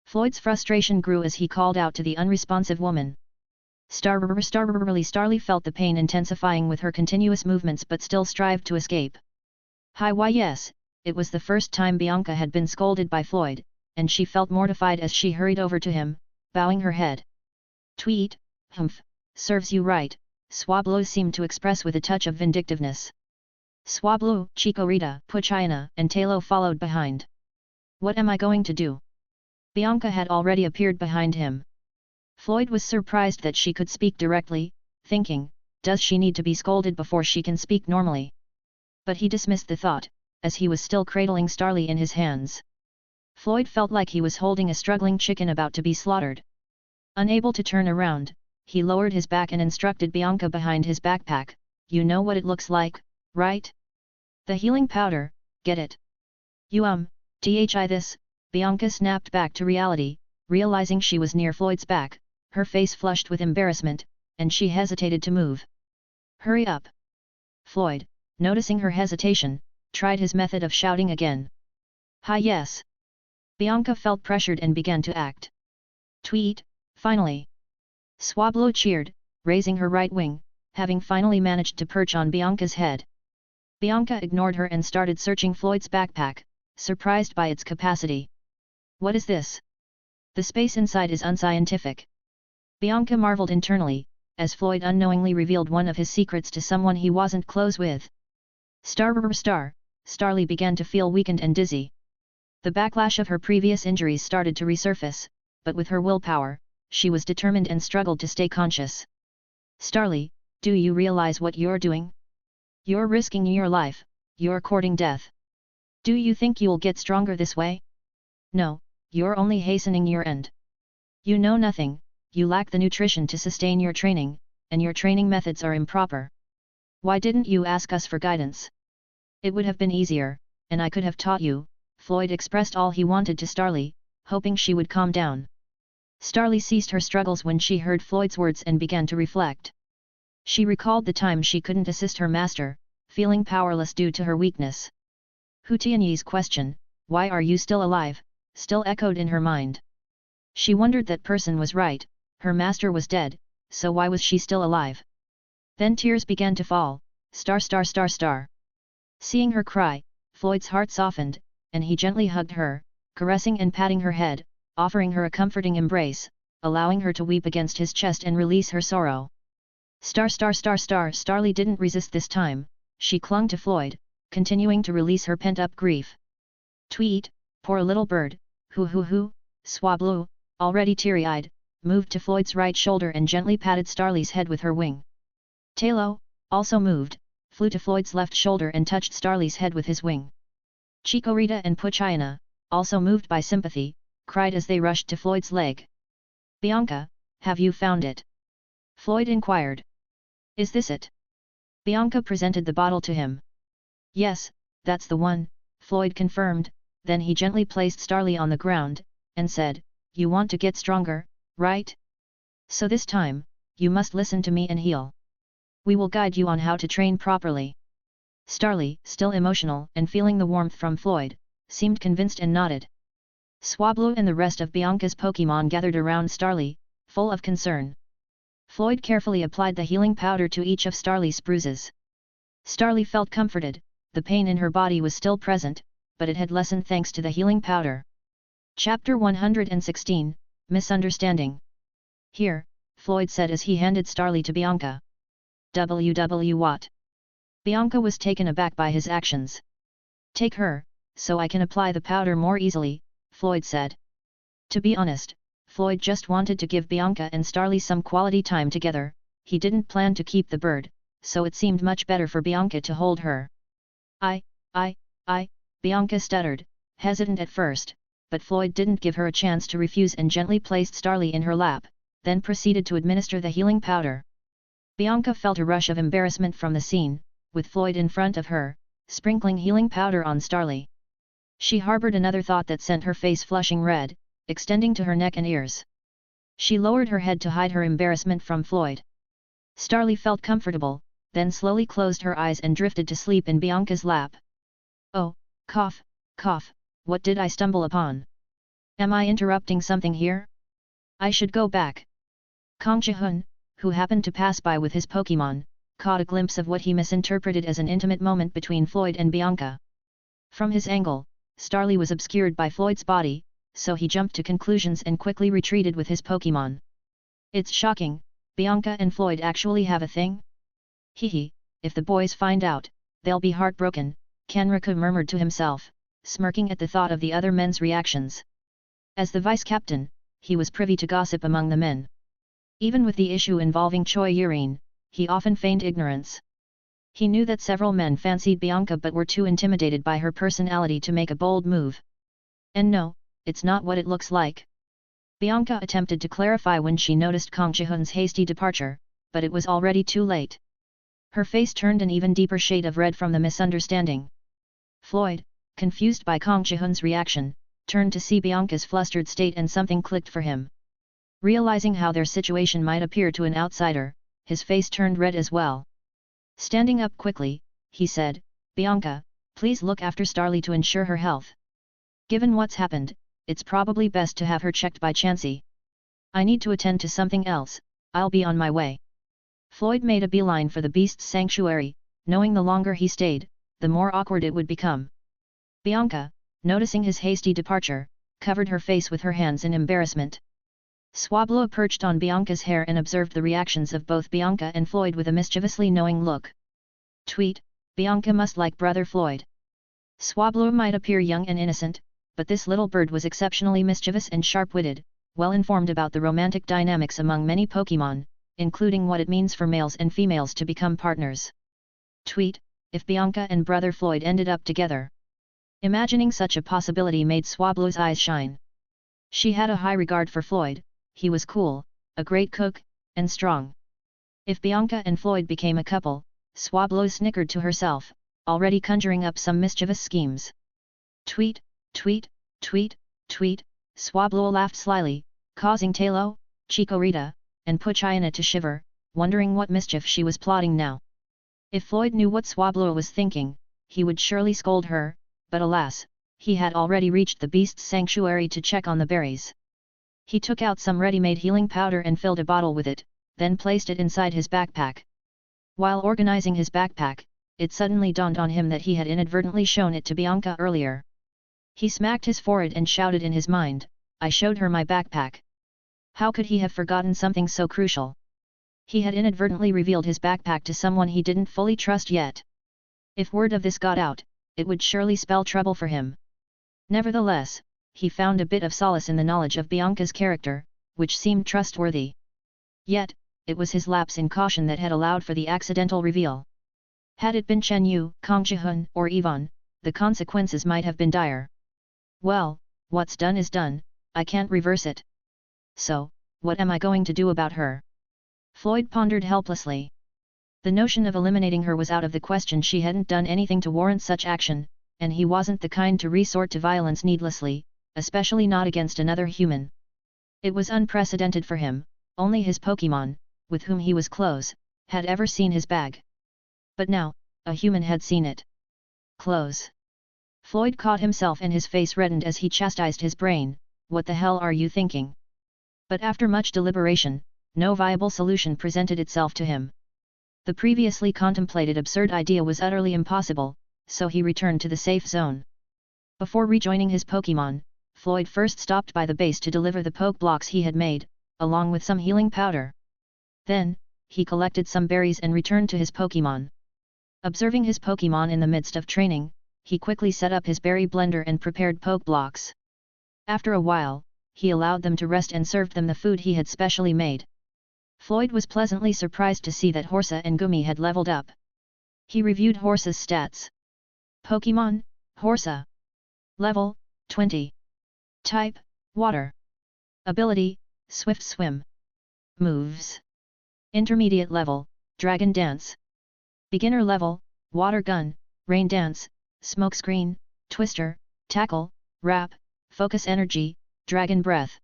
Speaker 2: Floyd's frustration grew as he called out to the unresponsive woman. Starly felt the pain intensifying with her continuous movements but still strived to escape. Why yes, it was the first time Bianca had been scolded by Floyd, and she felt mortified as she hurried over to him, bowing her head. Tweet, humph, serves you right, Swablu seemed to express with a touch of vindictiveness. Swablu, Chikorita, Puchina, and Talo followed behind. What am I going to do? Bianca had already appeared behind him. Floyd was surprised that she could speak directly, thinking, does she need to be scolded before she can speak normally? But he dismissed the thought, as he was still cradling Starly in his hands. Floyd felt like he was holding a struggling chicken about to be slaughtered. Unable to turn around, he lowered his back and instructed Bianca behind his backpack, you know what it looks like, right? The healing powder, get it. Thi this, Bianca snapped back to reality, realizing she was near Floyd's back, her face flushed with embarrassment, and she hesitated to move. Hurry up! Floyd, noticing her hesitation, tried his method of shouting again. Hi yes! Bianca felt pressured and began to act. Tweet, finally! Swablu cheered, raising her right wing, having finally managed to perch on Bianca's head. Bianca ignored her and started searching Floyd's backpack, surprised by its capacity. What is this? The space inside is unscientific. Bianca marveled internally, as Floyd unknowingly revealed one of his secrets to someone he wasn't close with. Starly began to feel weakened and dizzy. The backlash of her previous injuries started to resurface, but with her willpower, she was determined and struggled to stay conscious. Starly, do you realize what you're doing? You're risking your life, you're courting death. Do you think you'll get stronger this way? No, you're only hastening your end. You know nothing, you lack the nutrition to sustain your training, and your training methods are improper. Why didn't you ask us for guidance? It would have been easier, and I could have taught you. Floyd expressed all he wanted to Starly, hoping she would calm down. Starly ceased her struggles when she heard Floyd's words and began to reflect. She recalled the time she couldn't assist her master, feeling powerless due to her weakness. Hu Tianyi's question, why are you still alive, still echoed in her mind. She wondered that person was right, her master was dead, so why was she still alive? Then tears began to fall, star. Seeing her cry, Floyd's heart softened, and he gently hugged her, caressing and patting her head, offering her a comforting embrace, allowing her to weep against his chest and release her sorrow. Starly didn't resist this time, she clung to Floyd, continuing to release her pent-up grief. Tweet, poor little bird, Swablu, already teary-eyed, moved to Floyd's right shoulder and gently patted Starly's head with her wing. Talo, also moved, flew to Floyd's left shoulder and touched Starly's head with his wing. Chikorita and Puchina, also moved by sympathy, cried as they rushed to Floyd's leg. Bianca, have you found it? Floyd inquired. Is this it? Bianca presented the bottle to him. Yes, that's the one, Floyd confirmed, then he gently placed Starly on the ground, and said, you want to get stronger, right? So this time, you must listen to me and heal. We will guide you on how to train properly. Starly, still emotional and feeling the warmth from Floyd, seemed convinced and nodded. Swablu and the rest of Bianca's Pokémon gathered around Starly, full of concern. Floyd carefully applied the healing powder to each of Starly's bruises. Starly felt comforted, the pain in her body was still present, but it had lessened thanks to the healing powder. Chapter 116, Misunderstanding. Here, Floyd said as he handed Starly to Bianca. What? Bianca was taken aback by his actions. Take her, so I can apply the powder more easily, Floyd said. To be honest, Floyd just wanted to give Bianca and Starly some quality time together. He didn't plan to keep the bird, so it seemed much better for Bianca to hold her. I, Bianca stuttered, hesitant at first, but Floyd didn't give her a chance to refuse and gently placed Starly in her lap, then proceeded to administer the healing powder. Bianca felt a rush of embarrassment from the scene, with Floyd in front of her, sprinkling healing powder on Starly. She harbored another thought that sent her face flushing red, extending to her neck and ears. She lowered her head to hide her embarrassment from Floyd. Starly felt comfortable, then slowly closed her eyes and drifted to sleep in Bianca's lap. Oh, cough, what did I stumble upon? Am I interrupting something here? I should go back. Kang Ji-hun, who happened to pass by with his Pokémon, caught a glimpse of what he misinterpreted as an intimate moment between Floyd and Bianca. From his angle, Starly was obscured by Floyd's body, so he jumped to conclusions and quickly retreated with his Pokémon. It's shocking, Bianca and Floyd actually have a thing? Hehe, if the boys find out, they'll be heartbroken, Kanraku murmured to himself, smirking at the thought of the other men's reactions. As the vice-captain, he was privy to gossip among the men. Even with the issue involving Choi Yurine, he often feigned ignorance. He knew that several men fancied Bianca but were too intimidated by her personality to make a bold move. And no, it's not what it looks like. Bianca attempted to clarify when she noticed Kang Ji-hun's hasty departure, but it was already too late. Her face turned an even deeper shade of red from the misunderstanding. Floyd, confused by Kang Ji-hun's reaction, turned to see Bianca's flustered state and something clicked for him. Realizing how their situation might appear to an outsider, his face turned red as well. Standing up quickly, he said, Bianca, please look after Starly to ensure her health. Given what's happened, it's probably best to have her checked by Chansey. I need to attend to something else, I'll be on my way. Floyd made a beeline for the beast's sanctuary, knowing the longer he stayed, the more awkward it would become. Bianca, noticing his hasty departure, covered her face with her hands in embarrassment. Swablu perched on Bianca's hair and observed the reactions of both Bianca and Floyd with a mischievously knowing look. Tweet, Bianca must like brother Floyd. Swablu might appear young and innocent, but this little bird was exceptionally mischievous and sharp-witted, well informed about the romantic dynamics among many Pokémon, including what it means for males and females to become partners. Tweet, if Bianca and brother Floyd ended up together. Imagining such a possibility made Swablu's eyes shine. She had a high regard for Floyd. He was cool, a great cook, and strong. If Bianca and Floyd became a couple, Swablu snickered to herself, already conjuring up some mischievous schemes. Tweet, Swablu laughed slyly, causing Talo, Chikorita, and Puchayana to shiver, wondering what mischief she was plotting now. If Floyd knew what Swablu was thinking, he would surely scold her, but alas, he had already reached the beast's sanctuary to check on the berries. He took out some ready-made healing powder and filled a bottle with it, then placed it inside his backpack. While organizing his backpack, it suddenly dawned on him that he had inadvertently shown it to Bianca earlier. He smacked his forehead and shouted in his mind, I showed her my backpack. How could he have forgotten something so crucial? He had inadvertently revealed his backpack to someone he didn't fully trust yet. If word of this got out, it would surely spell trouble for him. Nevertheless, he found a bit of solace in the knowledge of Bianca's character, which seemed trustworthy. Yet, it was his lapse in caution that had allowed for the accidental reveal. Had it been Chen Yu, Kang Ji-hun, or Yvonne, the consequences might have been dire. Well, what's done is done, I can't reverse it. So, what am I going to do about her? Floyd pondered helplessly. The notion of eliminating her was out of the question. She hadn't done anything to warrant such action, and he wasn't the kind to resort to violence needlessly, especially not against another human. It was unprecedented for him, only his Pokémon, with whom he was close, had ever seen his bag. But now, a human had seen it. Close. Floyd caught himself and his face reddened as he chastised his brain, what the hell are you thinking? But after much deliberation, no viable solution presented itself to him. The previously contemplated absurd idea was utterly impossible, so he returned to the safe zone. Before rejoining his Pokémon, Floyd first stopped by the base to deliver the poke blocks he had made, along with some healing powder. Then, he collected some berries and returned to his Pokémon. Observing his Pokémon in the midst of training, he quickly set up his berry blender and prepared Poke Blocks. After a while, he allowed them to rest and served them the food he had specially made. Floyd was pleasantly surprised to see that Horsa and Gumi had leveled up. He reviewed Horsa's stats. Pokémon, Horsa. Level, 20. Type, Water. Ability, Swift Swim. Moves. Intermediate level, Dragon Dance. Beginner level, Water Gun, Rain Dance, Smokescreen, Twister, Tackle, Wrap, Focus Energy, Dragon Breath.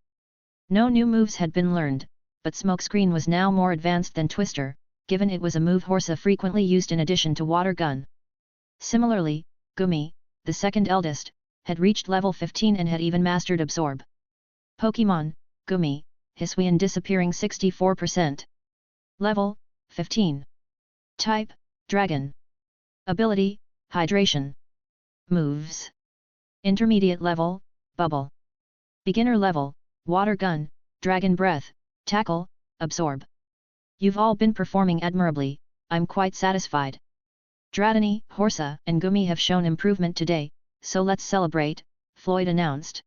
Speaker 2: No new moves had been learned, but Smokescreen was now more advanced than Twister, given it was a move Horsa frequently used in addition to Water Gun. Similarly, Gumi, the second eldest, had reached level 15 and had even mastered Absorb. Pokémon, Gumi, Hisuian disappearing 64%. Level, 15. Type, Dragon. Ability, Hydration. Moves. Intermediate level, Bubble. Beginner level, Water Gun, Dragon Breath, Tackle, Absorb. You've all been performing admirably, I'm quite satisfied. Dratini, Horsa, and Gumi have shown improvement today, so let's celebrate, Floyd announced.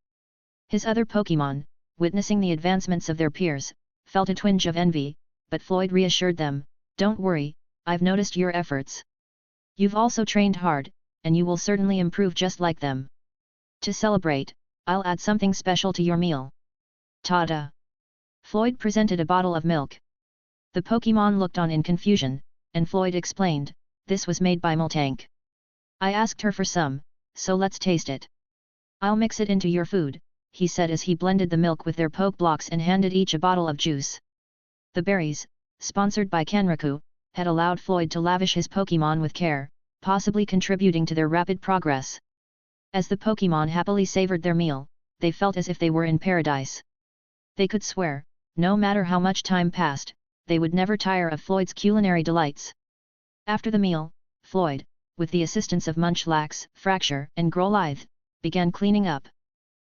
Speaker 2: His other Pokémon, witnessing the advancements of their peers, felt a twinge of envy, but Floyd reassured them, don't worry, I've noticed your efforts. You've also trained hard, and you will certainly improve just like them. To celebrate, I'll add something special to your meal. Ta-da! Floyd presented a bottle of milk. The Pokémon looked on in confusion, and Floyd explained, this was made by Miltank. I asked her for some, so let's taste it. I'll mix it into your food, he said as he blended the milk with their Poke Blocks and handed each a bottle of juice. The berries, sponsored by Kanraku, had allowed Floyd to lavish his Pokémon with care, possibly contributing to their rapid progress. As the Pokémon happily savored their meal, they felt as if they were in paradise. They could swear, no matter how much time passed, they would never tire of Floyd's culinary delights. After the meal, Floyd, with the assistance of Munchlax, Fracture, and Growlithe, began cleaning up.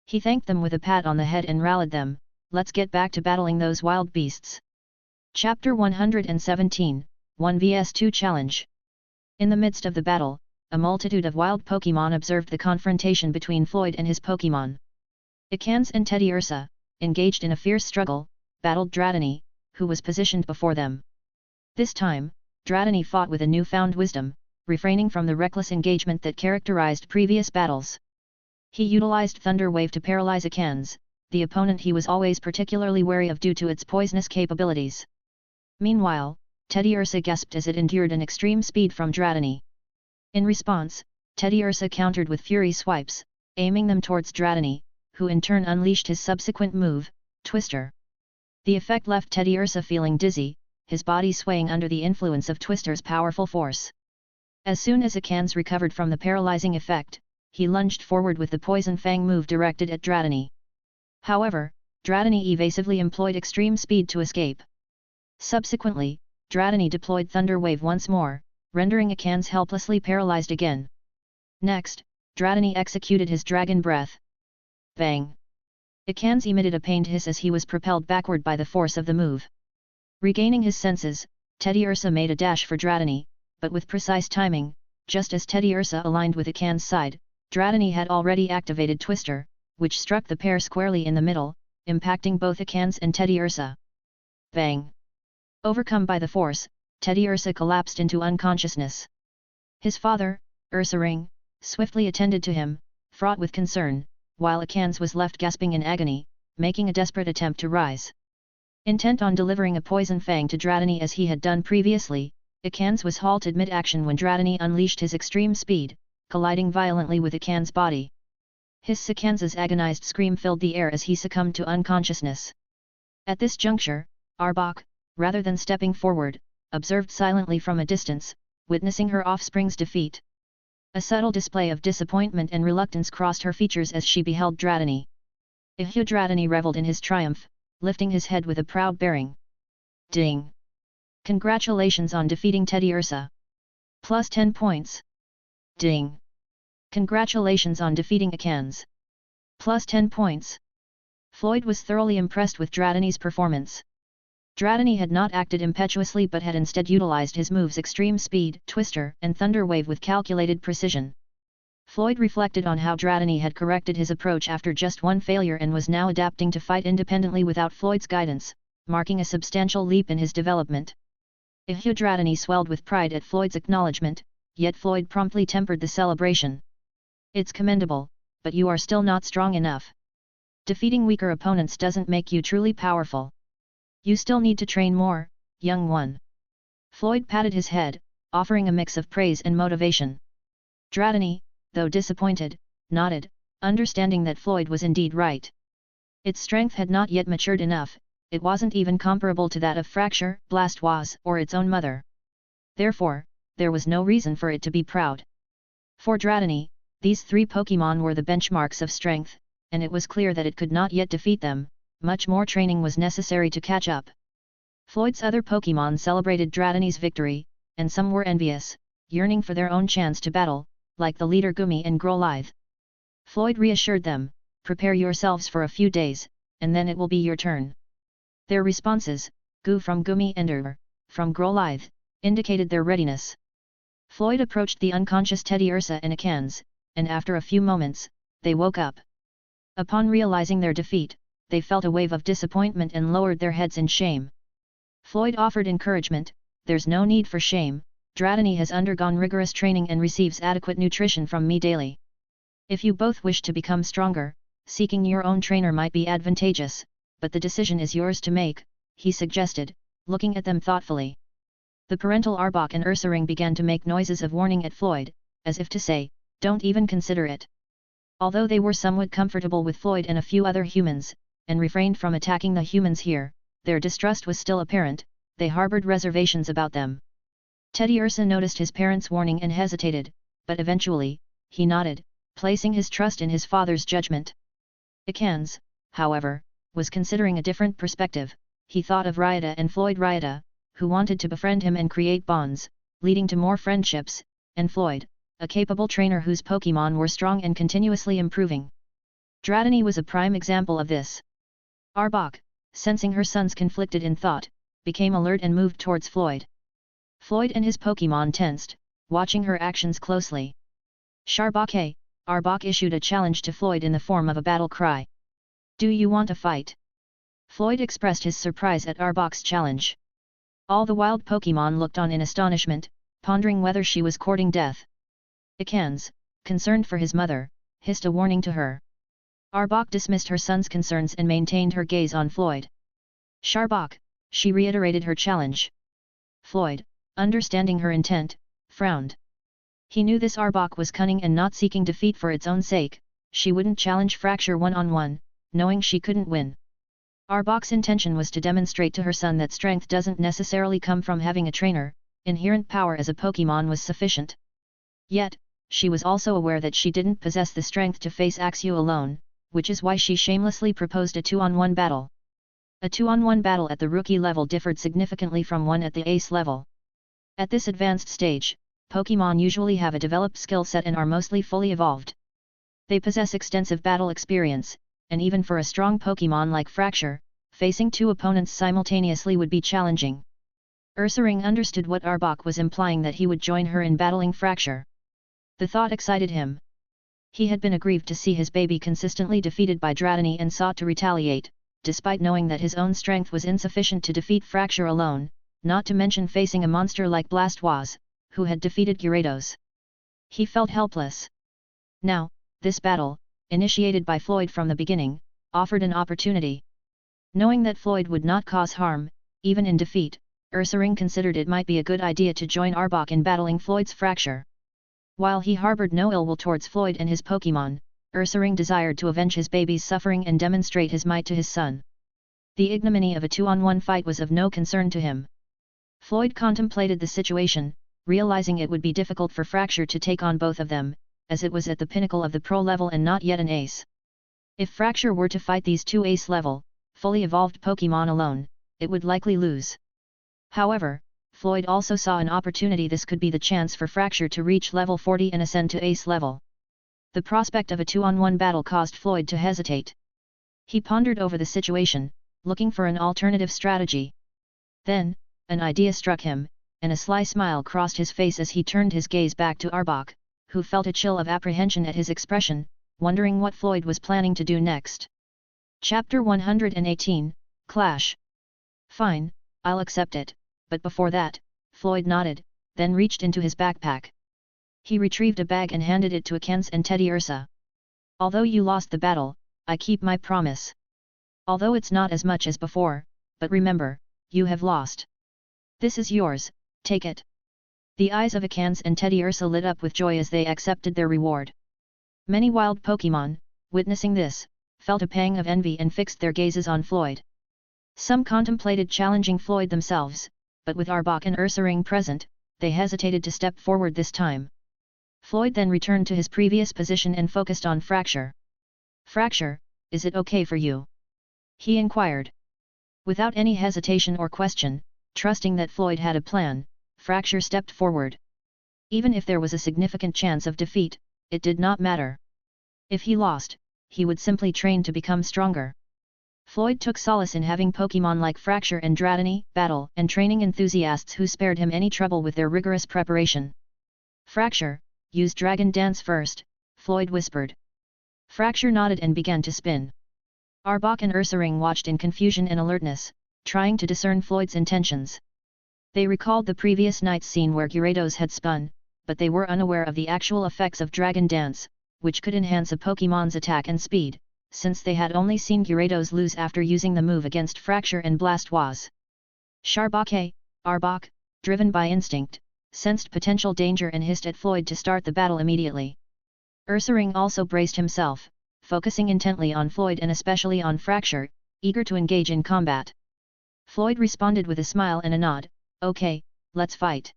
Speaker 2: He thanked them with a pat on the head and rallied them, let's get back to battling those wild beasts. Chapter 117, 1 vs 2 Challenge. In the midst of the battle, a multitude of wild Pokémon observed the confrontation between Floyd and his Pokémon. Ekans and Teddiursa, engaged in a fierce struggle, battled Dratini, who was positioned before them. This time, Dratini fought with a newfound wisdom, refraining from the reckless engagement that characterized previous battles. He utilized Thunder Wave to paralyze Ekans, the opponent he was always particularly wary of due to its poisonous capabilities. Meanwhile, Teddiursa gasped as it endured an extreme speed from Dratini. In response, Teddiursa countered with Fury Swipes, aiming them towards Dratini, who in turn unleashed his subsequent move, Twister. The effect left Teddiursa feeling dizzy, his body swaying under the influence of Twister's powerful force. As soon as Ekans recovered from the paralyzing effect, he lunged forward with the Poison Fang move directed at Dratini. However, Dratini evasively employed extreme speed to escape. Subsequently, Dratini deployed Thunder Wave once more, rendering Ekans helplessly paralyzed again. Next, Dratini executed his Dragon Breath. Bang! Ekans emitted a pained hiss as he was propelled backward by the force of the move. Regaining his senses, Teddiursa made a dash for Dratini, but with precise timing, just as Teddiursa aligned with Ekans' side, Dratini had already activated Twister, which struck the pair squarely in the middle, impacting both Ekans and Teddiursa. Bang! Overcome by the force, Teddiursa collapsed into unconsciousness. His father, Ursaring, swiftly attended to him, fraught with concern, while Ekans was left gasping in agony, making a desperate attempt to rise. Intent on delivering a Poison Fang to Dratini as he had done previously, Ekans was halted mid-action when Dratini unleashed his extreme speed, colliding violently with Ekans' body. Ekans' agonized scream filled the air as he succumbed to unconsciousness. At this juncture, Arbok, rather than stepping forward, observed silently from a distance, witnessing her offspring's defeat. A subtle display of disappointment and reluctance crossed her features as she beheld Dratini. Dratini reveled in his triumph, lifting his head with a proud bearing. Ding! Congratulations on defeating Teddiursa. Plus 10 points. Ding! Congratulations on defeating Ekans. Plus 10 points. Floyd was thoroughly impressed with Dratini's performance. Dratini had not acted impetuously but had instead utilized his moves Extreme Speed, Twister, and Thunder Wave with calculated precision. Floyd reflected on how Dratini had corrected his approach after just one failure and was now adapting to fight independently without Floyd's guidance, marking a substantial leap in his development. Dratini swelled with pride at Floyd's acknowledgement, yet Floyd promptly tempered the celebration. It's commendable, but you are still not strong enough. Defeating weaker opponents doesn't make you truly powerful. You still need to train more, young one. Floyd patted his head, offering a mix of praise and motivation. Dratini, though disappointed, nodded, understanding that Floyd was indeed right. Its strength had not yet matured enough, it wasn't even comparable to that of Fracture, Blastoise, or its own mother. Therefore, there was no reason for it to be proud. For Dratini, these three Pokémon were the benchmarks of strength, and it was clear that it could not yet defeat them. Much more training was necessary to catch up. Floyd's other Pokémon celebrated Dratini's victory, and some were envious, yearning for their own chance to battle, like the leader Gumi and Growlithe. Floyd reassured them, prepare yourselves for a few days, and then it will be your turn. Their responses, Goo from Gumi and from Growlithe, indicated their readiness. Floyd approached the unconscious Teddy Ursa and Ekans, and after a few moments, they woke up. Upon realizing their defeat, they felt a wave of disappointment and lowered their heads in shame. Floyd offered encouragement, there's no need for shame, Dratini has undergone rigorous training and receives adequate nutrition from me daily. If you both wish to become stronger, seeking your own trainer might be advantageous, but the decision is yours to make, he suggested, looking at them thoughtfully. The parental Arbok and Ursaring began to make noises of warning at Floyd, as if to say, don't even consider it. Although they were somewhat comfortable with Floyd and a few other humans, and refrained from attacking the humans here, their distrust was still apparent, they harbored reservations about them. Teddy Ursa noticed his parents' warning and hesitated, but eventually, he nodded, placing his trust in his father's judgment. Ekans, however, was considering a different perspective. He thought of Ryota and Floyd Ryota, who wanted to befriend him and create bonds, leading to more friendships, and Floyd, a capable trainer whose Pokémon were strong and continuously improving. Dratini was a prime example of this. Arbok, sensing her sons conflicted in thought, became alert and moved towards Floyd. Floyd and his Pokémon tensed, watching her actions closely. Sharbok! Arbok issued a challenge to Floyd in the form of a battle cry. Do you want to fight? Floyd expressed his surprise at Arbok's challenge. All the wild Pokémon looked on in astonishment, pondering whether she was courting death. Ekans, concerned for his mother, hissed a warning to her. Arbok dismissed her son's concerns and maintained her gaze on Floyd. Sharbok, she reiterated her challenge. Floyd, understanding her intent, frowned. He knew this Arbok was cunning and not seeking defeat for its own sake, she wouldn't challenge Fracture one-on-one, knowing she couldn't win. Arbok's intention was to demonstrate to her son that strength doesn't necessarily come from having a trainer, inherent power as a Pokémon was sufficient. Yet, she was also aware that she didn't possess the strength to face Axew alone, which is why she shamelessly proposed a 2-on-1 battle. A 2-on-1 battle at the rookie level differed significantly from one at the ace level. At this advanced stage, Pokémon usually have a developed skill set and are mostly fully evolved. They possess extensive battle experience, and even for a strong Pokémon like Fracture, facing two opponents simultaneously would be challenging. Ursaring understood what Arbok was implying, that he would join her in battling Fracture. The thought excited him. He had been aggrieved to see his baby consistently defeated by Dratini and sought to retaliate, despite knowing that his own strength was insufficient to defeat Fracture alone, not to mention facing a monster like Blastoise, who had defeated Gyarados. He felt helpless. Now, this battle, initiated by Floyd from the beginning, offered an opportunity. Knowing that Floyd would not cause harm, even in defeat, Ursaring considered it might be a good idea to join Arbok in battling Floyd's Fracture. While he harbored no ill will towards Floyd and his Pokémon, Ursaring desired to avenge his baby's suffering and demonstrate his might to his son. The ignominy of a 2-on-1 fight was of no concern to him. Floyd contemplated the situation, realizing it would be difficult for Fracture to take on both of them, as it was at the pinnacle of the pro level and not yet an ace. If Fracture were to fight these two ace level, fully evolved Pokémon alone, it would likely lose. However, Floyd also saw an opportunity. This could be the chance for Fracture to reach level 40 and ascend to ace level. The prospect of a 2-on-1 battle caused Floyd to hesitate. He pondered over the situation, looking for an alternative strategy. Then, an idea struck him, and a sly smile crossed his face as he turned his gaze back to Arbok, who felt a chill of apprehension at his expression, wondering what Floyd was planning to do next. Chapter 118, Clash. Fine, I'll accept it, but before that, Floyd nodded, then reached into his backpack. He retrieved a bag and handed it to Akens and Teddy Ursa. Although you lost the battle, I keep my promise. Although it's not as much as before, but remember, you have lost. This is yours, take it. The eyes of Akens and Teddy Ursa lit up with joy as they accepted their reward. Many wild Pokémon, witnessing this, felt a pang of envy and fixed their gazes on Floyd. Some contemplated challenging Floyd themselves, but with Arbok and Ursaring present, they hesitated to step forward this time. Floyd then returned to his previous position and focused on Fracture. Fracture, is it okay for you? He inquired. Without any hesitation or question, trusting that Floyd had a plan, Fracture stepped forward. Even if there was a significant chance of defeat, it did not matter. If he lost, he would simply train to become stronger. Floyd took solace in having Pokémon like Fracture and Dratini, battle and training enthusiasts who spared him any trouble with their rigorous preparation. Fracture, use Dragon Dance first, Floyd whispered. Fracture nodded and began to spin. Arbok and Ursaring watched in confusion and alertness, trying to discern Floyd's intentions. They recalled the previous night's scene where Gyarados had spun, but they were unaware of the actual effects of Dragon Dance, which could enhance a Pokémon's attack and speed, since they had only seen Gyarados lose after using the move against Fracture and Blastoise. Arbok, driven by instinct, sensed potential danger and hissed at Floyd to start the battle immediately. Ursaring also braced himself, focusing intently on Floyd and especially on Fracture, eager to engage in combat. Floyd responded with a smile and a nod, okay, let's fight.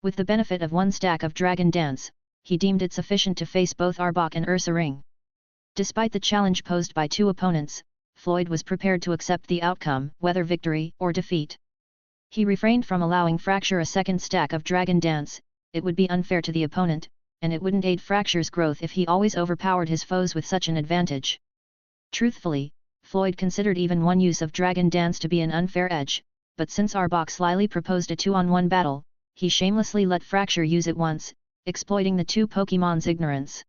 Speaker 2: With the benefit of one stack of Dragon Dance, he deemed it sufficient to face both Arbok and Ursaring. Despite the challenge posed by two opponents, Floyd was prepared to accept the outcome, whether victory or defeat. He refrained from allowing Fracture a second stack of Dragon Dance, it would be unfair to the opponent, and it wouldn't aid Fracture's growth if he always overpowered his foes with such an advantage. Truthfully, Floyd considered even one use of Dragon Dance to be an unfair edge, but since Arbok slyly proposed a 2-on-1 battle, he shamelessly let Fracture use it once, exploiting the two Pokémon's ignorance.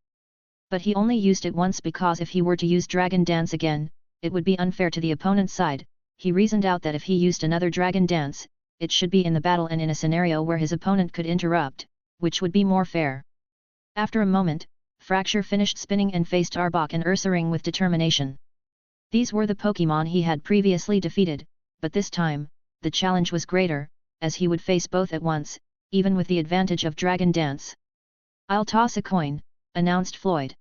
Speaker 2: But he only used it once because if he were to use Dragon Dance again, it would be unfair to the opponent's side. He reasoned out that if he used another Dragon Dance, it should be in the battle and in a scenario where his opponent could interrupt, which would be more fair. After a moment, Fracture finished spinning and faced Arbok and Ursaring with determination. These were the Pokémon he had previously defeated, but this time, the challenge was greater, as he would face both at once, even with the advantage of Dragon Dance. I'll toss a coin, announced Floyd.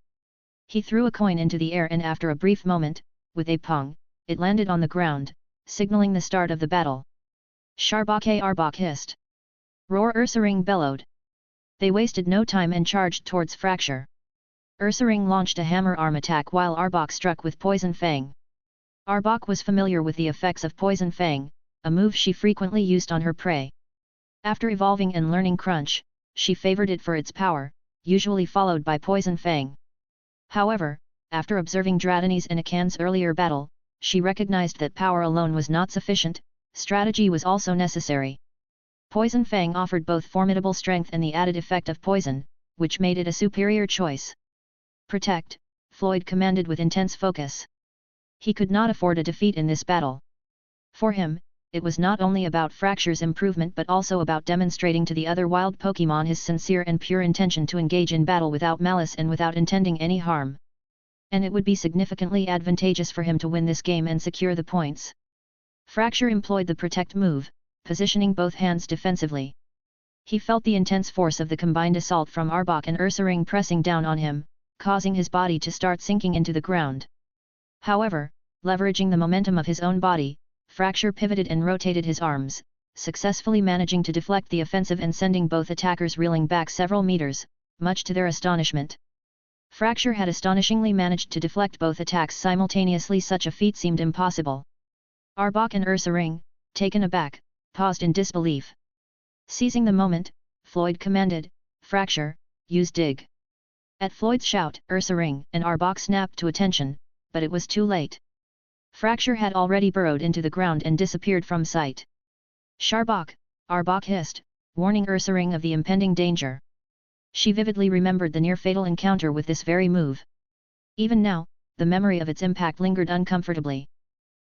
Speaker 2: He threw a coin into the air and after a brief moment, with a pong, it landed on the ground, signaling the start of the battle. Arbok hissed. Roar Ursaring bellowed. They wasted no time and charged towards Fracture. Ursaring launched a hammer arm attack while Arbok struck with Poison Fang. Arbok was familiar with the effects of Poison Fang, a move she frequently used on her prey. After evolving and learning Crunch, she favored it for its power, usually followed by Poison Fang. However, after observing Dratini's and Akan's earlier battle, she recognized that power alone was not sufficient, strategy was also necessary. Poison Fang offered both formidable strength and the added effect of poison, which made it a superior choice. Protect, Floyd commanded with intense focus. He could not afford a defeat in this battle. For him, it was not only about Fracture's improvement but also about demonstrating to the other wild Pokémon his sincere and pure intention to engage in battle without malice and without intending any harm. And it would be significantly advantageous for him to win this game and secure the points. Fracture employed the Protect move, positioning both hands defensively. He felt the intense force of the combined assault from Arbok and Ursaring pressing down on him, causing his body to start sinking into the ground. However, leveraging the momentum of his own body, Fracture pivoted and rotated his arms, successfully managing to deflect the offensive and sending both attackers reeling back several meters, much to their astonishment. Fracture had astonishingly managed to deflect both attacks simultaneously. Such a feat seemed impossible. Arbok and Ursaring, taken aback, paused in disbelief. Seizing the moment, Floyd commanded, Fracture, use Dig. At Floyd's shout, Ursaring and Arbok snapped to attention, but it was too late. Fracture had already burrowed into the ground and disappeared from sight. Sharbok, Arbok hissed, warning Ursaring of the impending danger. She vividly remembered the near-fatal encounter with this very move. Even now, the memory of its impact lingered uncomfortably.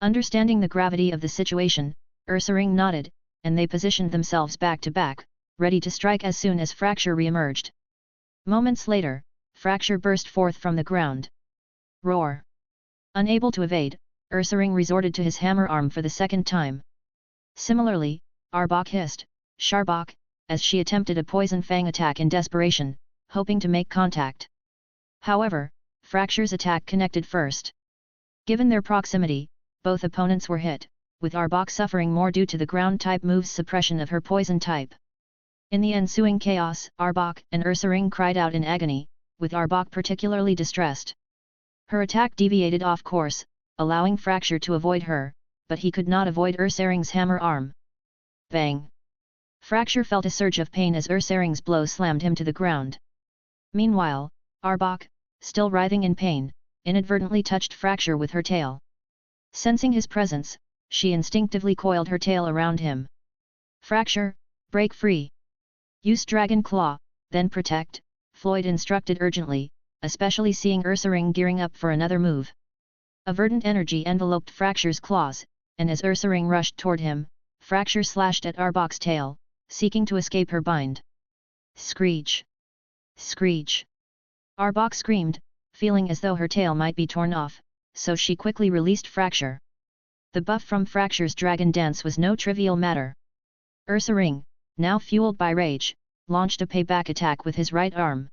Speaker 2: Understanding the gravity of the situation, Ursaring nodded, and they positioned themselves back to back, ready to strike as soon as Fracture re-emerged. Moments later, Fracture burst forth from the ground. Roar! Unable to evade, Ursaring resorted to his hammer arm for the second time. Similarly, Arbok hissed, Sharbok, as she attempted a poison fang attack in desperation, hoping to make contact. However, Fracture's attack connected first. Given their proximity, both opponents were hit, with Arbok suffering more due to the ground-type move's suppression of her poison type. In the ensuing chaos, Arbok and Ursaring cried out in agony, with Arbok particularly distressed. Her attack deviated off course, allowing Fracture to avoid her, but he could not avoid Ursaring's hammer arm. Bang! Fracture felt a surge of pain as Ursaring's blow slammed him to the ground. Meanwhile, Arbok, still writhing in pain, inadvertently touched Fracture with her tail. Sensing his presence, she instinctively coiled her tail around him. Fracture, break free! Use Dragon Claw, then protect, Floyd instructed urgently, especially seeing Ursaring gearing up for another move. A verdant energy enveloped Fracture's claws, and as Ursaring rushed toward him, Fracture slashed at Arbok's tail, seeking to escape her bind. Screech! Screech! Arbok screamed, feeling as though her tail might be torn off, so she quickly released Fracture. The buff from Fracture's dragon dance was no trivial matter. Ursaring, now fueled by rage, launched a payback attack with his right arm.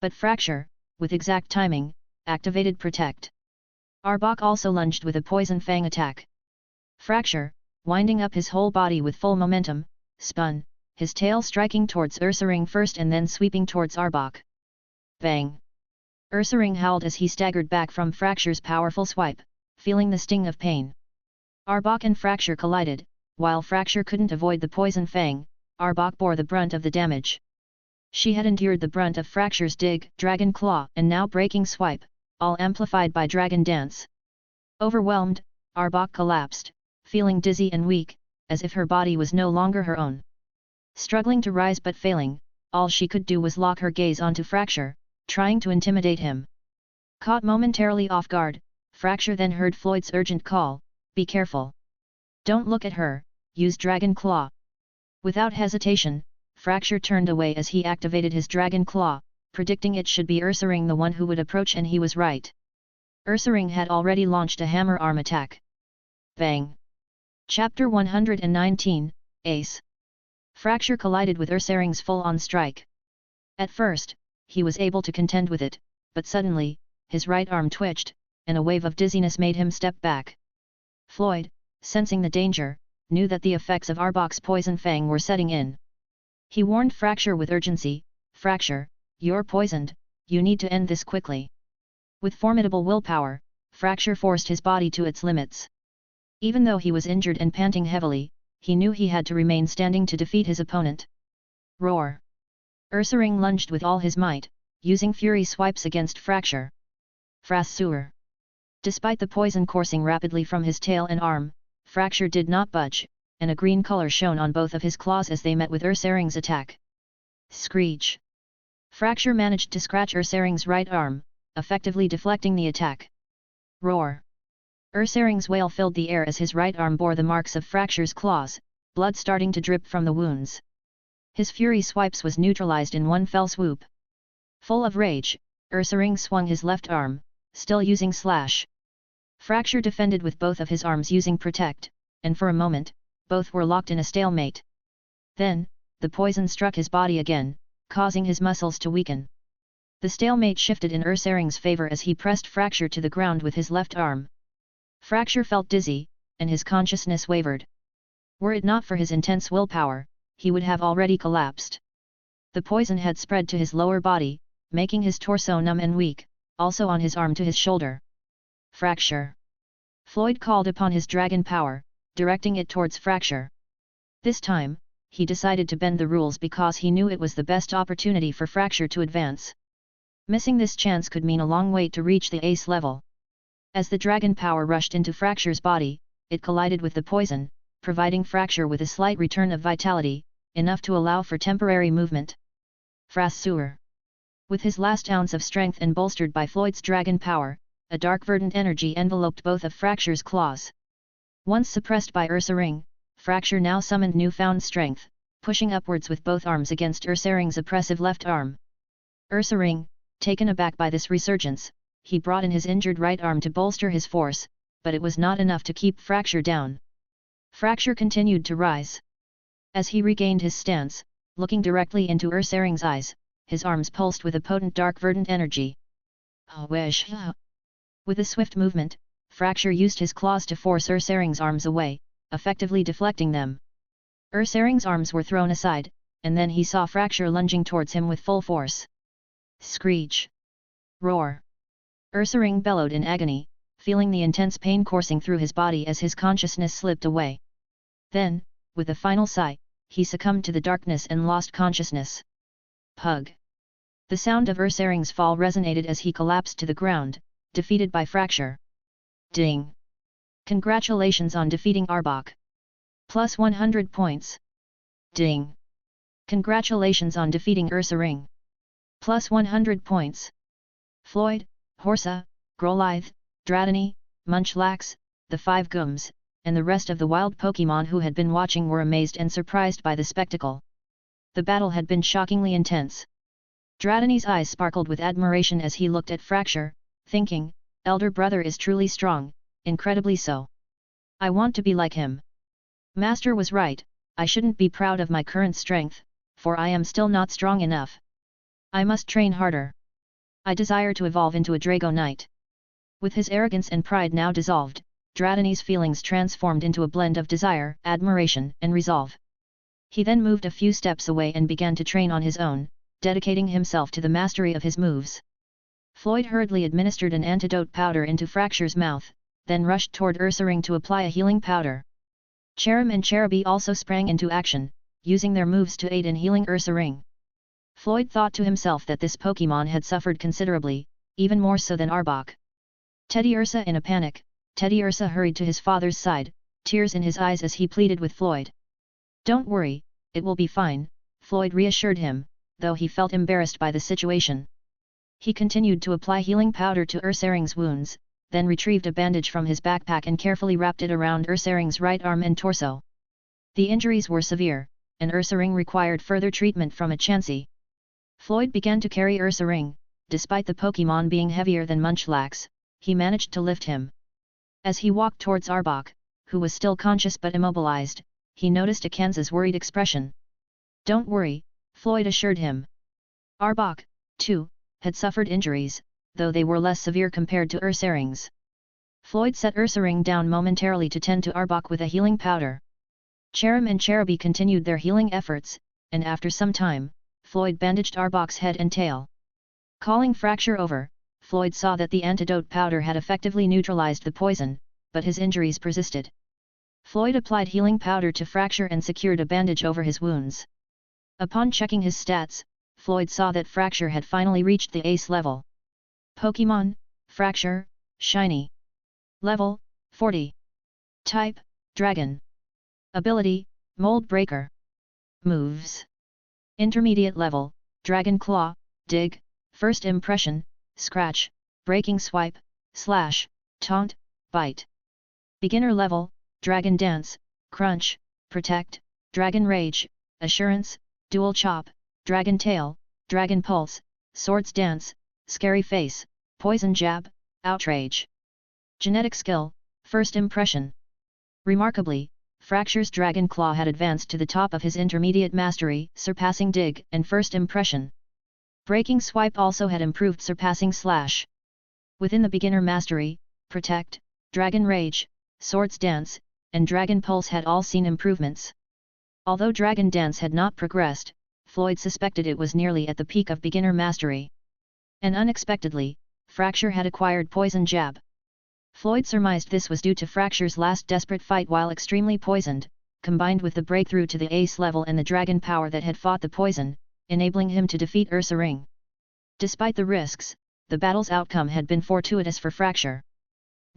Speaker 2: But Fracture, with exact timing, activated Protect. Arbok also lunged with a poison fang attack. Fracture, winding up his whole body with full momentum, spun, his tail striking towards Ursaring first and then sweeping towards Arbok. Bang! Ursaring howled as he staggered back from Fracture's powerful swipe, feeling the sting of pain. Arbok and Fracture collided, while Fracture couldn't avoid the poison fang, Arbok bore the brunt of the damage. She had endured the brunt of Fracture's dig, Dragon Claw and now breaking swipe, all amplified by Dragon Dance. Overwhelmed, Arbok collapsed, feeling dizzy and weak, as if her body was no longer her own. Struggling to rise but failing, all she could do was lock her gaze onto Fracture, trying to intimidate him. Caught momentarily off guard, Fracture then heard Floyd's urgent call, "Be careful! Don't look at her, use Dragon Claw!" Without hesitation, Fracture turned away as he activated his Dragon Claw, predicting it should be Ursaring the one who would approach, and he was right. Ursaring had already launched a hammer arm attack. Bang! Chapter 119, Ace. Fracture collided with Ursaring's full-on strike. At first, he was able to contend with it, but suddenly, his right arm twitched, and a wave of dizziness made him step back. Floyd, sensing the danger, knew that the effects of Arbok's poison fang were setting in. He warned Fracture with urgency, "Fracture, you're poisoned, you need to end this quickly." With formidable willpower, Fracture forced his body to its limits. Even though he was injured and panting heavily, he knew he had to remain standing to defeat his opponent. Roar! Ursaring lunged with all his might, using fury swipes against Fracture. Frasseur! Despite the poison coursing rapidly from his tail and arm, Fracture did not budge, and a green color shone on both of his claws as they met with Ursaring's attack. Screech! Fracture managed to scratch Ursaring's right arm, effectively deflecting the attack. Roar! Ursaring's wail filled the air as his right arm bore the marks of Fracture's claws, blood starting to drip from the wounds. His fury swipes was neutralized in one fell swoop. Full of rage, Ursaring swung his left arm, still using slash. Fracture defended with both of his arms using Protect, and for a moment, both were locked in a stalemate. Then, the poison struck his body again, causing his muscles to weaken. The stalemate shifted in Ursaring's favor as he pressed Fracture to the ground with his left arm. Fracture felt dizzy, and his consciousness wavered. Were it not for his intense willpower, he would have already collapsed. The poison had spread to his lower body, making his torso numb and weak, also on his arm to his shoulder. Fracture! Floyd called upon his dragon power, directing it towards Fracture. This time, he decided to bend the rules because he knew it was the best opportunity for Fracture to advance. Missing this chance could mean a long wait to reach the ace level. As the dragon power rushed into Fracture's body, it collided with the poison, providing Fracture with a slight return of vitality, enough to allow for temporary movement. Frassuer. With his last ounce of strength and bolstered by Floyd's dragon power, a dark verdant energy enveloped both of Fracture's claws. Once suppressed by Ursaring, Fracture now summoned newfound strength, pushing upwards with both arms against Ursaring's oppressive left arm. Ursaring, taken aback by this resurgence, he brought in his injured right arm to bolster his force, but it was not enough to keep Fracture down. Fracture continued to rise. As he regained his stance, looking directly into Ursaring's eyes, his arms pulsed with a potent dark verdant energy. With a swift movement, Fracture used his claws to force Ursaring's arms away, effectively deflecting them. Ursaring's arms were thrown aside, and then he saw Fracture lunging towards him with full force. Screech! Roar! Ursaring bellowed in agony, feeling the intense pain coursing through his body as his consciousness slipped away. Then, with a final sigh, he succumbed to the darkness and lost consciousness. Pug! The sound of Ursaring's fall resonated as he collapsed to the ground, defeated by Fracture. Ding! Congratulations on defeating Arbok. Plus 100 points. Ding! Congratulations on defeating Ursaring. Plus 100 points. Floyd, Horsa, Growlithe, Dratini, Munchlax, the 5 Gums, and the rest of the wild Pokémon who had been watching were amazed and surprised by the spectacle. The battle had been shockingly intense. Dratini's eyes sparkled with admiration as he looked at Fracture, thinking, "Elder brother is truly strong, incredibly so. I want to be like him." Master was right, I shouldn't be proud of my current strength, for I am still not strong enough. I must train harder. I desire to evolve into a Drago Knight. With his arrogance and pride now dissolved, Dratini's feelings transformed into a blend of desire, admiration, and resolve. He then moved a few steps away and began to train on his own, dedicating himself to the mastery of his moves. Floyd hurriedly administered an antidote powder into Fracture's mouth, then rushed toward Ursaring to apply a healing powder. Cherim and Cherubi also sprang into action, using their moves to aid in healing Ursaring. Floyd thought to himself that this Pokémon had suffered considerably, even more so than Arbok. Teddy Ursa in a panic, Teddy Ursa hurried to his father's side, tears in his eyes as he pleaded with Floyd. "Don't worry, it will be fine," Floyd reassured him, though he felt embarrassed by the situation. He continued to apply healing powder to Ursaring's wounds, then retrieved a bandage from his backpack and carefully wrapped it around Ursaring's right arm and torso. The injuries were severe, and Ursaring required further treatment from a Chansey. Floyd began to carry Ursaring. Despite the Pokémon being heavier than Munchlax, he managed to lift him. As he walked towards Arbok, who was still conscious but immobilized, he noticed Akansa's worried expression. "Don't worry," Floyd assured him. Arbok, too, had suffered injuries, though they were less severe compared to Ursaring's. Floyd set Ursaring down momentarily to tend to Arbok with a healing powder. Cherim and Cherubi continued their healing efforts, and after some time, Floyd bandaged Arbok's head and tail. Calling Fracture over, Floyd saw that the antidote powder had effectively neutralized the poison, but his injuries persisted. Floyd applied healing powder to Fracture and secured a bandage over his wounds. Upon checking his stats, Floyd saw that Fracture had finally reached the Ace level. Pokémon, Fracture, Shiny. Level, 40. Type, Dragon. Ability, Mold Breaker. Moves. Intermediate level, Dragon Claw, Dig, First Impression, Scratch, Breaking Swipe, Slash, Taunt, Bite. Beginner level, Dragon Dance, Crunch, Protect, Dragon Rage, Assurance, Dual Chop, Dragon Tail, Dragon Pulse, Swords Dance, Scary Face, Poison Jab, Outrage. Genetic skill, First Impression. Remarkably, Fracture's Dragon Claw had advanced to the top of his intermediate mastery, surpassing Dig and First Impression. Breaking Swipe also had improved, surpassing Slash. Within the beginner mastery, Protect, Dragon Rage, Swords Dance, and Dragon Pulse had all seen improvements. Although Dragon Dance had not progressed, Floyd suspected it was nearly at the peak of beginner mastery. And unexpectedly, Fracture had acquired Poison Jab. Floyd surmised this was due to Fracture's last desperate fight while extremely poisoned, combined with the breakthrough to the Ace level and the Dragon power that had fought the poison, enabling him to defeat Ursaring. Despite the risks, the battle's outcome had been fortuitous for Fracture.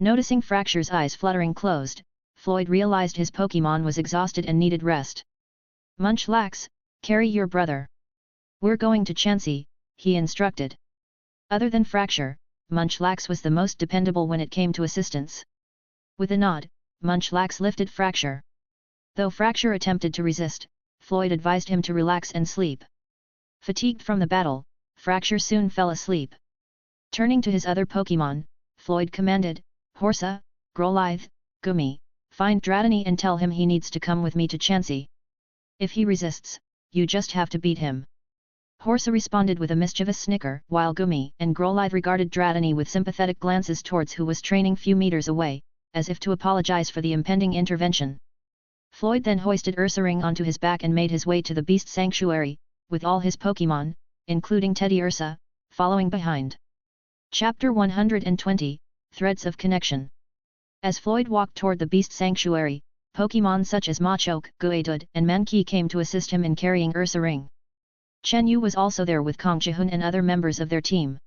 Speaker 2: Noticing Fracture's eyes fluttering closed, Floyd realized his Pokémon was exhausted and needed rest. Munchlax, carry your brother. We're going to Chansey, he instructed. Other than Fracture, Munchlax was the most dependable when it came to assistance. With a nod, Munchlax lifted Fracture. Though Fracture attempted to resist, Floyd advised him to relax and sleep. Fatigued from the battle, Fracture soon fell asleep. Turning to his other Pokémon, Floyd commanded, Horsa, Growlithe, Gumi, find Dratini and tell him he needs to come with me to Chansey. If he resists, you just have to beat him. Horsa responded with a mischievous snicker, while Gumi and Growlithe regarded Dratini with sympathetic glances towards who was training few meters away, as if to apologize for the impending intervention. Floyd then hoisted Ursaring onto his back and made his way to the Beast Sanctuary, with all his Pokémon, including Teddy Ursa, following behind. Chapter 120, Threads of Connection. As Floyd walked toward the Beast Sanctuary, Pokémon such as Machoke, Geodude and Mankey came to assist him in carrying Ursaring. Chen Yu was also there with Kong Jihun and other members of their team.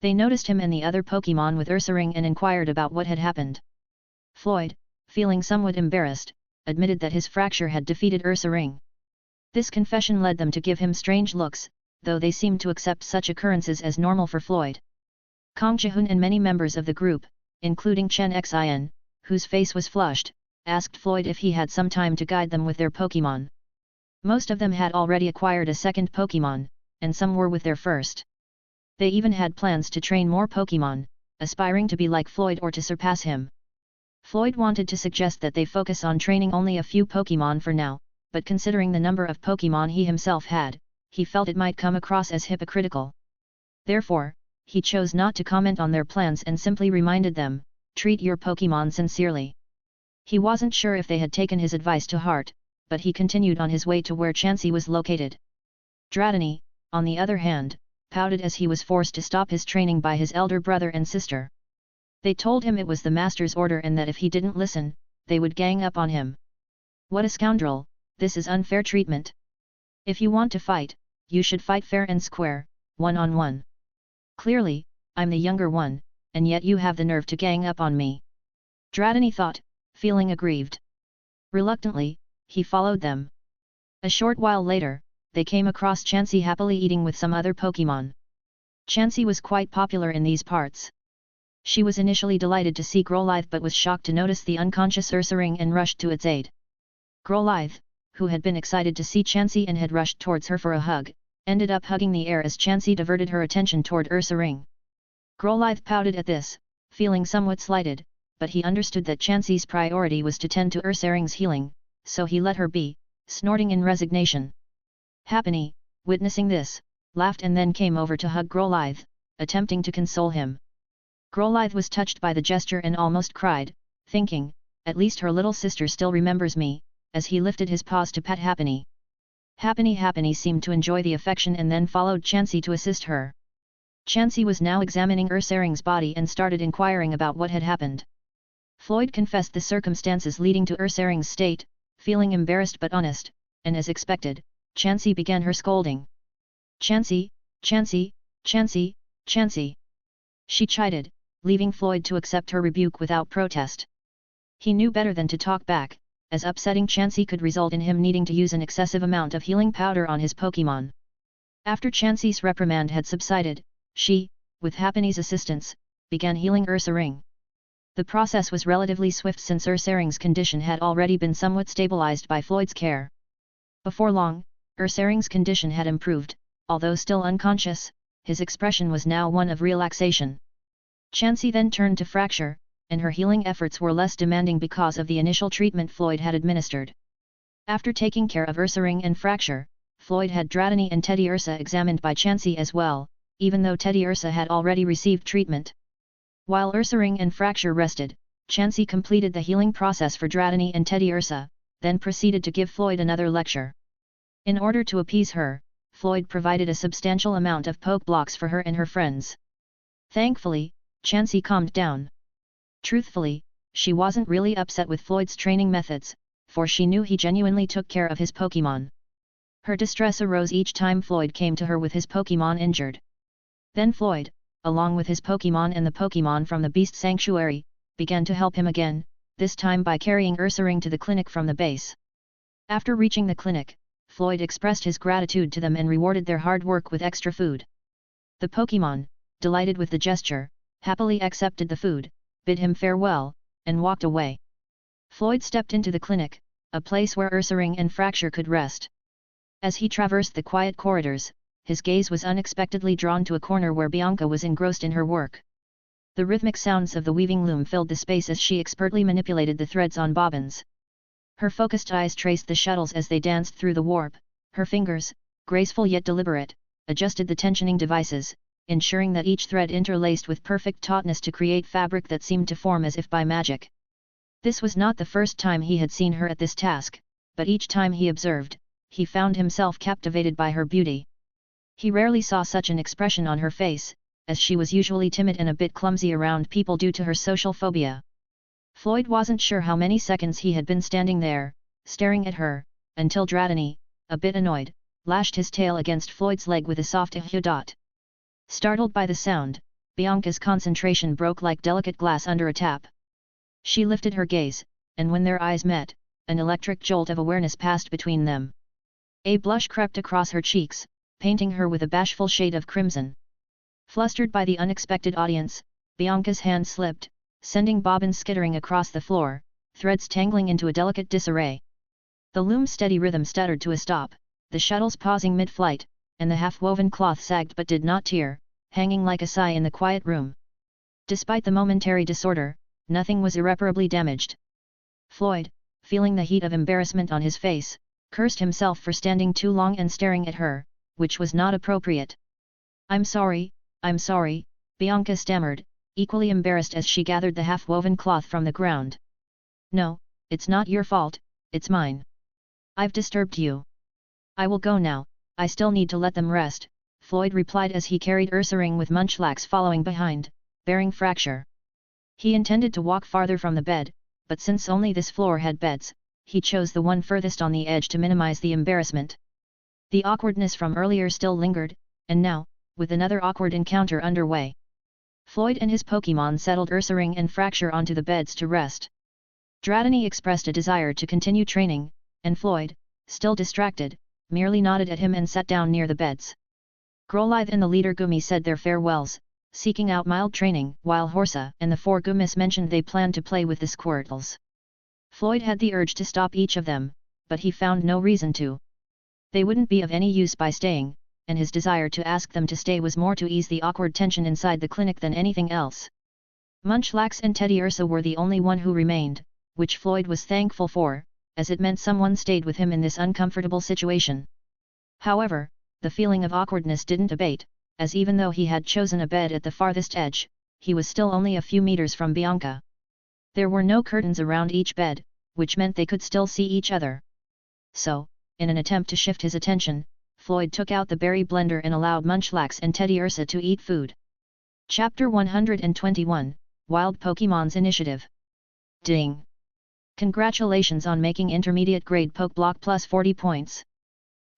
Speaker 2: They noticed him and the other Pokémon with Ursaring and inquired about what had happened. Floyd, feeling somewhat embarrassed, admitted that his Fracture had defeated Ursaring. This confession led them to give him strange looks, though they seemed to accept such occurrences as normal for Floyd. Kong Jihun and many members of the group, including Chen Xin, whose face was flushed, asked Floyd if he had some time to guide them with their Pokémon. Most of them had already acquired a second Pokémon, and some were with their first. They even had plans to train more Pokémon, aspiring to be like Floyd or to surpass him. Floyd wanted to suggest that they focus on training only a few Pokémon for now, but considering the number of Pokémon he himself had, he felt it might come across as hypocritical. Therefore, he chose not to comment on their plans and simply reminded them, treat your Pokémon sincerely. He wasn't sure if they had taken his advice to heart, but he continued on his way to where Chansey was located. Dratini, on the other hand, pouted as he was forced to stop his training by his elder brother and sister. They told him it was the master's order and that if he didn't listen, they would gang up on him. What a scoundrel, this is unfair treatment. If you want to fight, you should fight fair and square, one-on-one. Clearly, I'm the younger one, and yet you have the nerve to gang up on me. Dratini thought, feeling aggrieved. Reluctantly, he followed them. A short while later, they came across Chansey happily eating with some other Pokémon. Chansey was quite popular in these parts. She was initially delighted to see Growlithe but was shocked to notice the unconscious Ursaring and rushed to its aid. Growlithe, who had been excited to see Chansey and had rushed towards her for a hug, ended up hugging the air as Chansey diverted her attention toward Ursaring. Growlithe pouted at this, feeling somewhat slighted, but he understood that Chansey's priority was to tend to Ursaring's healing, so he let her be, snorting in resignation. Happiny, witnessing this, laughed and then came over to hug Growlithe, attempting to console him. Growlithe was touched by the gesture and almost cried, thinking, at least her little sister still remembers me, as he lifted his paws to pet Happiny. Happiny seemed to enjoy the affection and then followed Chansey to assist her. Chansey was now examining Ursaring's body and started inquiring about what had happened. Floyd confessed the circumstances leading to Ursaring's state, feeling embarrassed but honest, and as expected, Chansey began her scolding. Chansey, Chansey, Chansey, Chansey. She chided, leaving Floyd to accept her rebuke without protest. He knew better than to talk back, as upsetting Chansey could result in him needing to use an excessive amount of healing powder on his Pokémon. After Chansey's reprimand had subsided, she, with Happiny's assistance, began healing Ursaring. The process was relatively swift since Ursaring's condition had already been somewhat stabilized by Floyd's care. Before long, Ursaring's condition had improved, although still unconscious, his expression was now one of relaxation. Chansey then turned to Fracture, and her healing efforts were less demanding because of the initial treatment Floyd had administered. After taking care of Ursaring and Fracture, Floyd had Dratini and Teddy Ursa examined by Chansey as well, even though Teddy Ursa had already received treatment. While Ursaring and Fracture rested, Chansey completed the healing process for Dratini and Teddy Ursa, then proceeded to give Floyd another lecture. In order to appease her, Floyd provided a substantial amount of poke blocks for her and her friends. Thankfully, Chansey calmed down. Truthfully, she wasn't really upset with Floyd's training methods, for she knew he genuinely took care of his Pokémon. Her distress arose each time Floyd came to her with his Pokémon injured. Then Floyd, along with his Pokémon and the Pokémon from the Beast Sanctuary, began to help him again, this time by carrying Ursaring to the clinic from the base. After reaching the clinic, Floyd expressed his gratitude to them and rewarded their hard work with extra food. The Pokémon, delighted with the gesture, happily accepted the food, bid him farewell, and walked away. Floyd stepped into the clinic, a place where Ursaring and Fracture could rest. As he traversed the quiet corridors, his gaze was unexpectedly drawn to a corner where Bianca was engrossed in her work. The rhythmic sounds of the weaving loom filled the space as she expertly manipulated the threads on bobbins. Her focused eyes traced the shuttles as they danced through the warp, her fingers, graceful yet deliberate, adjusted the tensioning devices, ensuring that each thread interlaced with perfect tautness to create fabric that seemed to form as if by magic. This was not the first time he had seen her at this task, but each time he observed, he found himself captivated by her beauty. He rarely saw such an expression on her face, as she was usually timid and a bit clumsy around people due to her social phobia. Floyd wasn't sure how many seconds he had been standing there, staring at her, until Dratini, a bit annoyed, lashed his tail against Floyd's leg with a soft dot. Startled by the sound, Bianca's concentration broke like delicate glass under a tap. She lifted her gaze, and when their eyes met, an electric jolt of awareness passed between them. A blush crept across her cheeks, painting her with a bashful shade of crimson. Flustered by the unexpected audience, Bianca's hand slipped, sending bobbins skittering across the floor, threads tangling into a delicate disarray. The loom's steady rhythm stuttered to a stop, the shuttles pausing mid-flight, and the half-woven cloth sagged but did not tear, hanging like a sigh in the quiet room. Despite the momentary disorder, nothing was irreparably damaged. Floyd, feeling the heat of embarrassment on his face, cursed himself for standing too long and staring at her, which was not appropriate. I'm sorry," Bianca stammered, equally embarrassed as she gathered the half-woven cloth from the ground. "No, it's not your fault, it's mine. I've disturbed you. I will go now, I still need to let them rest," Floyd replied as he carried Ursaring with Munchlax following behind, bearing Fracture. He intended to walk farther from the bed, but since only this floor had beds, he chose the one furthest on the edge to minimize the embarrassment. The awkwardness from earlier still lingered, and now, with another awkward encounter underway, Floyd and his Pokémon settled Ursaring and Fracture onto the beds to rest. Dratini expressed a desire to continue training, and Floyd, still distracted, merely nodded at him and sat down near the beds. Growlithe and the leader Gumi said their farewells, seeking out mild training, while Horsa and the 4 Gumis mentioned they planned to play with the Squirtles. Floyd had the urge to stop each of them, but he found no reason to. They wouldn't be of any use by staying, and his desire to ask them to stay was more to ease the awkward tension inside the clinic than anything else. Munchlax and Teddy Ursa were the only one who remained, which Floyd was thankful for, as it meant someone stayed with him in this uncomfortable situation. However, the feeling of awkwardness didn't abate, as even though he had chosen a bed at the farthest edge, he was still only a few meters from Bianca. There were no curtains around each bed, which meant they could still see each other. So, in an attempt to shift his attention, Floyd took out the berry blender and allowed Munchlax and Teddy Ursa to eat food. Chapter 121, Wild Pokémon's Initiative. Ding! Congratulations on making intermediate grade Pokeblock plus 40 points.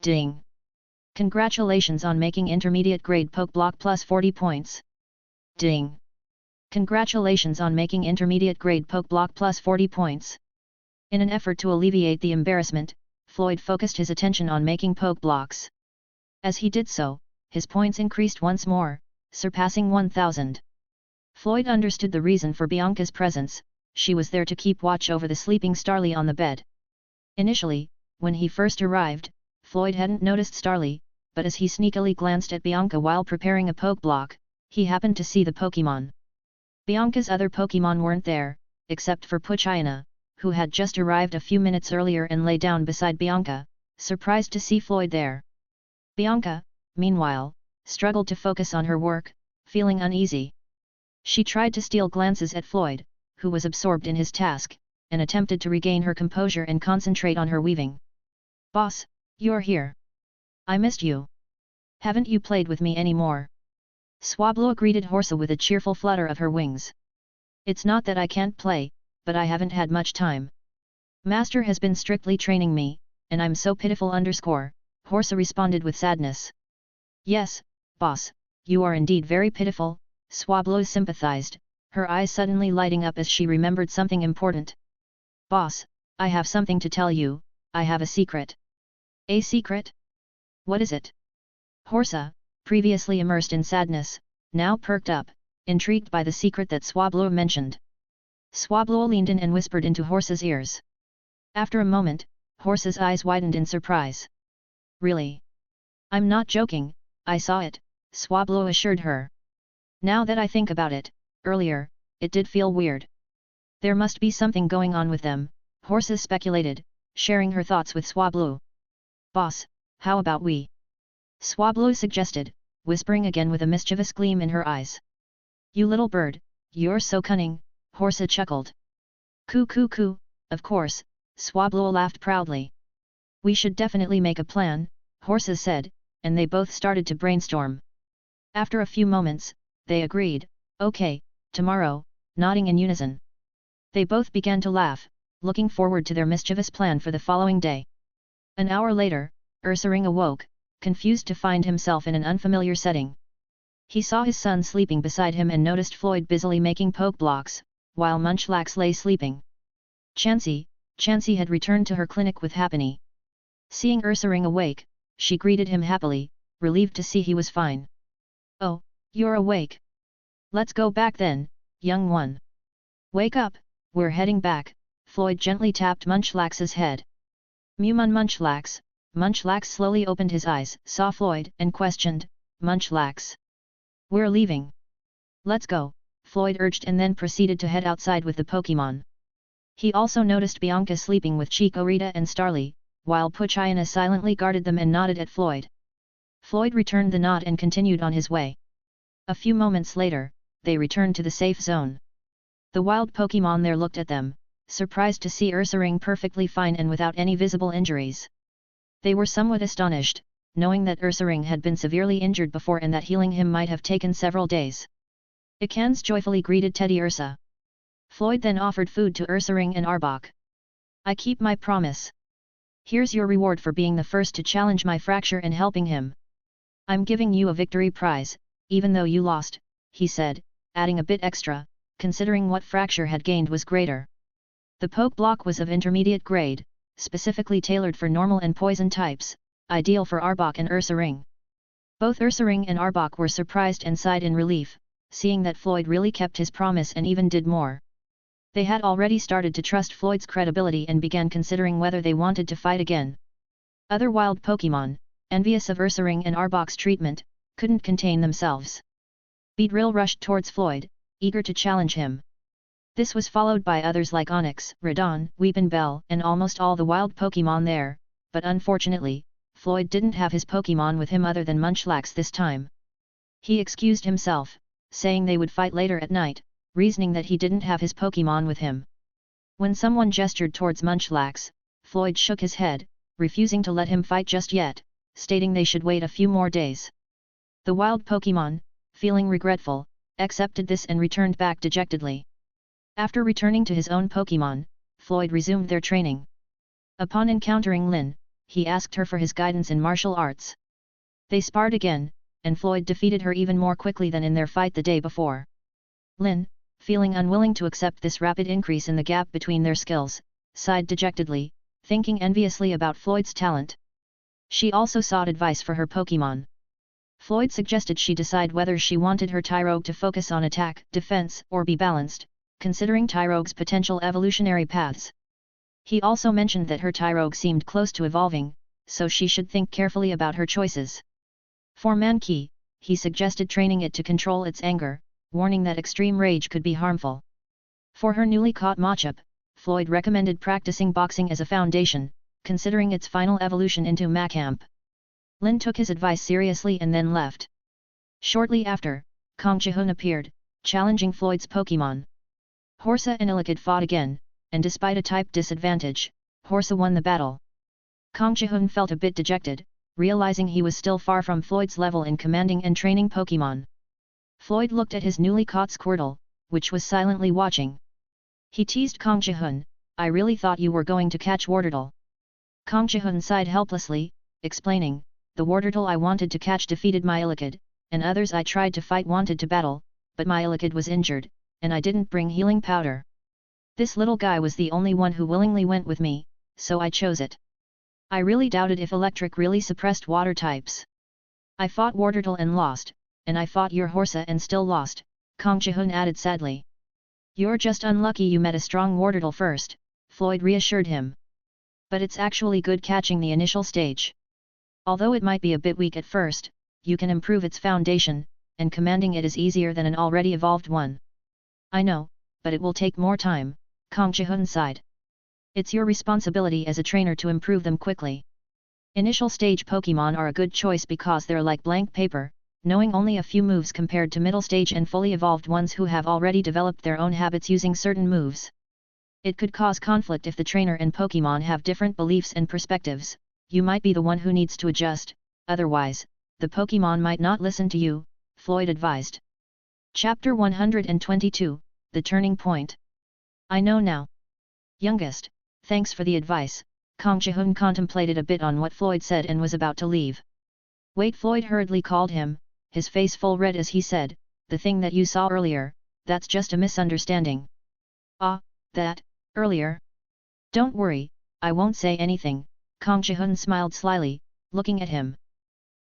Speaker 2: Ding! Congratulations on making intermediate grade Pokeblock plus 40 points. Ding! Congratulations on making intermediate grade Pokeblock plus 40 points. In an effort to alleviate the embarrassment, Floyd focused his attention on making Pokeblocks. As he did so, his points increased once more, surpassing 1,000. Floyd understood the reason for Bianca's presence. She was there to keep watch over the sleeping Starly on the bed. Initially, when he first arrived, Floyd hadn't noticed Starly, but as he sneakily glanced at Bianca while preparing a Pokeblock, he happened to see the Pokémon. Bianca's other Pokémon weren't there, except for Poochyena, who had just arrived a few minutes earlier and lay down beside Bianca, surprised to see Floyd there. Bianca, meanwhile, struggled to focus on her work, feeling uneasy. She tried to steal glances at Floyd, who was absorbed in his task, and attempted to regain her composure and concentrate on her weaving. "Boss, you're here. I missed you. Haven't you played with me anymore?" Swablu greeted Horsa with a cheerful flutter of her wings. "It's not that I can't play, but I haven't had much time. Master has been strictly training me, and I'm so pitiful _" Horsa responded with sadness. "Yes, boss, you are indeed very pitiful," Swablu sympathized, her eyes suddenly lighting up as she remembered something important. Boss, I have something to tell you, I have a secret. A secret? What is it? Horsa, previously immersed in sadness, now perked up, intrigued by the secret that Swablu mentioned. Swablu leaned in and whispered into Horsa's ears. After a moment, Horsa's eyes widened in surprise. Really? I'm not joking, I saw it, Swablu assured her. Now that I think about it, earlier, it did feel weird. There must be something going on with them, Horsa speculated, sharing her thoughts with Swablu. Boss, how about we? Swablu suggested, whispering again with a mischievous gleam in her eyes. You little bird, you're so cunning, Horsa chuckled. Coo, of course, Swablu laughed proudly. We should definitely make a plan, Horsa said, and they both started to brainstorm. After a few moments, they agreed, okay, tomorrow, nodding in unison. They both began to laugh, looking forward to their mischievous plan for the following day. An hour later, Ursaring awoke, confused to find himself in an unfamiliar setting. He saw his son sleeping beside him and noticed Floyd busily making poke blocks, while Munchlax lay sleeping. Chansey had returned to her clinic with Happiny. Seeing Ursaring awake, she greeted him happily, relieved to see he was fine. Oh, you're awake. Let's go back then, young one. Wake up, we're heading back, Floyd gently tapped Munchlax's head. Mumun Munchlax. Munchlax slowly opened his eyes, saw Floyd, and questioned, Munchlax. We're leaving. Let's go, Floyd urged and then proceeded to head outside with the Pokémon. He also noticed Bianca sleeping with Chikorita and Starly, while Poochyena silently guarded them and nodded at Floyd. Floyd returned the nod and continued on his way. A few moments later, they returned to the safe zone. The wild Pokémon there looked at them, surprised to see Ursaring perfectly fine and without any visible injuries. They were somewhat astonished, knowing that Ursaring had been severely injured before and that healing him might have taken several days. Ikans joyfully greeted Teddy Ursa. Floyd then offered food to Ursaring and Arbok. I keep my promise. Here's your reward for being the first to challenge my fracture and helping him. I'm giving you a victory prize, even though you lost, he said, adding a bit extra, considering what fracture had gained was greater. The poke block was of intermediate grade, specifically tailored for normal and poison types, ideal for Arbok and Ursaring. Both Ursaring and Arbok were surprised and sighed in relief, seeing that Floyd really kept his promise and even did more. They had already started to trust Floyd's credibility and began considering whether they wanted to fight again. Other wild Pokémon, envious of Ursaring and Arbok's treatment, couldn't contain themselves. Beedrill rushed towards Floyd, eager to challenge him. This was followed by others like Onyx, Radon, Weepinbell, and almost all the wild Pokémon there, but unfortunately, Floyd didn't have his Pokémon with him other than Munchlax this time. He excused himself, saying they would fight later at night, reasoning that he didn't have his Pokémon with him. When someone gestured towards Munchlax, Floyd shook his head, refusing to let him fight just yet, stating they should wait a few more days. The wild Pokémon, feeling regretful, accepted this and returned back dejectedly. After returning to his own Pokémon, Floyd resumed their training. Upon encountering Lin, he asked her for his guidance in martial arts. They sparred again, and Floyd defeated her even more quickly than in their fight the day before. Lin, feeling unwilling to accept this rapid increase in the gap between their skills, sighed dejectedly, thinking enviously about Floyd's talent. She also sought advice for her Pokémon. Floyd suggested she decide whether she wanted her Tyrogue to focus on attack, defense, or be balanced, considering Tyrogue's potential evolutionary paths. He also mentioned that her Tyrogue seemed close to evolving, so she should think carefully about her choices. For Mankey, he suggested training it to control its anger, warning that extreme rage could be harmful. For her newly caught Machop, Floyd recommended practicing boxing as a foundation, considering its final evolution into Machamp. Lin took his advice seriously and then left. Shortly after, Kong Jihun appeared, challenging Floyd's Pokémon. Horsa and Illichid fought again, and despite a type disadvantage, Horsa won the battle. Kong Jihun felt a bit dejected, realizing he was still far from Floyd's level in commanding and training Pokémon. Floyd looked at his newly caught Squirtle, which was silently watching. He teased Kong Jihun, I really thought you were going to catch Wartortle. Kong Jihun sighed helplessly, explaining, the Wartortle I wanted to catch defeated my Illichid, and others I tried to fight wanted to battle, but my Illichid was injured, and I didn't bring healing powder. This little guy was the only one who willingly went with me, so I chose it. I really doubted if electric really suppressed water types. I fought Wartortle and lost, and I fought your Horsa and still lost, Kang Jihun added sadly. You're just unlucky you met a strong Wartortle first, Floyd reassured him. But it's actually good catching the initial stage. Although it might be a bit weak at first, you can improve its foundation, and commanding it is easier than an already evolved one. I know, but it will take more time, Kang Jihun sighed. It's your responsibility as a trainer to improve them quickly. Initial stage Pokémon are a good choice because they're like blank paper, knowing only a few moves compared to middle stage and fully evolved ones who have already developed their own habits using certain moves. It could cause conflict if the trainer and Pokémon have different beliefs and perspectives. You might be the one who needs to adjust, otherwise, the Pokémon might not listen to you, Floyd advised. Chapter 122, The Turning Point. I know now. Youngest, thanks for the advice, Kang Jihun contemplated a bit on what Floyd said and was about to leave. Wait, Floyd hurriedly called him, his face full red as he said, the thing that you saw earlier, that's just a misunderstanding. Ah, that, earlier? Don't worry, I won't say anything, Kang Jihun smiled slyly, looking at him.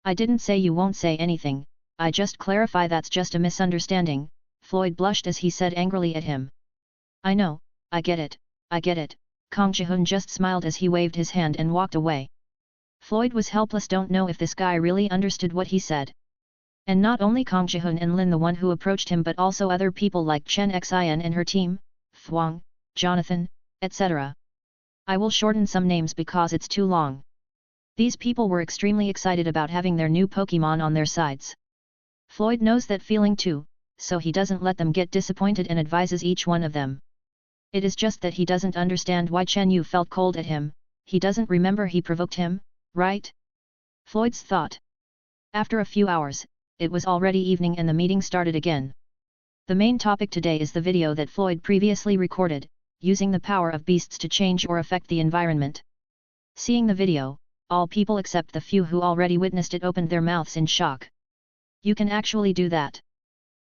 Speaker 2: I didn't say you won't say anything, I just clarify that's just a misunderstanding, Floyd blushed as he said angrily at him. I know, I get it, Kang Jihun just smiled as he waved his hand and walked away. Floyd was helpless, don't know if this guy really understood what he said. And not only Kang Jihun and Lin the one who approached him but also other people like Chen Xin and her team, Thuong, Jonathan, etc. I will shorten some names because it's too long. These people were extremely excited about having their new Pokémon on their sides. Floyd knows that feeling too, so he doesn't let them get disappointed and advises each one of them. It is just that he doesn't understand why Chen Yu felt cold at him, he doesn't remember he provoked him, right? Floyd's thought. After a few hours, it was already evening and the meeting started again. The main topic today is the video that Floyd previously recorded, using the power of beasts to change or affect the environment. Seeing the video, all people except the few who already witnessed it opened their mouths in shock. You can actually do that?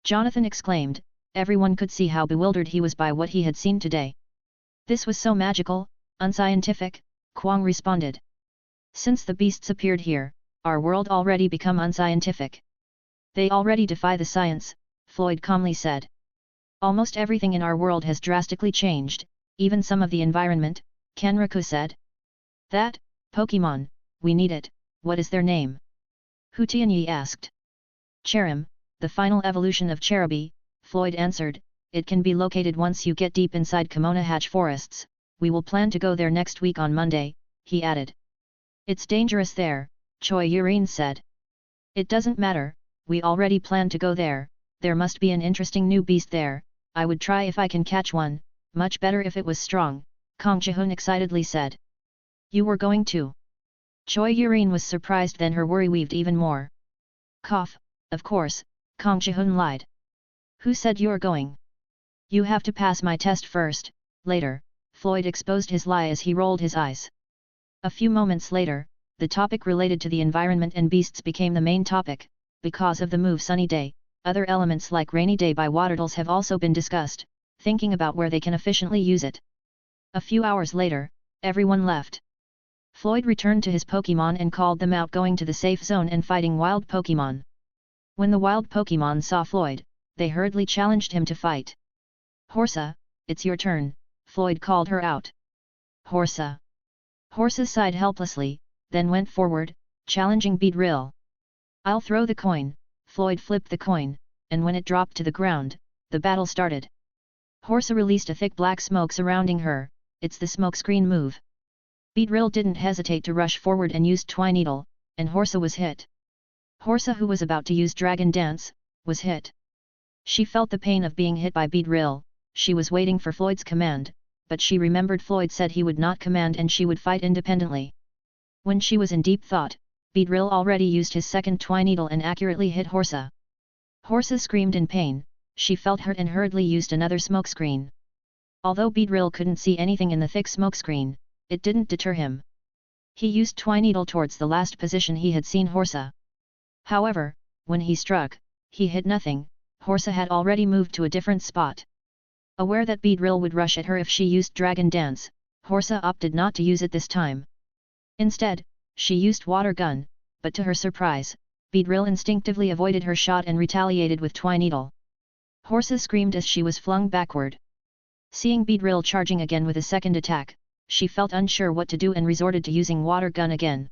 Speaker 2: Jonathan exclaimed. Everyone could see how bewildered he was by what he had seen today. This was so magical, unscientific, Kwang responded. Since the beasts appeared here, our world already become unscientific. They already defy the science, Floyd calmly said. Almost everything in our world has drastically changed, even some of the environment, Kenriku said. That, Pokémon, we need it, what is their name? Hu Tianyi asked. Cherim, the final evolution of Cherubi, Floyd answered, it can be located once you get deep inside Kimona Hatch forests, we will plan to go there next week on Monday, he added. It's dangerous there, Choi Yurin said. It doesn't matter, we already planned to go there must be an interesting new beast there, I would try if I can catch one, much better if it was strong, Kang Jihun excitedly said. You were going to? Choi Yurin was surprised, then her worry weaved even more. Cough, of course, Kang Jihun lied. Who said you're going? You have to pass my test first, later, Floyd exposed his lie as he rolled his eyes. A few moments later, the topic related to the environment and beasts became the main topic, because of the move Sunny Day, other elements like Rainy Day by Watertles have also been discussed, thinking about where they can efficiently use it. A few hours later, everyone left. Floyd returned to his Pokémon and called them out going to the safe zone and fighting wild Pokémon. When the wild Pokémon saw Floyd, they hurriedly challenged him to fight. Horsa, it's your turn, Floyd called her out. Horsa. Horsa sighed helplessly, then went forward, challenging Beedrill. I'll throw the coin, Floyd flipped the coin, and when it dropped to the ground, the battle started. Horsa released a thick black smoke surrounding her, it's the smokescreen move. Beedrill didn't hesitate to rush forward and used Twineedle, and Horsa was hit. Horsa, who was about to use Dragon Dance, was hit. She felt the pain of being hit by Beedrill, she was waiting for Floyd's command, but she remembered Floyd said he would not command and she would fight independently. When she was in deep thought, Beedrill already used his second Twineedle and accurately hit Horsa. Horsa screamed in pain, she felt hurt and hurriedly used another smokescreen. Although Beedrill couldn't see anything in the thick smokescreen, it didn't deter him. He used Twineedle towards the last position he had seen Horsa. However, when he struck, he hit nothing, Horsa had already moved to a different spot. Aware that Beedrill would rush at her if she used Dragon Dance, Horsa opted not to use it this time. Instead, she used Water Gun, but to her surprise, Beedrill instinctively avoided her shot and retaliated with Twineedle. Horsa screamed as she was flung backward. Seeing Beedrill charging again with a second attack, she felt unsure what to do and resorted to using Water Gun again.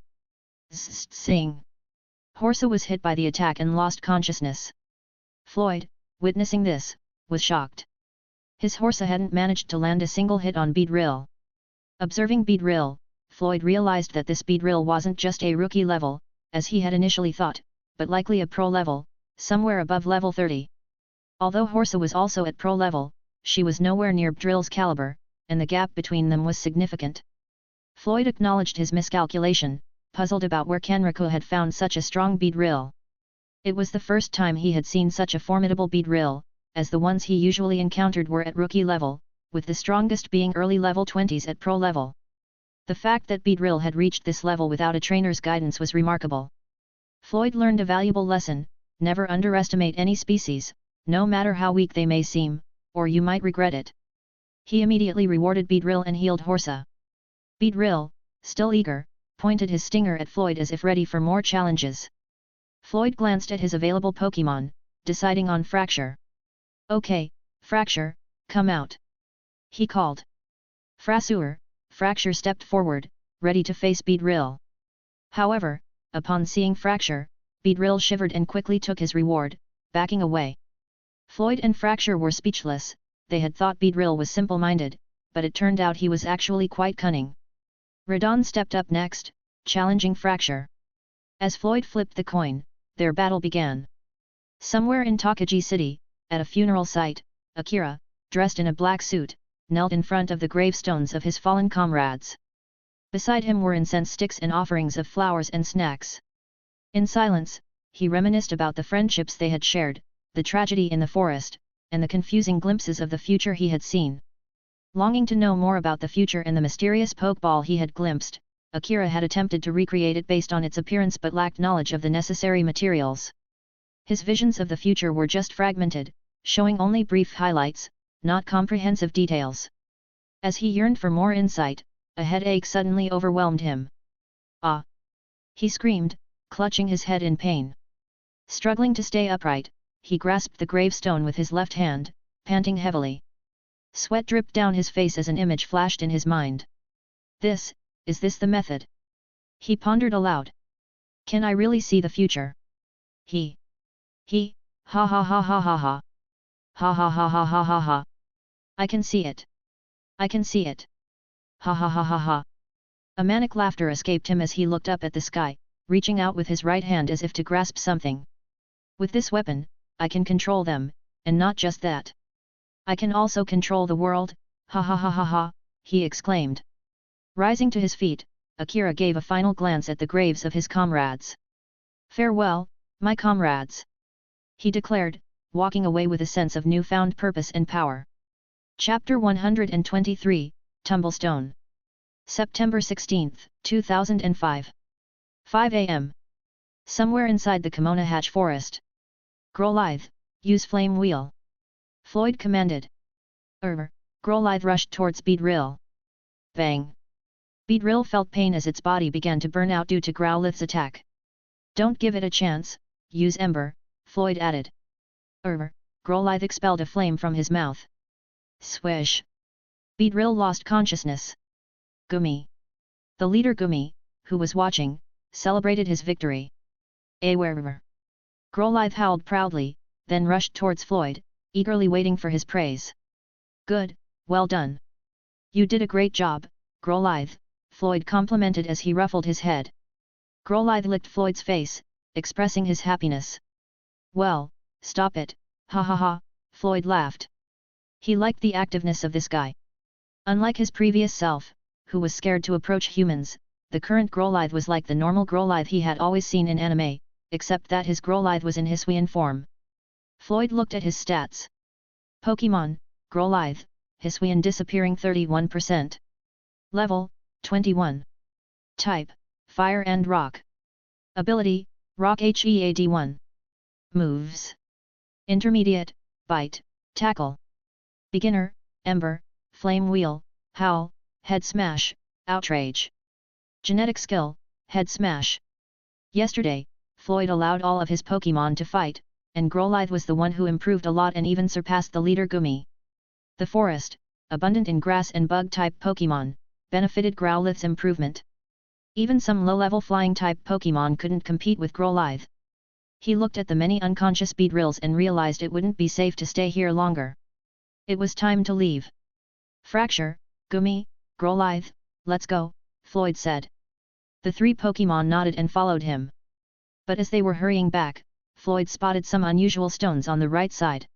Speaker 2: Sing! Horsa was hit by the attack and lost consciousness. Floyd, witnessing this, was shocked. His Horsa hadn't managed to land a single hit on Beedrill. Observing Beedrill, Floyd realized that this Beedrill wasn't just a rookie level, as he had initially thought, but likely a pro level, somewhere above level 30. Although Horsa was also at pro level, she was nowhere near Beedrill's caliber, and the gap between them was significant. Floyd acknowledged his miscalculation, puzzled about where Kenrico had found such a strong Beedrill. It was the first time he had seen such a formidable Beedrill, as the ones he usually encountered were at rookie level, with the strongest being early level 20s at pro level. The fact that Beedrill had reached this level without a trainer's guidance was remarkable. Floyd learned a valuable lesson: never underestimate any species, no matter how weak they may seem, or you might regret it. He immediately rewarded Beedrill and healed Horsa. Beedrill, still eager, pointed his stinger at Floyd as if ready for more challenges. Floyd glanced at his available Pokémon, deciding on Fracture. "Okay, Fracture, come out," he called. Fracture stepped forward, ready to face Beedrill. However, upon seeing Fracture, Beedrill shivered and quickly took his reward, backing away. Floyd and Fracture were speechless. They had thought Beedrill was simple-minded, but it turned out he was actually quite cunning. Radon stepped up next, challenging Fracture. As Floyd flipped the coin, their battle began. Somewhere in Tokaji City, at a funeral site, Akira, dressed in a black suit, knelt in front of the gravestones of his fallen comrades. Beside him were incense sticks and offerings of flowers and snacks. In silence, he reminisced about the friendships they had shared, the tragedy in the forest, and the confusing glimpses of the future he had seen. Longing to know more about the future and the mysterious Pokeball he had glimpsed, Akira had attempted to recreate it based on its appearance but lacked knowledge of the necessary materials. His visions of the future were just fragmented, showing only brief highlights, not comprehensive details. As he yearned for more insight, a headache suddenly overwhelmed him. "Ah!" he screamed, clutching his head in pain. Struggling to stay upright, he grasped the gravestone with his left hand, panting heavily. Sweat dripped down his face as an image flashed in his mind. Is this the method?" he pondered aloud. "Can I really see the future?" Ha ha ha ha ha ha. Ha ha ha ha ha ha ha. I can see it. I can see it. Ha ha ha ha ha. A manic laughter escaped him as he looked up at the sky, reaching out with his right hand as if to grasp something. "With this weapon, I can control them, and not just that. I can also control the world, ha ha ha ha ha," he exclaimed. Rising to his feet, Akira gave a final glance at the graves of his comrades. "Farewell, my comrades," he declared, walking away with a sense of newfound purpose and power. Chapter 123, Tumblestone. September 16, 2005. 5 a.m. Somewhere inside the Kimona Hatch forest. "Growlithe, use Flame Wheel," Floyd commanded. Growlithe rushed towards Beedrill. Bang! Beedrill felt pain as its body began to burn out due to Growlithe's attack. "Don't give it a chance, use Ember," Floyd added. Growlithe expelled a flame from his mouth. Swish! Beedrill lost consciousness. Gumi. The leader Gumi, who was watching, celebrated his victory. Wherever. Growlithe howled proudly, then rushed towards Floyd, eagerly waiting for his praise. "Good, well done. You did a great job, Growlithe," Floyd complimented as he ruffled his head. Growlithe licked Floyd's face, expressing his happiness. "Well, stop it, ha ha ha," Floyd laughed. He liked the activeness of this guy. Unlike his previous self, who was scared to approach humans, the current Growlithe was like the normal Growlithe he had always seen in anime, except that his Growlithe was in Hisuian form. Floyd looked at his stats. Pokémon, Growlithe, Hisuian disappearing 31%. Level, 21. Type, Fire and Rock. Ability, Rock HEAD1. Moves. Intermediate, Bite, Tackle. Beginner, Ember, Flame Wheel, Howl, Head Smash, Outrage. Genetic Skill, Head Smash. Yesterday, Floyd allowed all of his Pokémon to fight, and Growlithe was the one who improved a lot and even surpassed the leader Gumi. The forest, abundant in grass and bug-type Pokémon, benefited Growlithe's improvement. Even some low-level flying-type Pokémon couldn't compete with Growlithe. He looked at the many unconscious Beedrills and realized it wouldn't be safe to stay here longer. It was time to leave. Fracture, Gumi, Growlithe, let's go, Floyd said. The three Pokémon nodded and followed him. But as they were hurrying back, Floyd spotted some unusual stones on the right side.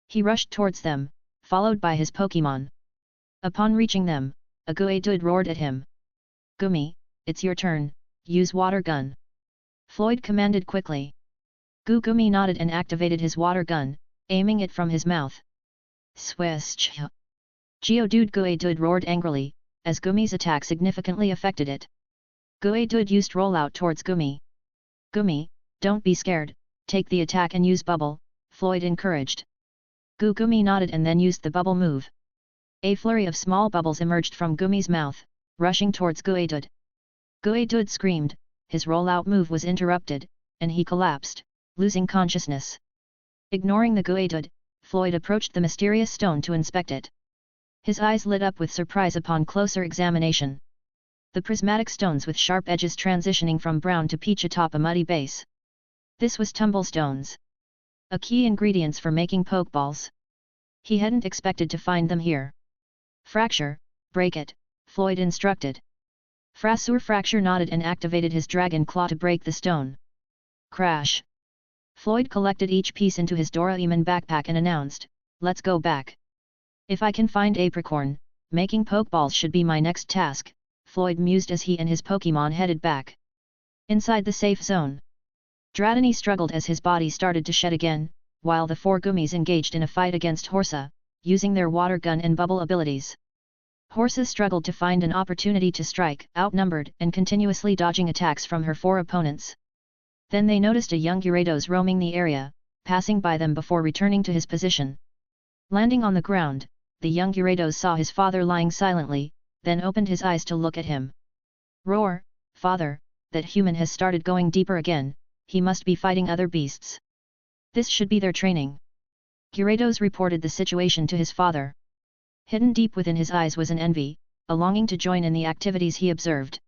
Speaker 2: He rushed towards them, followed by his Pokémon. Upon reaching them, a Geodude roared at him. Gumi, it's your turn, use water gun. Floyd commanded quickly. Gumi nodded and activated his water gun, aiming it from his mouth. Swish! Geodude roared angrily, as Gumi's attack significantly affected it. Geodude used rollout towards Gumi. Gumi, don't be scared, take the attack and use bubble, Floyd encouraged. Gumi nodded and then used the bubble move. A flurry of small bubbles emerged from Gumi's mouth, rushing towards Geodude. Geodude screamed, his rollout move was interrupted, and he collapsed, losing consciousness. Ignoring the Geodude, Floyd approached the mysterious stone to inspect it. His eyes lit up with surprise upon closer examination. The prismatic stones with sharp edges transitioning from brown to peach atop a muddy base. This was tumblestones. A key ingredients for making Pokeballs. He hadn't expected to find them here. Fracture, break it, Floyd instructed. Fracture nodded and activated his dragon claw to break the stone. Crash! Floyd collected each piece into his Doraemon backpack and announced, let's go back. If I can find Apricorn, making Pokeballs should be my next task, Floyd mused as he and his Pokémon headed back. Inside the safe zone, Dratini struggled as his body started to shed again, while the four Gummies engaged in a fight against Horsa, using their water gun and bubble abilities. Horsa struggled to find an opportunity to strike, outnumbered and continuously dodging attacks from her four opponents. Then they noticed a young Gyarados roaming the area, passing by them before returning to his position. Landing on the ground, the young Gyarados saw his father lying silently, then opened his eyes to look at him. Roar, father, that human has started going deeper again, he must be fighting other beasts. This should be their training. Gyarados reported the situation to his father. Hidden deep within his eyes was an envy, a longing to join in the activities he observed.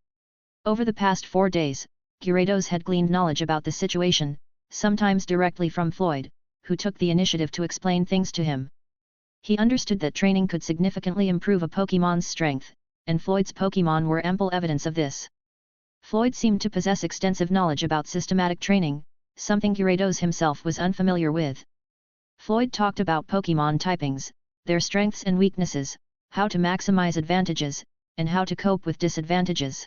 Speaker 2: Over the past 4 days, Gyarados had gleaned knowledge about the situation, sometimes directly from Floyd, who took the initiative to explain things to him. He understood that training could significantly improve a Pokémon's strength, and Floyd's Pokémon were ample evidence of this. Floyd seemed to possess extensive knowledge about systematic training, something Gyarados himself was unfamiliar with. Floyd talked about Pokémon typings, their strengths and weaknesses, how to maximize advantages, and how to cope with disadvantages.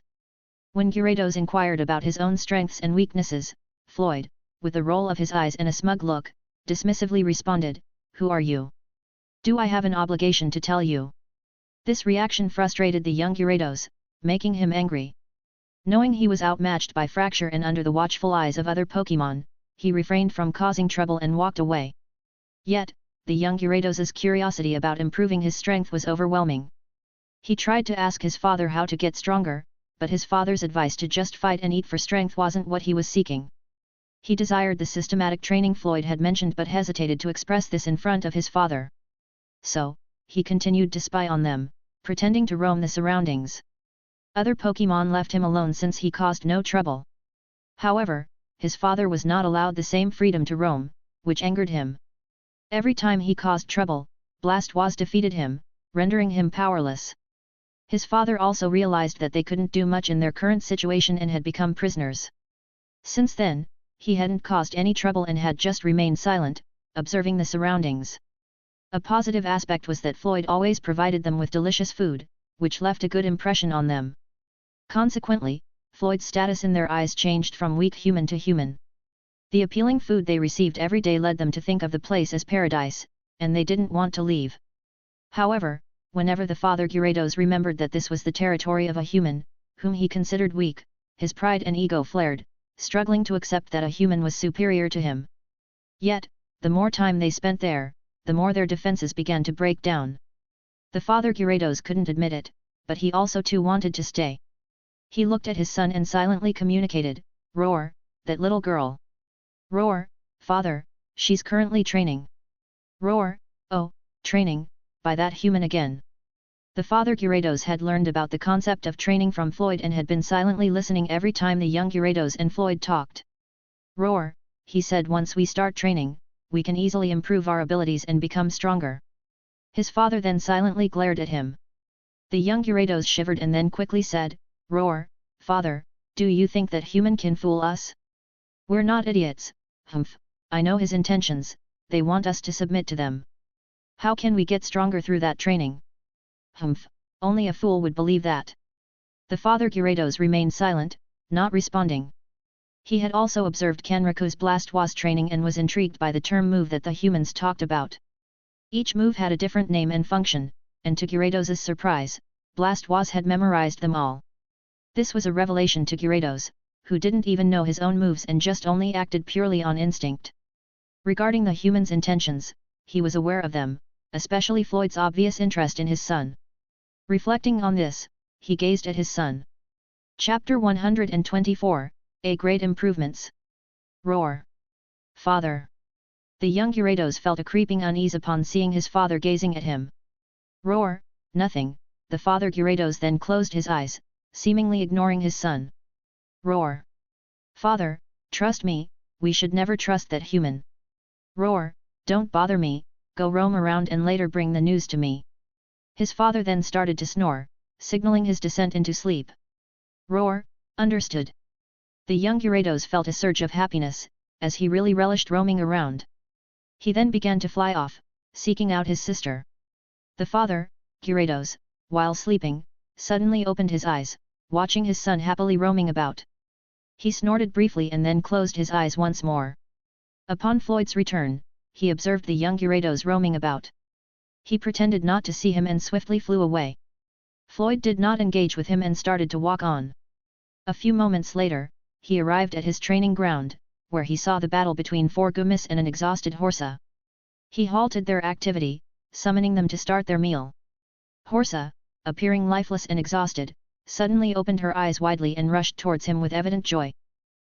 Speaker 2: When Gyarados inquired about his own strengths and weaknesses, Floyd, with a roll of his eyes and a smug look, dismissively responded, "Who are you? Do I have an obligation to tell you?" This reaction frustrated the young Gyarados, making him angry. Knowing he was outmatched by Fracture and under the watchful eyes of other Pokémon, he refrained from causing trouble and walked away. Yet, the young Gyarados' curiosity about improving his strength was overwhelming. He tried to ask his father how to get stronger, but his father's advice to just fight and eat for strength wasn't what he was seeking. He desired the systematic training Floyd had mentioned but hesitated to express this in front of his father. So, he continued to spy on them, pretending to roam the surroundings. Other Pokémon left him alone since he caused no trouble. However, his father was not allowed the same freedom to roam, which angered him. Every time he caused trouble, Blastoise defeated him, rendering him powerless. His father also realized that they couldn't do much in their current situation and had become prisoners. Since then, he hadn't caused any trouble and had just remained silent, observing the surroundings. A positive aspect was that Floyd always provided them with delicious food, which left a good impression on them. Consequently, Floyd's status in their eyes changed from weak human to human. The appealing food they received every day led them to think of the place as paradise, and they didn't want to leave. However, whenever the father Gyarados remembered that this was the territory of a human, whom he considered weak, his pride and ego flared, struggling to accept that a human was superior to him. Yet, the more time they spent there, the more their defenses began to break down. The father Gyarados couldn't admit it, but he also too wanted to stay. He looked at his son and silently communicated, "Roar, that little girl. Roar, father, she's currently training. Roar, oh, training, by that human again." The father Gyarados had learned about the concept of training from Floyd and had been silently listening every time the young Gyarados and Floyd talked. "Roar," he said, "once we start training, we can easily improve our abilities and become stronger." His father then silently glared at him. The young Gyarados shivered and then quickly said, "Roar, father, do you think that human can fool us? We're not idiots, humph, I know his intentions, they want us to submit to them. How can we get stronger through that training? Humph, only a fool would believe that." The father Gyarados remained silent, not responding. He had also observed Kanraku's Blastwaz training and was intrigued by the term move that the humans talked about. Each move had a different name and function, and to Gyarados' surprise, Blastwaz had memorized them all. This was a revelation to Gyarados, who didn't even know his own moves and just only acted purely on instinct. Regarding the humans' intentions, he was aware of them, especially Floyd's obvious interest in his son. Reflecting on this, he gazed at his son. Chapter 124, A Great Improvements. Roar. Father. The young Gyarados felt a creeping unease upon seeing his father gazing at him. Roar, nothing, the father Gyarados then closed his eyes, seemingly ignoring his son. Roar. Father, trust me, we should never trust that human. Roar, don't bother me, go roam around and later bring the news to me. His father then started to snore, signaling his descent into sleep. Roar, understood. The young Gyarados felt a surge of happiness, as he really relished roaming around. He then began to fly off, seeking out his sister. The father, Gyarados, while sleeping, suddenly opened his eyes, watching his son happily roaming about. He snorted briefly and then closed his eyes once more. Upon Floyd's return, he observed the young Gyarados roaming about. He pretended not to see him and swiftly flew away. Floyd did not engage with him and started to walk on. A few moments later, he arrived at his training ground, where he saw the battle between 4 Gumis and an exhausted Horsa. He halted their activity, summoning them to start their meal. Horsa, appearing lifeless and exhausted, suddenly opened her eyes widely and rushed towards him with evident joy.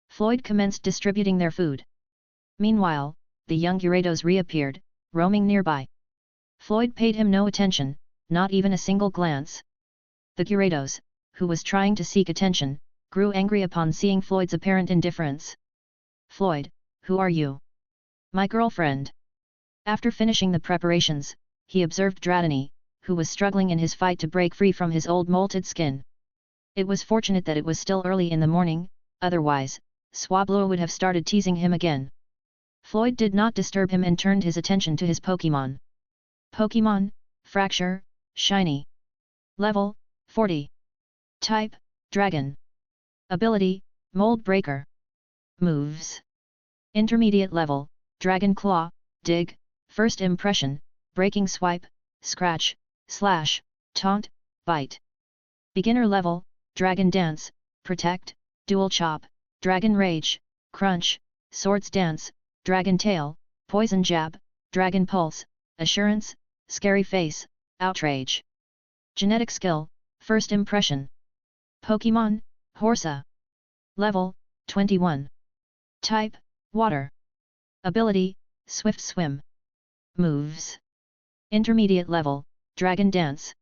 Speaker 2: Floyd commenced distributing their food. Meanwhile, the young Gyarados reappeared, roaming nearby. Floyd paid him no attention, not even a single glance. The Gyarados, who was trying to seek attention, grew angry upon seeing Floyd's apparent indifference. "Floyd, who are you?" "My girlfriend." After finishing the preparations, he observed Dratini, who was struggling in his fight to break free from his old molted skin. It was fortunate that it was still early in the morning, otherwise, Swablu would have started teasing him again. Floyd did not disturb him and turned his attention to his Pokémon. Pokémon, Fracture, Shiny. Level, 40. Type, Dragon. Ability, Mold Breaker. Moves. Intermediate level, Dragon Claw, Dig, First Impression, Breaking Swipe, Scratch, Slash, Taunt, Bite. Beginner level, Dragon Dance, Protect, Dual Chop, Dragon Rage, Crunch, Swords Dance, Dragon Tail, Poison Jab, Dragon Pulse, Assurance, Scary Face, Outrage. Genetic Skill, First Impression. Pokémon, Horsa. Level, 21. Type, Water. Ability, Swift Swim. Moves. Intermediate level, Dragon Dance.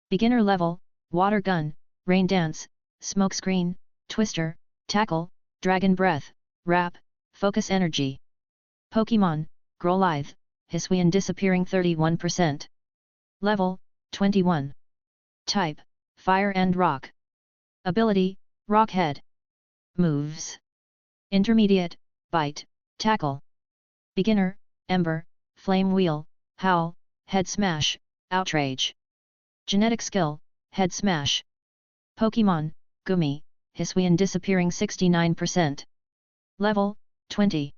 Speaker 2: Beginner level, Water Gun, Rain Dance, Smokescreen, Twister, Tackle, Dragon Breath, Wrap, Focus Energy. Pokémon, Growlithe, Hisuian disappearing 31%. Level, 21. Type, Fire and Rock. Ability, Rock Head. Moves. Intermediate, Bite, Tackle. Beginner, Ember, Flame Wheel, Howl, Head Smash, Outrage. Genetic Skill, Head Smash. Pokémon, Gumi, Hisuian disappearing 69%. Level, 20.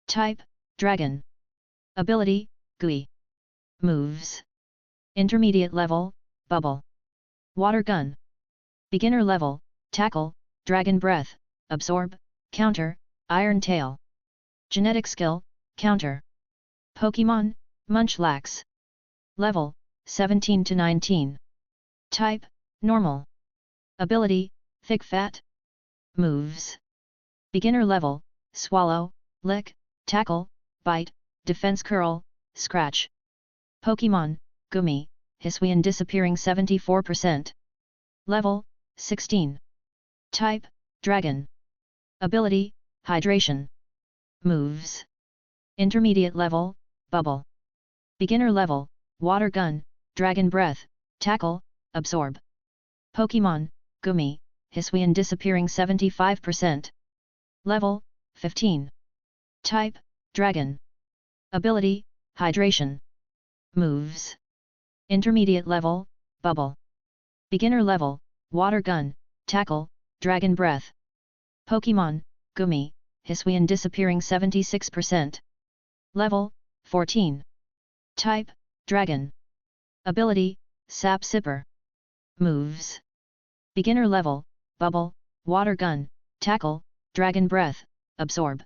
Speaker 2: Type, Dragon. Ability, Gui. Moves. Intermediate level, Bubble. Water Gun. Beginner level, Tackle, Dragon Breath, Absorb, Counter, Iron Tail. Genetic Skill, Counter. Pokémon, Munchlax. Level, 17 to 19. Type, normal. Ability, thick fat. Moves. Beginner level, swallow, lick, tackle, bite, defense curl, scratch. Pokémon, Gumi, Hisuian disappearing 74%. Level, 16. Type, dragon. Ability, hydration. Moves. Intermediate level, bubble. Beginner level, water gun, dragon breath, tackle, absorb. Pokémon, Gumi, Hisuian disappearing 75%. Level, 15. Type, dragon. Ability, hydration. Moves. Intermediate level, bubble. Beginner level, water gun, tackle, dragon breath. Pokémon, Gumi, Hisuian disappearing 76%. Level, 14. Type, dragon. Ability, sap sipper. Moves. Beginner level, bubble, water gun, tackle, dragon breath, absorb.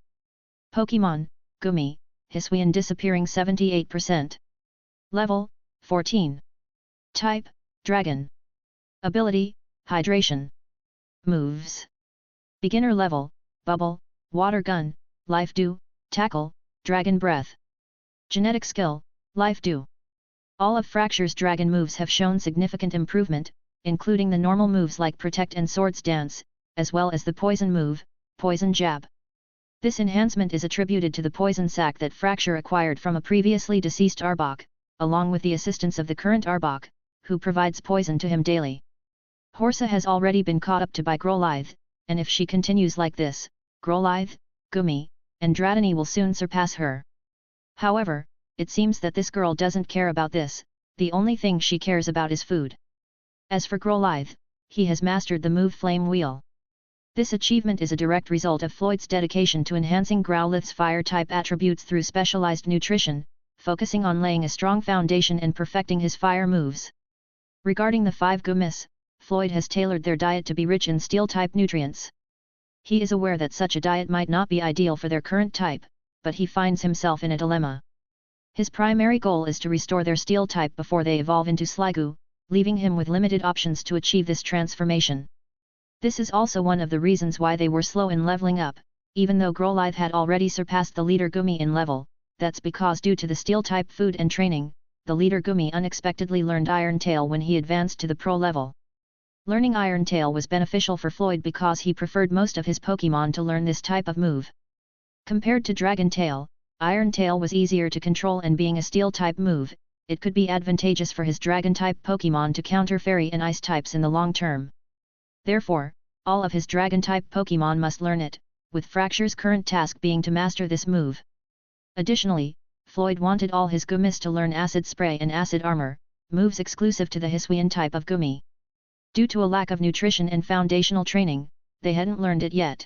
Speaker 2: Pokémon, Gumi, Hisuian disappearing 78%. Level, 14. Type, dragon. Ability, hydration. Moves. Beginner level, bubble, water gun, life dew, tackle, dragon breath. Genetic skill, life dew. All of Fracture's dragon moves have shown significant improvement, including the normal moves like protect and swords dance, as well as the poison move, poison jab. This enhancement is attributed to the poison sac that Fracture acquired from a previously deceased Arbok, along with the assistance of the current Arbok, who provides poison to him daily. Horsa has already been caught up to by Growlithe, and if she continues like this, Growlithe, Gumi, and Dratini will soon surpass her. However, it seems that this girl doesn't care about this, the only thing she cares about is food. As for Growlithe, he has mastered the move Flame Wheel. This achievement is a direct result of Floyd's dedication to enhancing Growlithe's fire-type attributes through specialized nutrition, focusing on laying a strong foundation and perfecting his fire moves. Regarding the 5 Gumis, Floyd has tailored their diet to be rich in steel-type nutrients. He is aware that such a diet might not be ideal for their current type, but he finds himself in a dilemma. His primary goal is to restore their steel type before they evolve into Sliggoo, leaving him with limited options to achieve this transformation. This is also one of the reasons why they were slow in leveling up, even though Growlithe had already surpassed the leader Gumi in level. That's because due to the steel-type food and training, the leader Gumi unexpectedly learned Iron Tail when he advanced to the pro level. Learning Iron Tail was beneficial for Floyd because he preferred most of his Pokémon to learn this type of move. Compared to Dragon Tail, Iron Tail was easier to control, and being a steel-type move, it could be advantageous for his Dragon-type Pokémon to counter Fairy and Ice types in the long term. Therefore, all of his Dragon-type Pokémon must learn it, with Fracture's current task being to master this move. Additionally, Floyd wanted all his Gumis to learn Acid Spray and Acid Armor, moves exclusive to the Hisuian type of Gumi. Due to a lack of nutrition and foundational training, they hadn't learned it yet.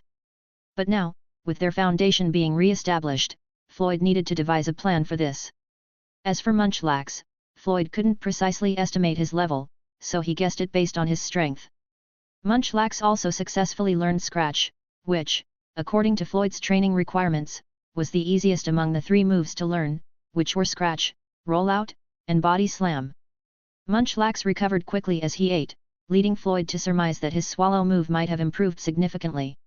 Speaker 2: But now, with their foundation being re-established, Floyd needed to devise a plan for this. As for Munchlax, Floyd couldn't precisely estimate his level, so he guessed it based on his strength. Munchlax also successfully learned Scratch, which, according to Floyd's training requirements, was the easiest among the 3 moves to learn, which were Scratch, Rollout, and Body Slam. Munchlax recovered quickly as he ate, leading Floyd to surmise that his Swallow move might have improved significantly.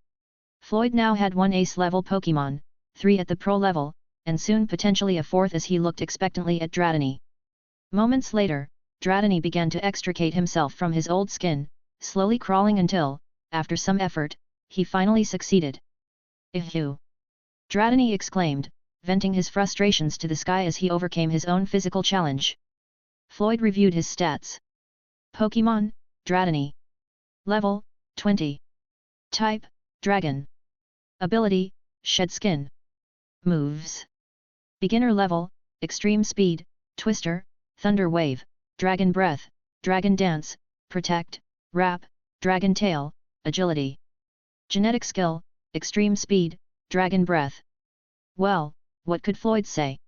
Speaker 2: Floyd now had 1 ace-level Pokémon, 3 at the pro level, and soon potentially a 4th as he looked expectantly at Dratini. Moments later, Dratini began to extricate himself from his old skin, slowly crawling until, after some effort, he finally succeeded. "Ew!" Dratini exclaimed, venting his frustrations to the sky as he overcame his own physical challenge. Floyd reviewed his stats. Pokémon, Dratini. Level, 20. Type, Dragon. Ability, Shed Skin. Moves. Beginner level, Extreme Speed, Twister, Thunder Wave, Dragon Breath, Dragon Dance, Protect, Wrap, Dragon Tail, Agility. Genetic skill, Extreme Speed, Dragon Breath. Well, what could Floyd say?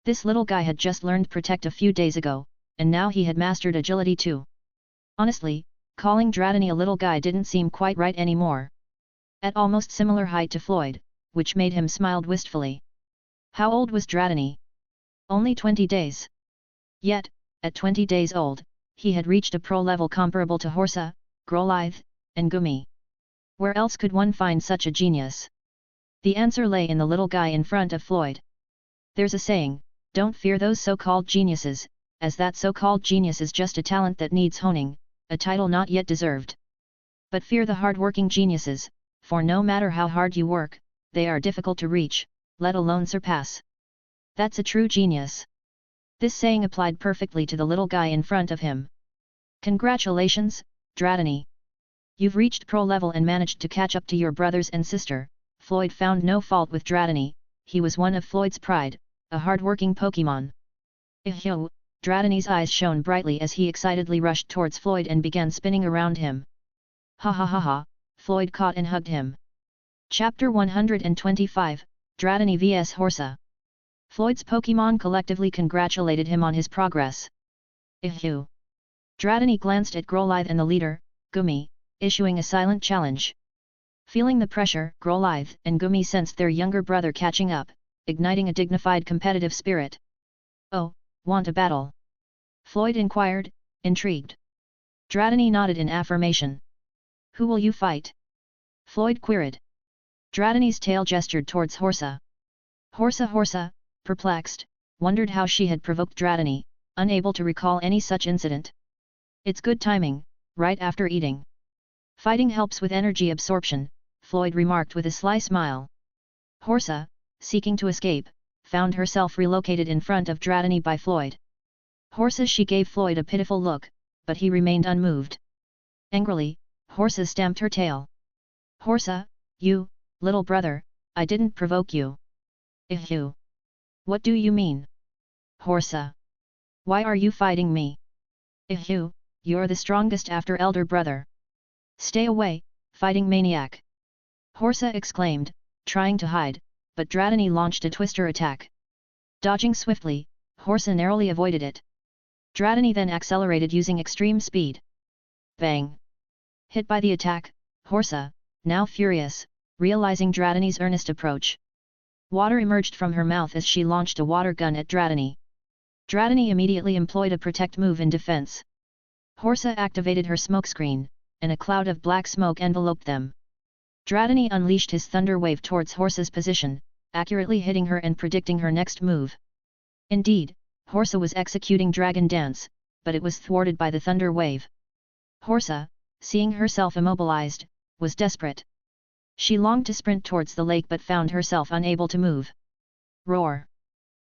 Speaker 2: This little guy had just learned Protect a few days ago, and now he had mastered Agility too. Honestly, calling Dratini a little guy didn't seem quite right anymore. At almost similar height to Floyd, which made him smiled wistfully. How old was Dratini? Only 20 days. Yet, at 20 days old, he had reached a pro level comparable to Horsa, Growlithe, and Gumi. Where else could one find such a genius? The answer lay in the little guy in front of Floyd. There's a saying, don't fear those so-called geniuses, as that so-called genius is just a talent that needs honing, a title not yet deserved. But fear the hard-working geniuses, for no matter how hard you work, they are difficult to reach, let alone surpass. That's a true genius. This saying applied perfectly to the little guy in front of him. Congratulations, Dratini. You've reached pro level and managed to catch up to your brothers and sister. Floyd found no fault with Dratini, he was one of Floyd's pride, a hard-working Pokémon. Ehyo, Dratini's eyes shone brightly as he excitedly rushed towards Floyd and began spinning around him. Ha ha ha ha, Floyd caught and hugged him. Chapter 125, Dratini vs Horsa. Floyd's Pokémon collectively congratulated him on his progress. Ehyo. Dratini glanced at Growlithe and the leader, Gumi, issuing a silent challenge. Feeling the pressure, Growlithe and Gumi sensed their younger brother catching up, igniting a dignified competitive spirit. Oh, want a battle? Floyd inquired, intrigued. Dratini nodded in affirmation. Who will you fight? Floyd queried. Dratini's tail gestured towards Horsa. Horsa, perplexed, wondered how she had provoked Dratini, unable to recall any such incident. It's good timing, right after eating. Fighting helps with energy absorption, Floyd remarked with a sly smile. Horsa, seeking to escape, found herself relocated in front of Dratini by Floyd. Horsa, she gave Floyd a pitiful look, but he remained unmoved. Angrily, Horsa stamped her tail. Horsa, you, little brother, I didn't provoke you. Ehyo. What do you mean? Horsa. Why are you fighting me? Ehyo, you're the strongest after elder brother. Stay away, fighting maniac. Horsa exclaimed, trying to hide, but Dratini launched a twister attack. Dodging swiftly, Horsa narrowly avoided it. Dratini then accelerated using extreme speed. Bang! Hit by the attack, Horsa, now furious, realizing Dratini's earnest approach. Water emerged from her mouth as she launched a water gun at Dratini. Dratini immediately employed a protect move in defense. Horsa activated her smokescreen, and a cloud of black smoke enveloped them. Dratini unleashed his thunder wave towards Horsa's position, accurately hitting her and predicting her next move. Indeed, Horsa was executing Dragon Dance, but it was thwarted by the thunder wave. Horsa, seeing herself immobilized, was desperate. She longed to sprint towards the lake but found herself unable to move. Roar!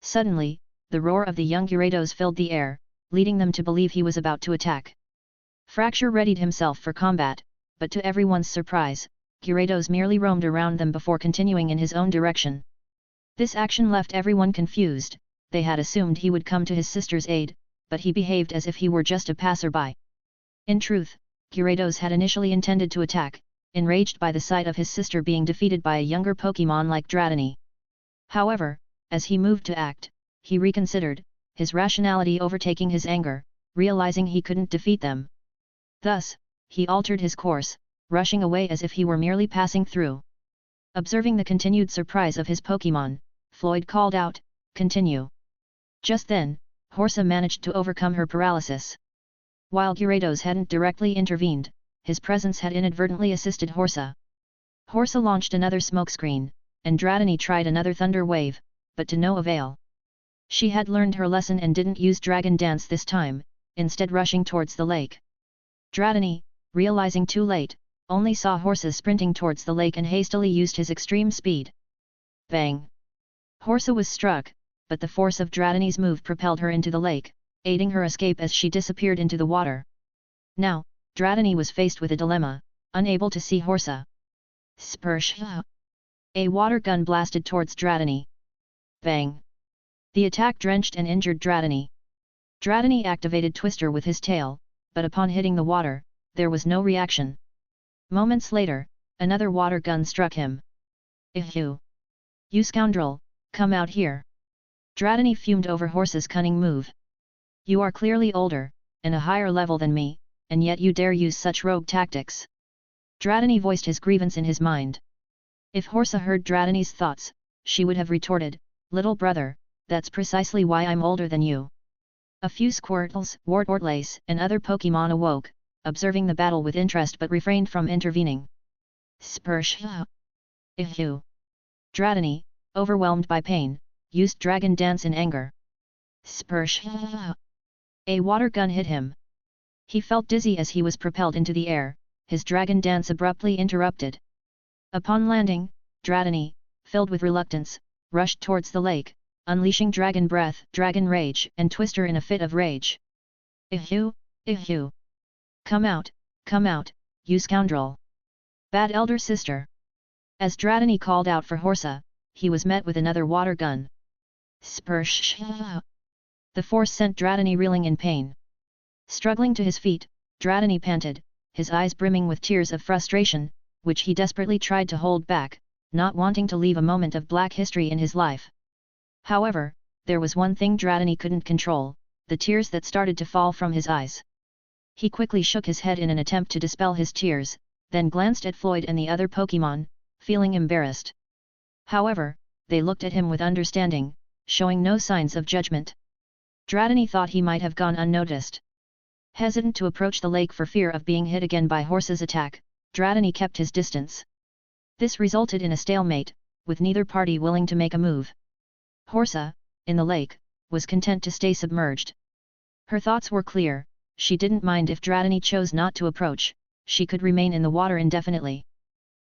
Speaker 2: Suddenly, the roar of the young Gyarados filled the air, leading them to believe he was about to attack. Fracture readied himself for combat, but to everyone's surprise, Gyarados merely roamed around them before continuing in his own direction. This action left everyone confused. They had assumed he would come to his sister's aid, but he behaved as if he were just a passerby. In truth, Gyarados had initially intended to attack, enraged by the sight of his sister being defeated by a younger Pokémon like Dratini. However, as he moved to act, he reconsidered, his rationality overtaking his anger, realizing he couldn't defeat them. Thus, he altered his course, rushing away as if he were merely passing through. Observing the continued surprise of his Pokémon, Floyd called out, "Continue." Just then, Horsa managed to overcome her paralysis. While Gyarados hadn't directly intervened, his presence had inadvertently assisted Horsa. Horsa launched another smokescreen, and Dratini tried another thunder wave, but to no avail. She had learned her lesson and didn't use Dragon Dance this time, instead rushing towards the lake. Dratini, realizing too late, only saw Horsa sprinting towards the lake and hastily used his extreme speed. Bang! Horsa was struck, but the force of Dratini's move propelled her into the lake, aiding her escape as she disappeared into the water. Now, Dratini was faced with a dilemma, unable to see Horsa. Splash! A water gun blasted towards Dratini. Bang! The attack drenched and injured Dratini. Dratini activated Twister with his tail, but upon hitting the water, there was no reaction. Moments later, another water gun struck him. Ehyo! You scoundrel, come out here! Dratini fumed over Horsa's cunning move. You are clearly older, and a higher level than me, and yet you dare use such rogue tactics. Dratini voiced his grievance in his mind. If Horsa heard Dratini's thoughts, she would have retorted, "Little brother, that's precisely why I'm older than you." A few Squirtles, Wartortles, and other Pokémon awoke, observing the battle with interest but refrained from intervening. Spursh! Ihu! Dratini, overwhelmed by pain, used Dragon Dance in anger. Spursh! A water gun hit him. He felt dizzy as he was propelled into the air, his Dragon Dance abruptly interrupted. Upon landing, Dratini, filled with reluctance, rushed towards the lake, unleashing Dragon Breath, Dragon Rage, and Twister in a fit of rage. Ihu! Ihu! Come out, you scoundrel! Bad elder sister! As Dratini called out for Horsa, he was met with another water gun. Spursh! The force sent Dratini reeling in pain. Struggling to his feet, Dratini panted, his eyes brimming with tears of frustration, which he desperately tried to hold back, not wanting to leave a moment of black history in his life. However, there was one thing Dratini couldn't control, the tears that started to fall from his eyes. He quickly shook his head in an attempt to dispel his tears, then glanced at Floyd and the other Pokémon, feeling embarrassed. However, they looked at him with understanding, showing no signs of judgment. Dratini thought he might have gone unnoticed. Hesitant to approach the lake for fear of being hit again by Horsa's attack, Dratini kept his distance. This resulted in a stalemate, with neither party willing to make a move. Horsa, in the lake, was content to stay submerged. Her thoughts were clear, she didn't mind if Dratini chose not to approach, she could remain in the water indefinitely.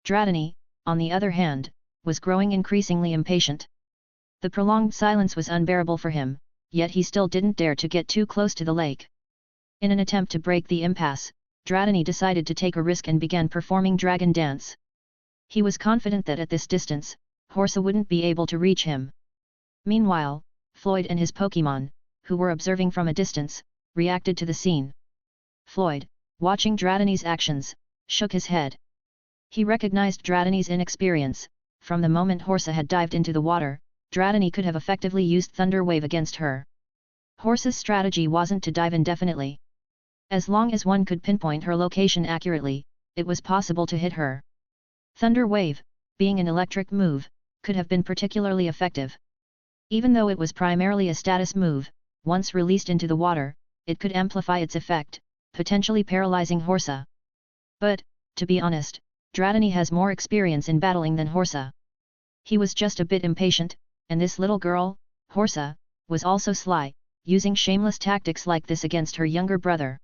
Speaker 2: Dratini, on the other hand, was growing increasingly impatient. The prolonged silence was unbearable for him, yet he still didn't dare to get too close to the lake. In an attempt to break the impasse, Dratini decided to take a risk and began performing Dragon Dance. He was confident that at this distance, Horsa wouldn't be able to reach him. Meanwhile, Floyd and his Pokémon, who were observing from a distance, reacted to the scene. Floyd, watching Dratini's actions, shook his head. He recognized Dratini's inexperience. From the moment Horsa had dived into the water, Dratini could have effectively used Thunder Wave against her. Horsa's strategy wasn't to dive indefinitely. As long as one could pinpoint her location accurately, it was possible to hit her. Thunder Wave, being an electric move, could have been particularly effective. Even though it was primarily a status move, once released into the water, it could amplify its effect, potentially paralyzing Horsa. But, to be honest, Dratini has more experience in battling than Horsa. He was just a bit impatient, and this little girl, Horsa, was also sly, using shameless tactics like this against her younger brother.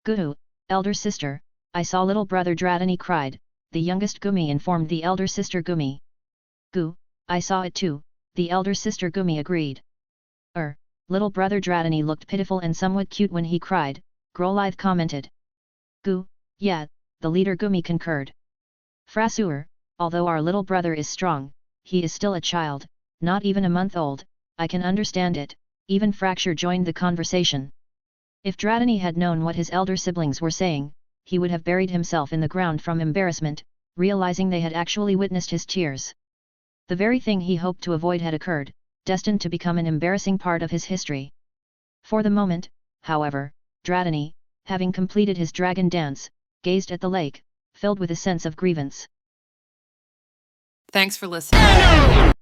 Speaker 2: Goo, elder sister, I saw little brother Dratini cried, the youngest Gumi informed the elder sister Gumi. Goo, I saw it too, the elder sister Gumi agreed. Little brother Dratini looked pitiful and somewhat cute when he cried, Growlithe commented. Goo, yeah, the leader Gumi concurred. Frasuer, although our little brother is strong, he is still a child, not even a month old, I can understand it, even Fracture joined the conversation. If Dratini had known what his elder siblings were saying, he would have buried himself in the ground from embarrassment, realizing they had actually witnessed his tears. The very thing he hoped to avoid had occurred, destined to become an embarrassing part of his history. For the moment, however, Dratini, having completed his Dragon Dance, gazed at the lake, filled with a sense of grievance.
Speaker 3: Thanks for listening.